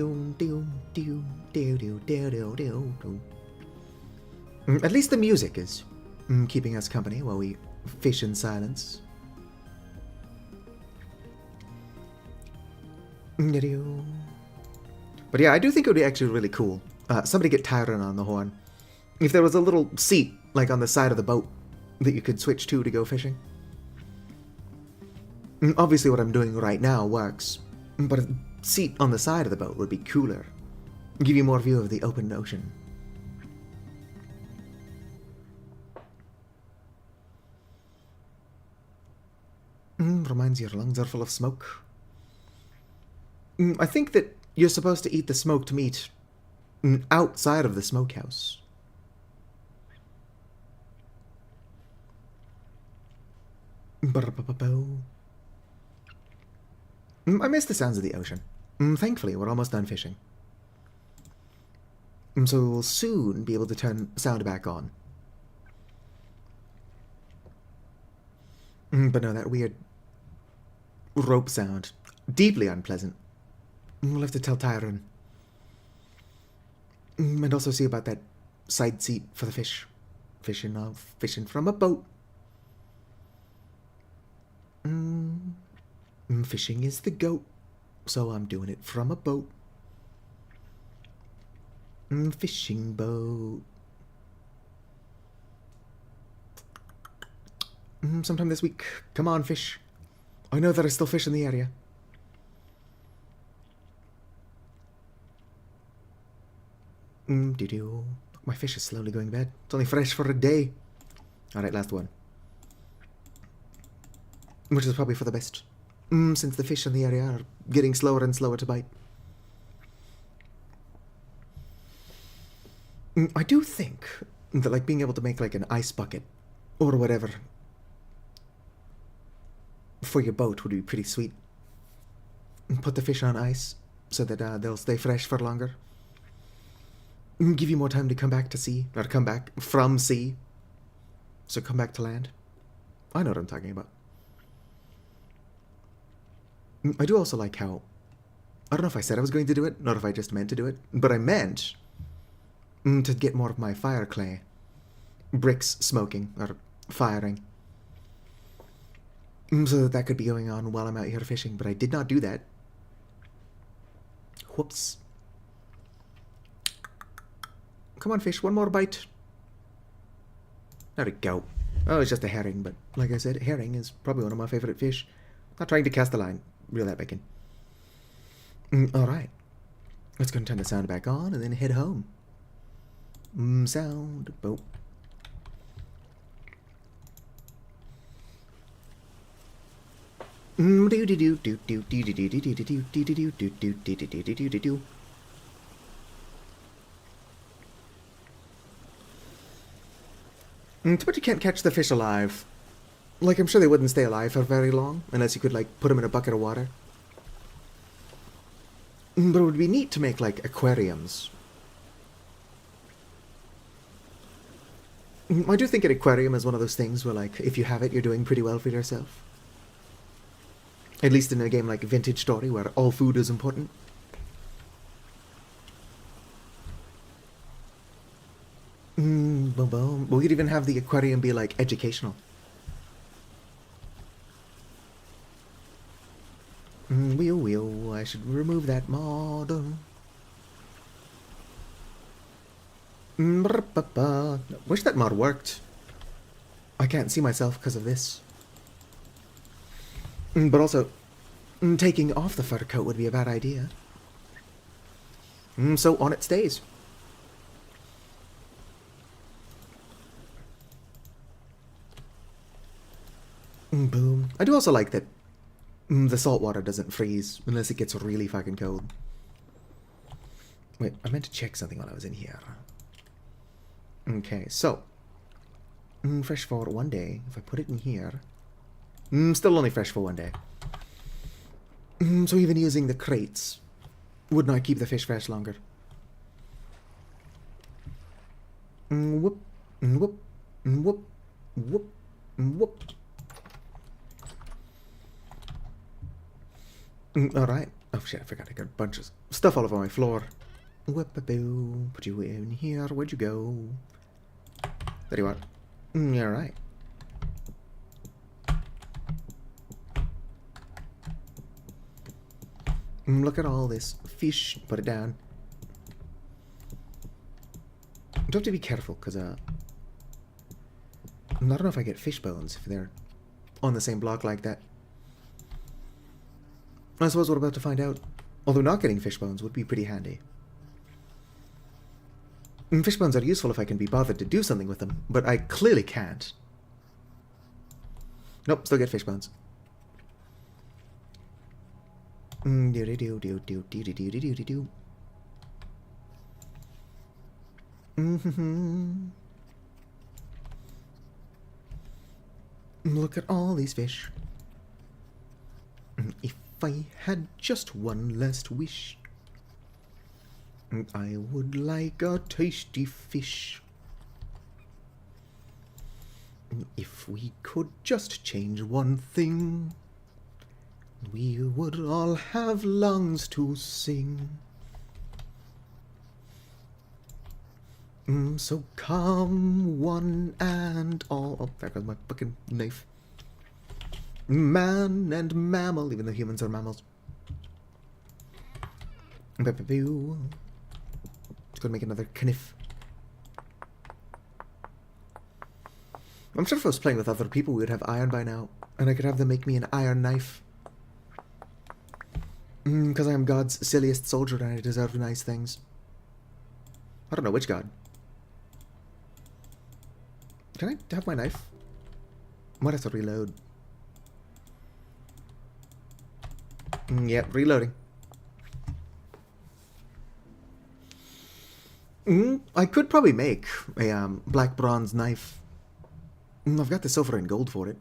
least the music is keeping us company while we fish in silence. But yeah, I do think it would be actually really cool. Somebody get Tyron on the horn. If there was a little seat, like on the side of the boat, that you could switch to go fishing. Obviously what I'm doing right now works, but a seat on the side of the boat would be cooler. Give you more view of the open ocean. Reminds you your lungs are full of smoke. I think that you're supposed to eat the smoked meat outside of the smokehouse. I miss the sounds of the ocean. Thankfully, we're almost done fishing. So we'll soon be able to turn sound back on. But no, that weird rope sound. Deeply unpleasant. We'll have to tell Tyron. And also see about that side seat for the fish. Fishing from a boat. Fishing is the goat, so I'm doing it from a boat. Fishing boat. Sometime this week. Come on, fish. I know there are still fish in the area. My fish is slowly going bad. It's only fresh for a day. Alright, last one. Which is probably for the best. Since the fish in the area are getting slower and slower to bite. I do think that like being able to make like an ice bucket or whatever for your boat would be pretty sweet. Put the fish on ice so that they'll stay fresh for longer. Give you more time to come back to sea, or come back from sea. So come back to land. I know what I'm talking about. I do also like how, I don't know if I said I was going to do it, not if I just meant to do it, but I meant to get more of my fire clay bricks smoking, or firing. So that could be going on while I'm out here fishing, but I did not do that. Whoops. come on, fish, one more bite. There we go. Oh, it's just a herring, but like I said, herring is probably one of my favorite fish. Not trying to cast the line. Reel that back in. Alright. Let's go and turn the sound back on and then head home. Sound. Boom. But you can't catch the fish alive. Like, I'm sure they wouldn't stay alive for very long, unless you could, like, put them in a bucket of water. But it would be neat to make, like, aquariums. I do think an aquarium is one of those things where, like, if you have it, you're doing pretty well for yourself. At least in a game like Vintage Story, where all food is important. Boom, boom. We could even have the aquarium be, like, educational. Wheel. I should remove that mod. Wish that mod worked. I can't see myself because of this. But also, taking off the fur coat would be a bad idea. So on it stays. Boom. I do also like that the salt water doesn't freeze unless it gets really fucking cold. Wait, I meant to check something while I was in here. Okay, so fresh for 1 day. If I put it in here, still only fresh for 1 day. So even using the crates would not keep the fish fresh longer. Whoop, whoop, whoop, whoop, whoop. Alright. Oh shit, I forgot I got a bunch of stuff all over my floor. Whoop-a-boo. Put you in here. Where'd you go? There you are. Alright. Look at all this fish. Put it down. You have to be careful, because I don't know if I get fish bones if they're on the same block like that. I suppose we're about to find out. Although not getting fish bones would be pretty handy. Fish bones are useful if I can be bothered to do something with them, but I clearly can't. Nope, still get fish bones. Look at all these fish. If I had just one last wish, I would like a tasty fish. If we could just change one thing, we would all have lungs to sing. So come one and all. Oh, there goes my fucking knife. Man and mammal, even though humans are mammals. Let's go and make another kniff. I'm sure if I was playing with other people, we would have iron by now, and I could have them make me an iron knife. Because I am God's silliest soldier and I deserve nice things. I don't know which God. Can I have my knife? I might have to reload. Yep, reloading. I could probably make a black bronze knife. I've got the silver and gold for it.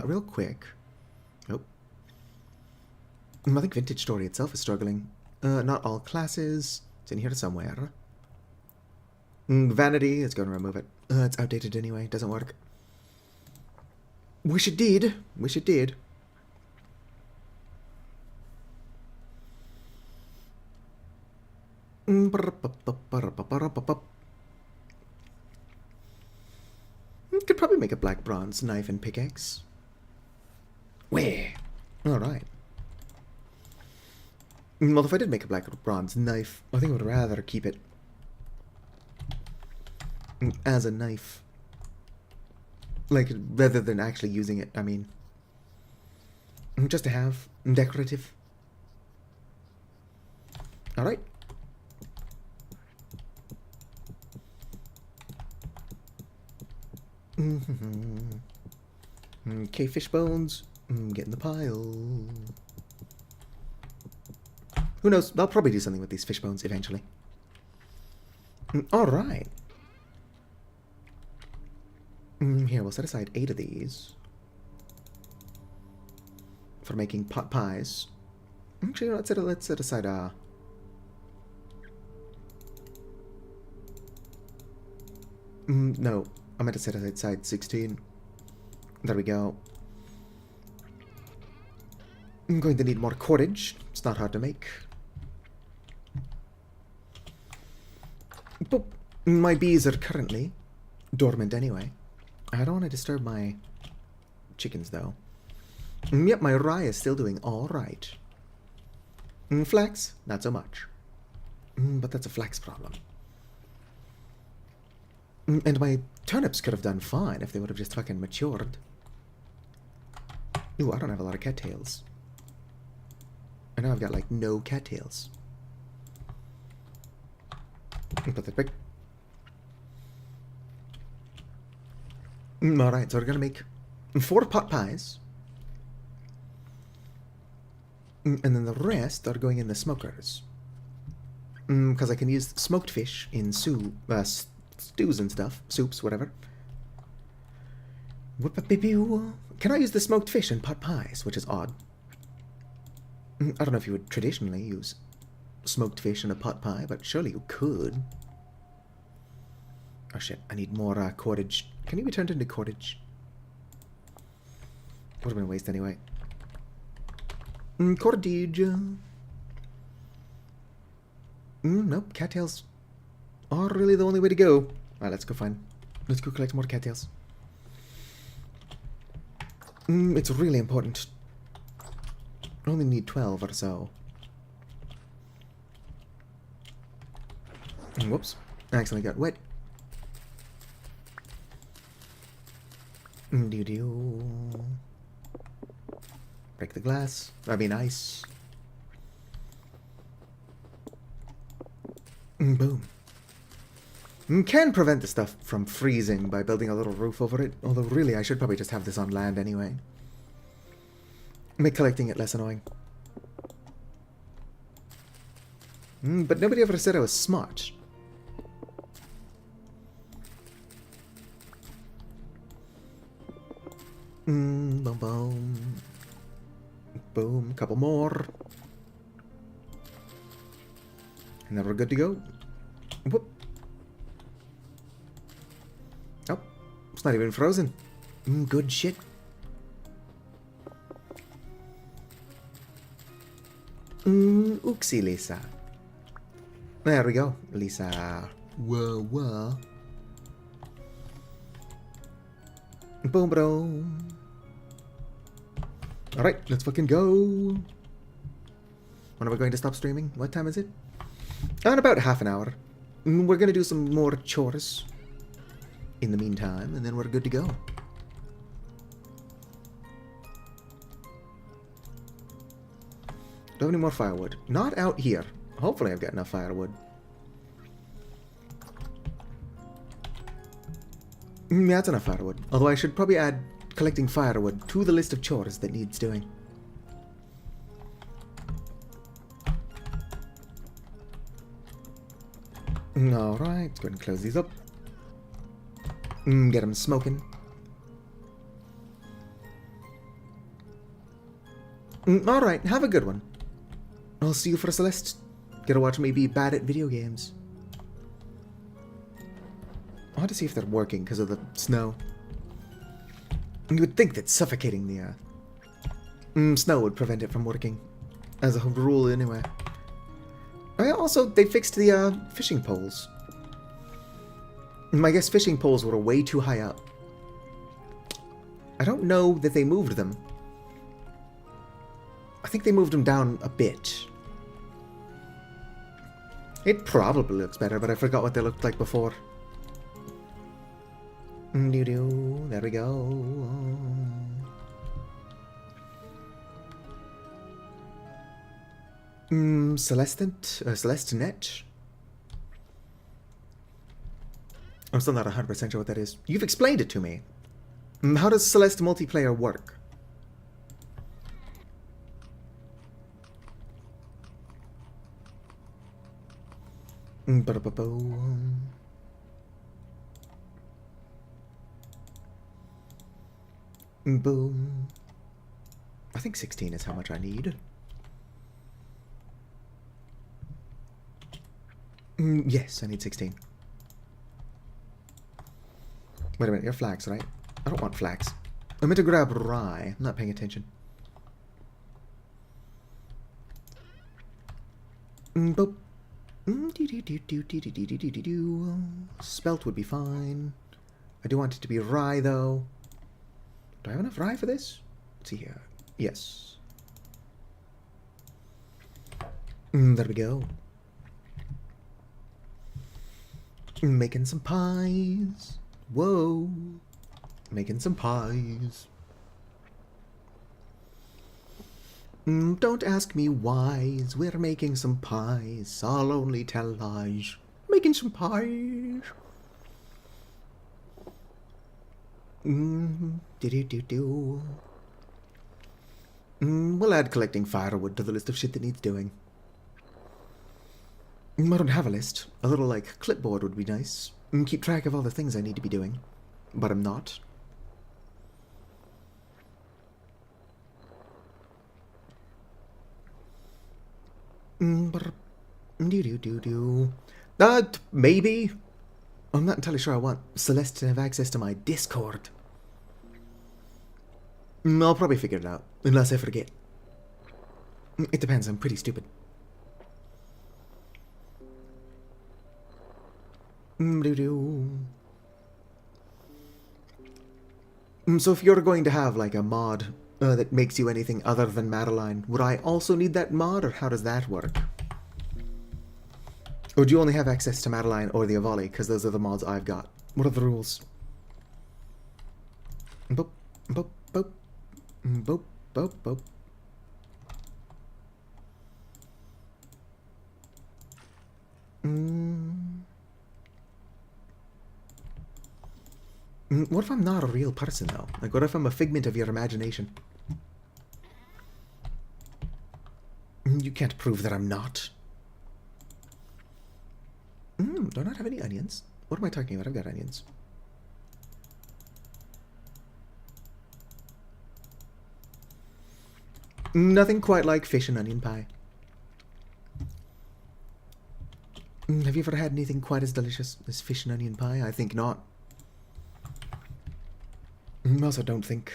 Real quick. Oh. I think Vintage Story itself is struggling. Not all classes. It's in here somewhere. Vanity is going to remove it. It's outdated anyway. Doesn't work. Wish it did. Wish it did. Could probably make a black bronze knife and pickaxe. Where? Alright. Well, if I did make a black bronze knife, I think I would rather keep it as a knife. Like, rather than actually using it, I mean. Just to have. Decorative. Alright. Okay, fish bones. Get in the pile. Who knows? I'll probably do something with these fish bones eventually. Alright. Here, we'll set aside 8 of these. For making pot pies. Actually, let's set aside, no. I meant to set aside 16. There we go. I'm going to need more cordage. It's not hard to make. But my bees are currently dormant anyway. I don't want to disturb my chickens, though. Yep, my rye is still doing alright. Flax, not so much. But that's a flax problem. And my turnips could have done fine if they would have just fucking matured. Ooh, I don't have a lot of cattails. And now I've got, like, no cattails. Put that back. Alright, so we're gonna make 4 pot pies. And then the rest are going in the smokers. Because I can use smoked fish in stews and stuff. Soups, whatever. Can I use the smoked fish in pot pies? Which is odd. I don't know if you would traditionally use smoked fish in a pot pie, but surely you could. Oh shit, I need more cordage. Can you be turned into cordage? Would have been a waste anyway. Cordage. Nope, cattails are really the only way to go. Alright, let's go collect more cattails. It's really important. I only need 12 or so. Whoops. I accidentally got wet. Break the glass. That'd be nice. Boom. Can prevent the stuff from freezing by building a little roof over it. Although really, I should probably just have this on land anyway. Make collecting it less annoying. But nobody ever said I was smart. Boom, boom. Boom, couple more. And then we're good to go. Whoop. Oh, it's not even frozen. Good shit. Oopsie, Lisa. There we go, Lisa. Whoa, whoa. Boom, boom. Alright, let's fucking go. When are we going to stop streaming? What time is it? In about half an hour. We're going to do some more chores in the meantime, and then we're good to go. Do I have any more firewood? Not out here. Hopefully I've got enough firewood. That's enough firewood. Although I should probably add collecting firewood to the list of chores that needs doing. Alright, let's go ahead and close these up. Get them smoking. Alright, have a good one. I'll see you for Celeste. Gotta watch me be bad at video games. I want to see if they're working because of the snow. You would think that suffocating the snow would prevent it from working. As a rule, anyway. Also, they fixed the fishing poles. I guess fishing poles were way too high up. I don't know that they moved them. I think they moved them down a bit. It probably looks better, but I forgot what they looked like before. There we go. Celestinet? I'm still not 100% sure what that is. You've explained it to me. How does Celeste multiplayer work? Boom. I think 16 is how much I need. Yes, I need 16. Wait a minute, you're flags, right? I don't want flags. I meant to grab rye. I'm not paying attention. Boop. Spelt would be fine. I do want it to be rye, though. Do I have enough rye for this? Let's see here. Yes. There we go. Making some pies. Whoa. Making some pies. Don't ask me whys. We're making some pies. I'll only tell lies. Making some pies. We'll add collecting firewood to the list of shit that needs doing. I don't have a list. A little, like, clipboard would be nice. Keep track of all the things I need to be doing. But I'm not. Maybe. I'm not entirely sure I want Celeste to have access to my Discord. I'll probably figure it out, unless I forget. It depends, I'm pretty stupid. So if you're going to have, like, a mod that makes you anything other than Madeline, would I also need that mod, or how does that work? Or do you only have access to Madeline or the Avali, because those are the mods I've got? What are the rules? Boop, boop, boop, boop, boop, boop. What if I'm not a real person, though? Like, what if I'm a figment of your imagination? You can't prove that I'm not. Do I not have any onions? What am I talking about? I've got onions. Nothing quite like fish and onion pie. Have you ever had anything quite as delicious as fish and onion pie? I think not. I also don't think.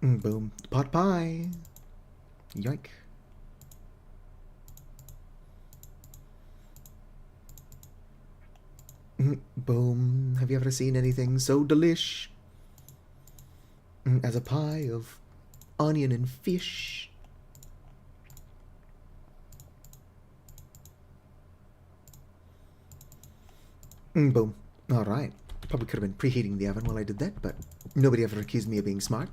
Boom. Pot pie. Yoink. Boom. Have you ever seen anything so delish as a pie of onion and fish? Boom. Alright. Probably could have been preheating the oven while I did that, but nobody ever accused me of being smart.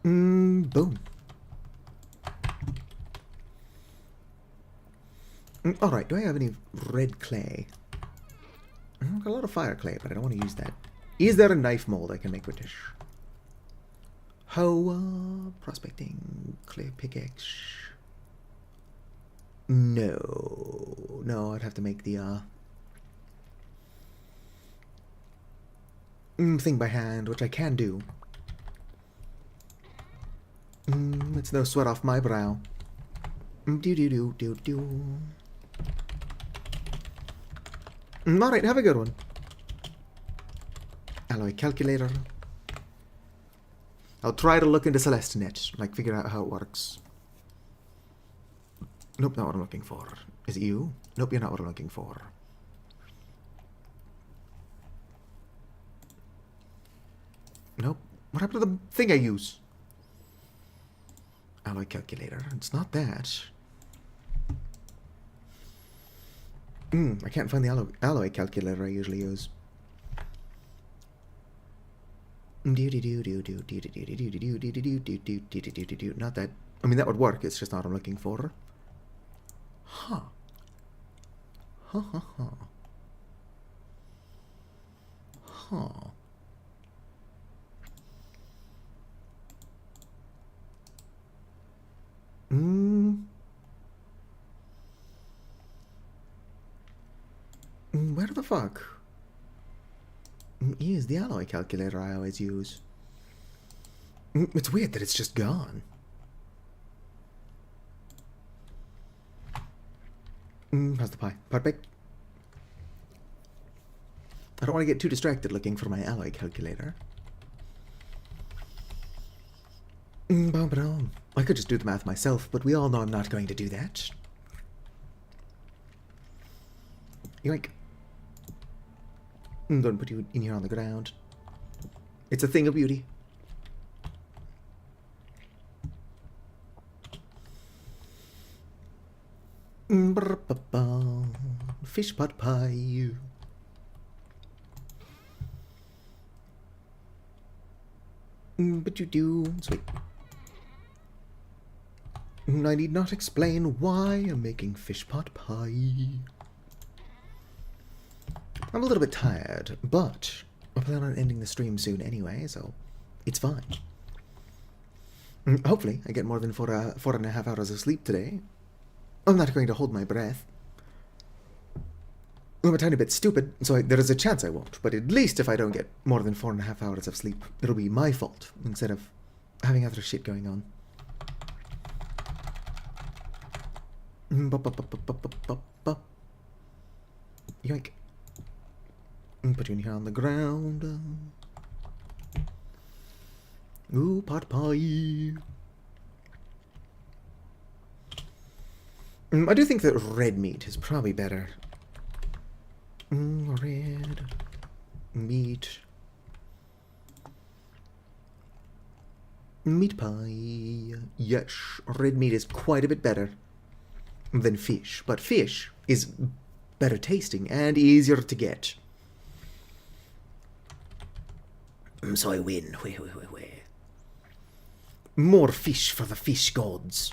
Boom. Alright, do I have any red clay? I've got a lot of fire clay, but I don't want to use that. Is there a knife mold I can make with this? Hoa, prospecting, clay pickaxe. No. No, I'd have to make the, thing by hand, which I can do. It's no sweat off my brow. Alright, have a good one. Alloy calculator. I'll try to look into Celestinet, like figure out how it works. Nope, not what I'm looking for. Is it you? Nope, you're not what I'm looking for. Nope. What happened to the thing I use? alloy calculator. It's not that. I can't find the alloy calculator I usually use. Not that. I mean, that would work. It's just not what I'm looking for. Huh. Huh, huh, huh. Huh. Where the fuck is the alloy calculator I always use? It's weird that it's just gone. How's the pie? Perfect. I don't want to get too distracted looking for my alloy calculator. I could just do the math myself, but we all know I'm not going to do that. Yoink. I'm going to put you in here on the ground. It's a thing of beauty. Fish pot pie. But you do. Sweet. I need not explain why I'm making fish pot pie. I'm a little bit tired, but I plan on ending the stream soon anyway, so it's fine. Hopefully, I get more than 4.5 hours of sleep today. I'm not going to hold my breath. I'm a tiny bit stupid, so there is a chance I won't, but at least if I don't get more than 4.5 hours of sleep, it'll be my fault, instead of having other shit going on. Yoink. Put you in here on the ground. Ooh, pot pie. I do think that red meat is probably better. Red meat. Meat pie. Yes, red meat is quite a bit better than fish, but fish is better tasting and easier to get. So I win. More fish for the fish gods.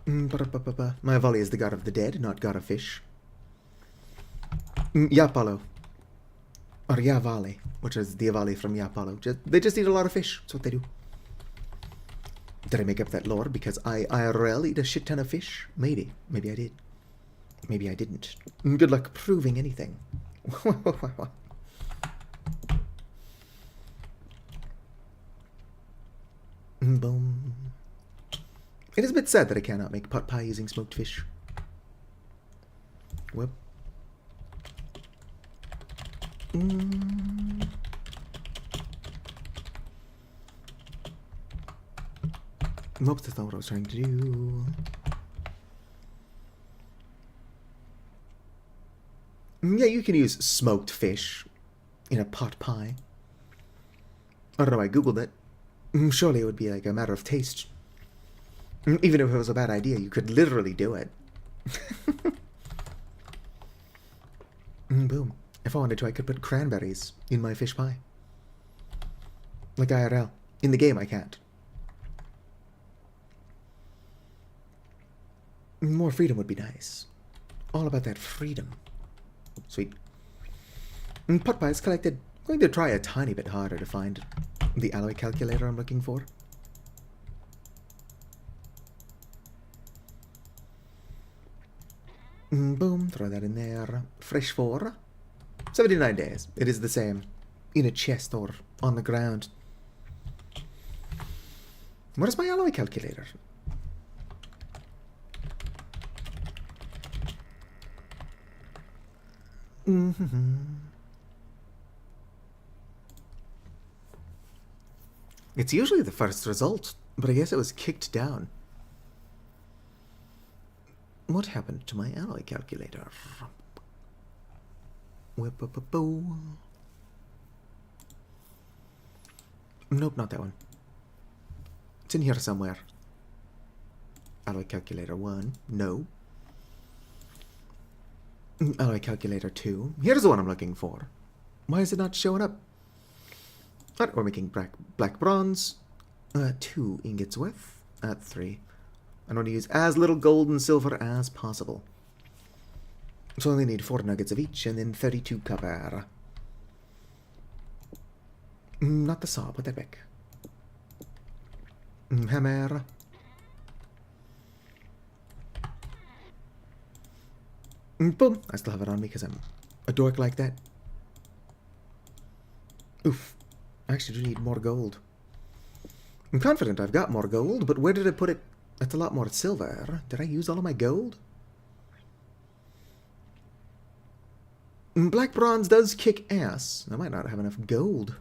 My Avali is the god of the dead, not god of fish. Yapalo. Or Yavali, which is the Avali from Yapalo. They just eat a lot of fish. That's what they do. Did I make up that lore because I IRL eat a shit ton of fish? Maybe. Maybe I did. Maybe I didn't. Good luck proving anything. Boom. It is a bit sad that I cannot make pot pie using smoked fish. Whoop. Nope, that's not what I was trying to do. Yeah, you can use smoked fish in a pot pie. I don't know, I googled it. Surely it would be like a matter of taste. Even if it was a bad idea, you could literally do it. Boom. If I wanted to, I could put cranberries in my fish pie. Like IRL. In the game, I can't. More freedom would be nice. All about that freedom. Sweet. Pot pies collected. I'm going to try a tiny bit harder to find the alloy calculator I'm looking for. Boom, throw that in there. Fresh for 79 days. It is the same. In a chest or on the ground. What is my alloy calculator? It's usually the first result, but I guess it was kicked down. What happened to my alloy calculator? Nope, not that one. It's in here somewhere. Alloy calculator 1. No. Alloy calculator 2. Here's the one I'm looking for. Why is it not showing up? Alright, we're making black bronze. 2 ingots worth. 3. I want to use as little gold and silver as possible. So I only need 4 nuggets of each, and then 32 copper. Not the saw, put that back. Hammer. Boom. I still have it on me because I'm a dork like that. Oof. I actually do need more gold. I'm confident I've got more gold, but where did I put it? That's a lot more silver. Did I use all of my gold? Black bronze does kick ass. I might not have enough gold.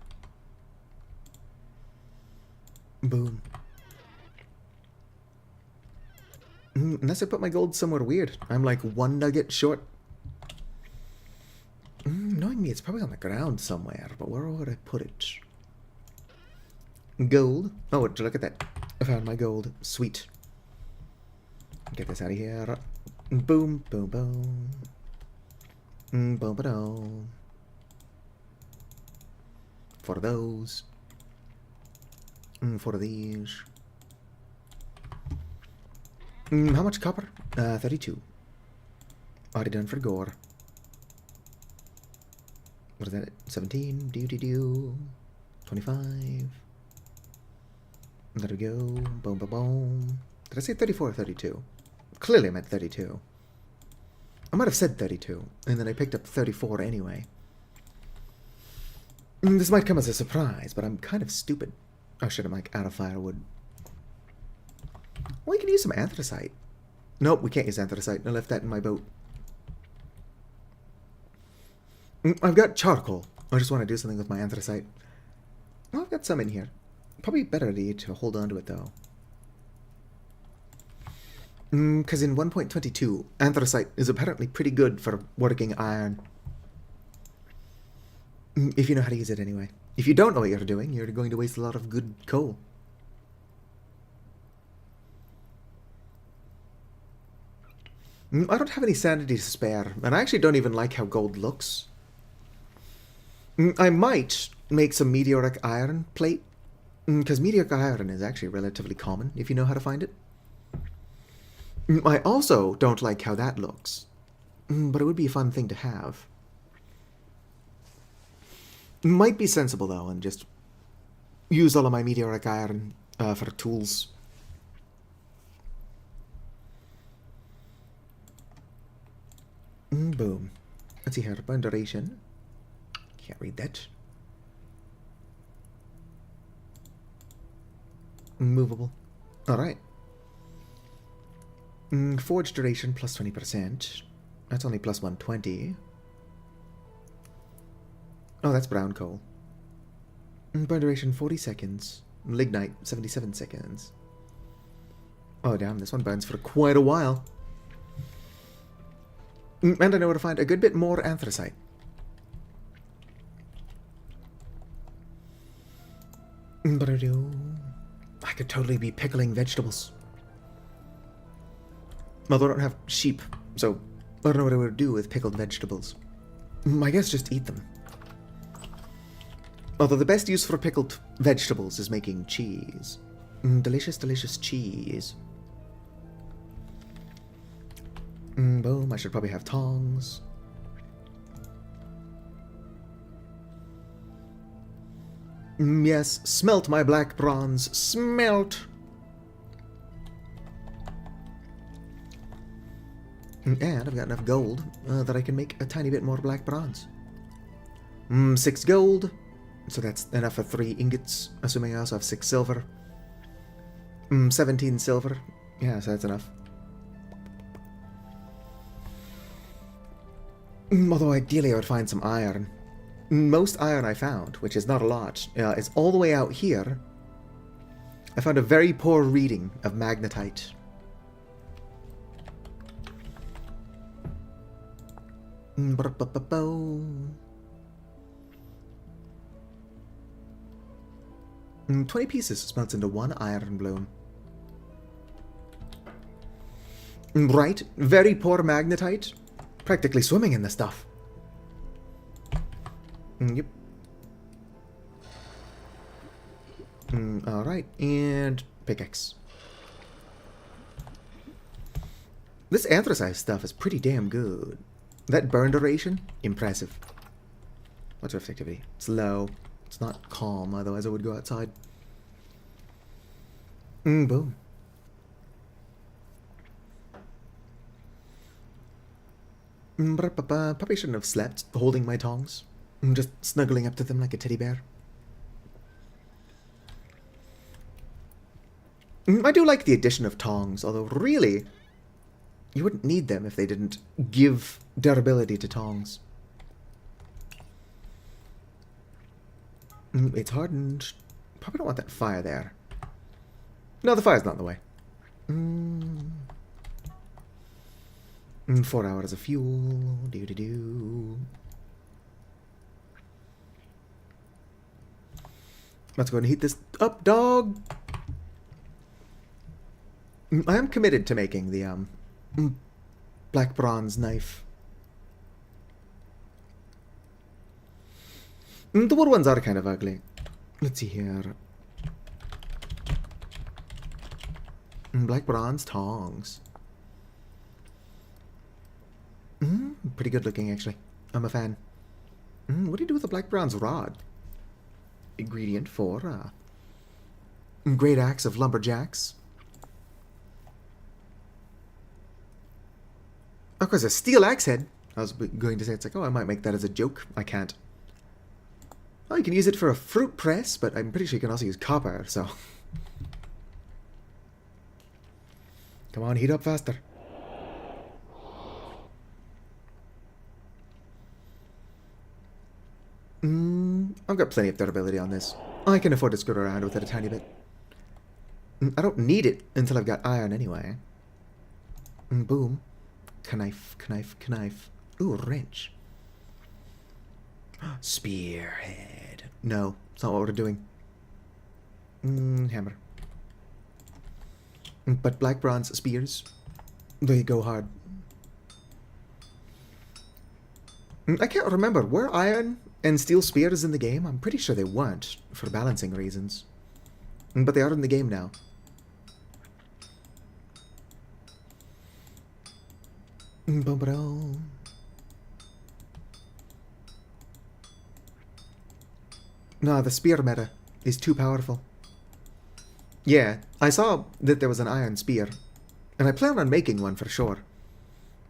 Boom. Unless I put my gold somewhere weird. I'm like 1 nugget short. Knowing me, it's probably on the ground somewhere, but where would I put it? Gold. Oh, look at that. I found my gold. Sweet. Get this out of here. Boom, boom, boom. Boom, boom. For those. For these. How much copper? 32. Already done for gore. What is that? 17. Do. 25. There we go. Boom, boom, boom. Did I say 34 or 32? Clearly I meant 32. I might have said 32, and then I picked up 34 anyway. This might come as a surprise, but I'm kind of stupid. Oh shit, I'm like out of firewood. Well, we can use some anthracite. Nope, we can't use anthracite. I left that in my boat. I've got charcoal. I just want to do something with my anthracite. Well, I've got some in here. Probably better to hold on to it, though. Because in 1.22, anthracite is apparently pretty good for working iron. If you know how to use it anyway. If you don't know what you're doing, you're going to waste a lot of good coal. I don't have any sanity to spare, and I actually don't even like how gold looks. I might make some meteoric iron plate, because meteoric iron is actually relatively common if you know how to find it. I also don't like how that looks, but it would be a fun thing to have. Might be sensible though, and just use all of my meteoric iron for tools. Boom. Let's see here. Burn duration. Can't read that. Movable. Alright. Forge duration plus 20%. That's only plus 120. Oh, that's brown coal. Burn duration 40 seconds. Lignite 77 seconds. Oh damn, this one burns for quite a while. And I know where to find a good bit more anthracite. But I could totally be pickling vegetables. Although I don't have sheep, so I don't know what I would do with pickled vegetables. I guess just eat them. Although the best use for pickled vegetables is making cheese. Delicious, delicious cheese. Boom, I should probably have tongs. Yes, smelt my black bronze. Smelt! And I've got enough gold that I can make a tiny bit more black bronze. 6 gold. So that's enough for 3 ingots, assuming I also have 6 silver. 17 silver. Yeah, so that's enough. Although ideally I would find some iron. Most iron I found, which is not a lot, is all the way out here. I found a very poor reading of magnetite. 20 pieces smelts into 1 iron bloom. Right, very poor magnetite. Practically swimming in the stuff. Yep. Alright, and pickaxe. This anthracite stuff is pretty damn good. That burn duration, impressive. What's rift activity? It's low. It's not calm, otherwise I would go outside. Boom. Probably shouldn't have slept holding my tongs. Just snuggling up to them like a teddy bear. I do like the addition of tongs, although really, you wouldn't need them if they didn't give durability to tongs. It's hardened. Probably don't want that fire there. No, the fire's not in the way. 4 hours of fuel. Do. Let's go and heat this up, dog. I am committed to making the black bronze knife. The wood ones are kind of ugly. Let's see here. Black bronze tongs. Pretty good looking, actually. I'm a fan. What do you do with a black bronze rod? Ingredient for great axe of lumberjacks. Of course, a steel axe head. I was going to say, it's like, oh, I might make that as a joke. I can't. Oh, you can use it for a fruit press, but I'm pretty sure you can also use copper, so. Come on, heat up faster. I've got plenty of durability on this. I can afford to screw around with it a tiny bit. I don't need it until I've got iron anyway. Boom. Knife, knife, knife. Ooh, wrench. Spearhead. No, it's not what we're doing. Hammer. But black bronze spears, they go hard. I can't remember, were iron and steel spears in the game? I'm pretty sure they weren't, for balancing reasons. But they are in the game now. No, the spear meta is too powerful. Yeah, I saw that there was an iron spear, and I plan on making one for sure.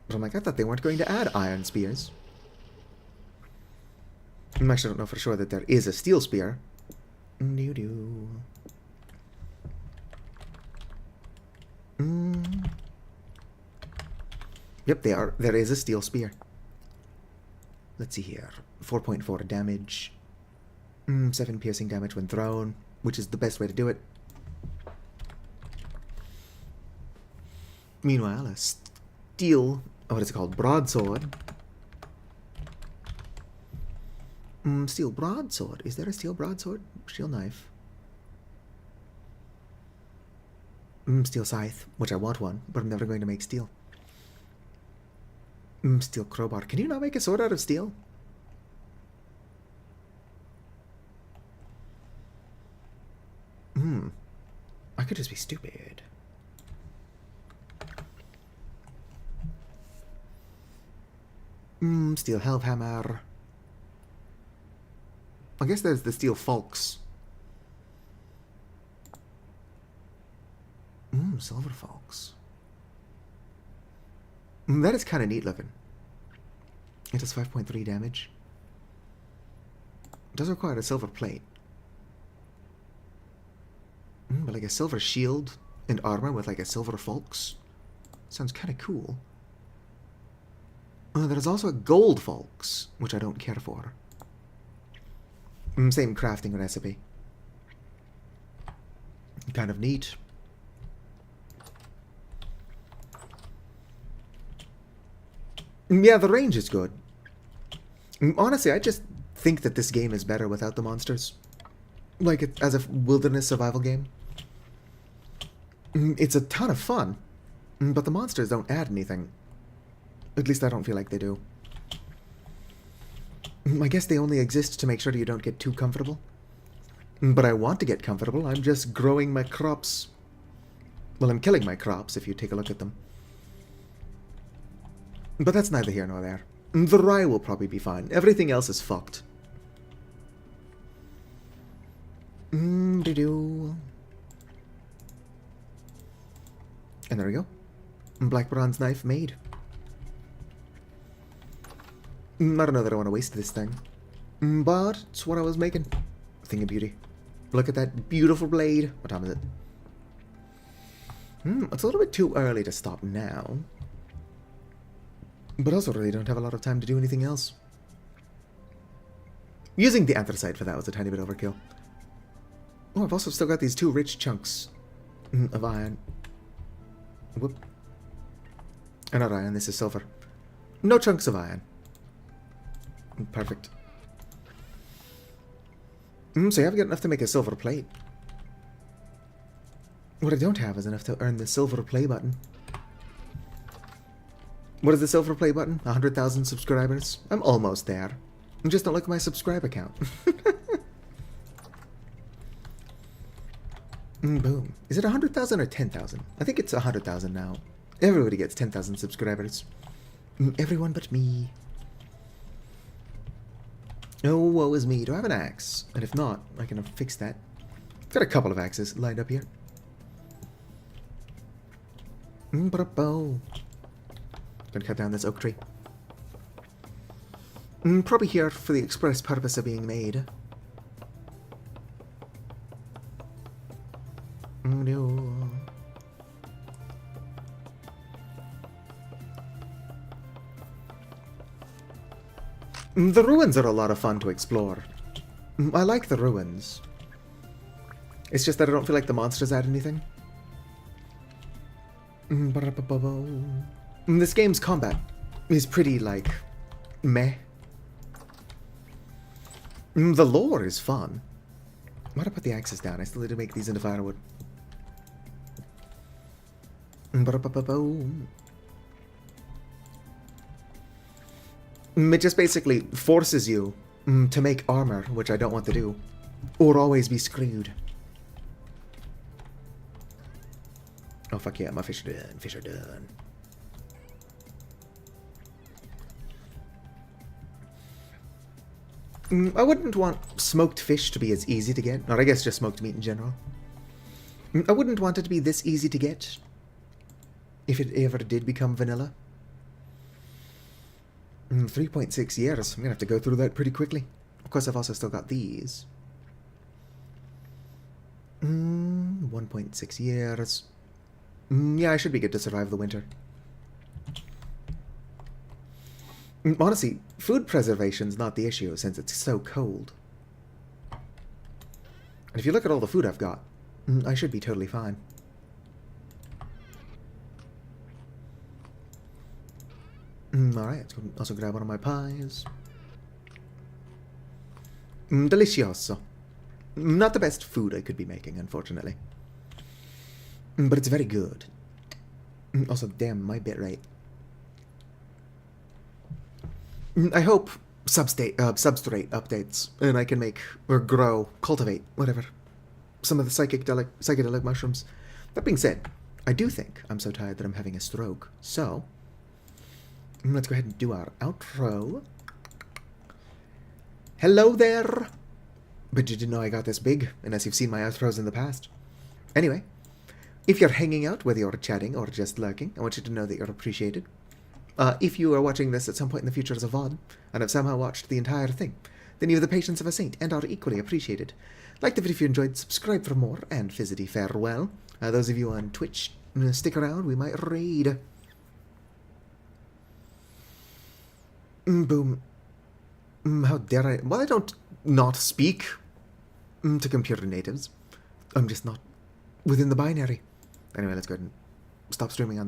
But I'm like, I thought they weren't going to add iron spears. I actually don't know for sure that there is a steel spear. Yep, there is a steel spear. Let's see here. 4.4 damage. 7 piercing damage when thrown, which is the best way to do it. Meanwhile, a steel, what is it called? Broadsword. Steel broadsword. Is there a steel broadsword? Steel knife. Steel scythe, which I want one, but I'm never going to make steel. Steel crowbar. Can you not make a sword out of steel? I could just be stupid. Steel hammer. I guess there's the steel falx. Silver falx. That is kind of neat looking. It does 5.3 damage. It does require a silver plate. But like a silver shield and armor with like a silver falx. Sounds kind of cool. There's also a gold falx, which I don't care for. Same crafting recipe. Kind of neat. Yeah, the range is good. Honestly, I just think that this game is better without the monsters. like as a wilderness survival game. It's a ton of fun, but the monsters don't add anything. At least I don't feel like they do. I guess they only exist to make sure you don't get too comfortable. But I want to get comfortable. I'm just growing my crops. Well, I'm killing my crops if you take a look at them. But that's neither here nor there. The rye will probably be fine. Everything else is fucked. And there we go. Black bronze knife made. I don't know that I want to waste this thing. But it's what I was making. Thing of beauty. Look at that beautiful blade. What time is it? It's a little bit too early to stop now. But also really don't have a lot of time to do anything else. Using the anthracite for that was a tiny bit overkill. Oh, I've also still got these 2 rich chunks of iron. Whoop. Not iron, this is silver. No chunks of iron. Perfect. So I haven't got enough to make a silver plate. What I don't have is enough to earn the silver play button. What is the silver play button? 100,000 subscribers? I'm almost there. Just don't look at my subscribe account. Boom. Is it 100,000 or 10,000? I think it's 100,000 now. Everybody gets 10,000 subscribers. Everyone but me. Oh, woe is me. Do I have an axe? And if not, I can fix that. I've got a couple of axes lined up here. But a bow. Gonna cut down this oak tree. Probably here for the express purpose of being made. No. The ruins are a lot of fun to explore. I like the ruins. It's just that I don't feel like the monsters add anything. This game's combat is pretty, like, meh. The lore is fun. Why'd I put the axes down? I still need to make these into firewood. It just basically forces you to make armor, which I don't want to do, or always be screwed. Oh fuck yeah, my fish are done. Fish are done. I wouldn't want smoked fish to be as easy to get, or I guess just smoked meat in general. I wouldn't want it to be this easy to get, if it ever did become vanilla. 3.6 years. I'm gonna have to go through that pretty quickly. Of course, I've also still got these. 1.6 years. Yeah, I should be good to survive the winter. Honestly, food preservation's not the issue since it's so cold. And if you look at all the food I've got, I should be totally fine. Alright, let's also grab one of my pies. Delicioso. Not the best food I could be making, unfortunately. But it's very good. Also, damn, my bitrate. I hope substrate updates, and I can make, or grow, cultivate, whatever, some of the psychedelic mushrooms. That being said, I do think I'm so tired that I'm having a stroke, so let's go ahead and do our outro. Hello there! But you didn't know I got this big, unless you've seen my outros in the past. Anyway, if you're hanging out, whether you're chatting or just lurking, I want you to know that you're appreciated. If you are watching this at some point in the future as a VOD, and have somehow watched the entire thing, then you have the patience of a saint, and are equally appreciated. Like the video if you enjoyed, subscribe for more, and fizzity farewell. Those of you on Twitch, stick around, we might raid. Boom. How dare I? Well, I don't not speak to computer natives. I'm just not within the binary. Anyway, let's go ahead and stop streaming on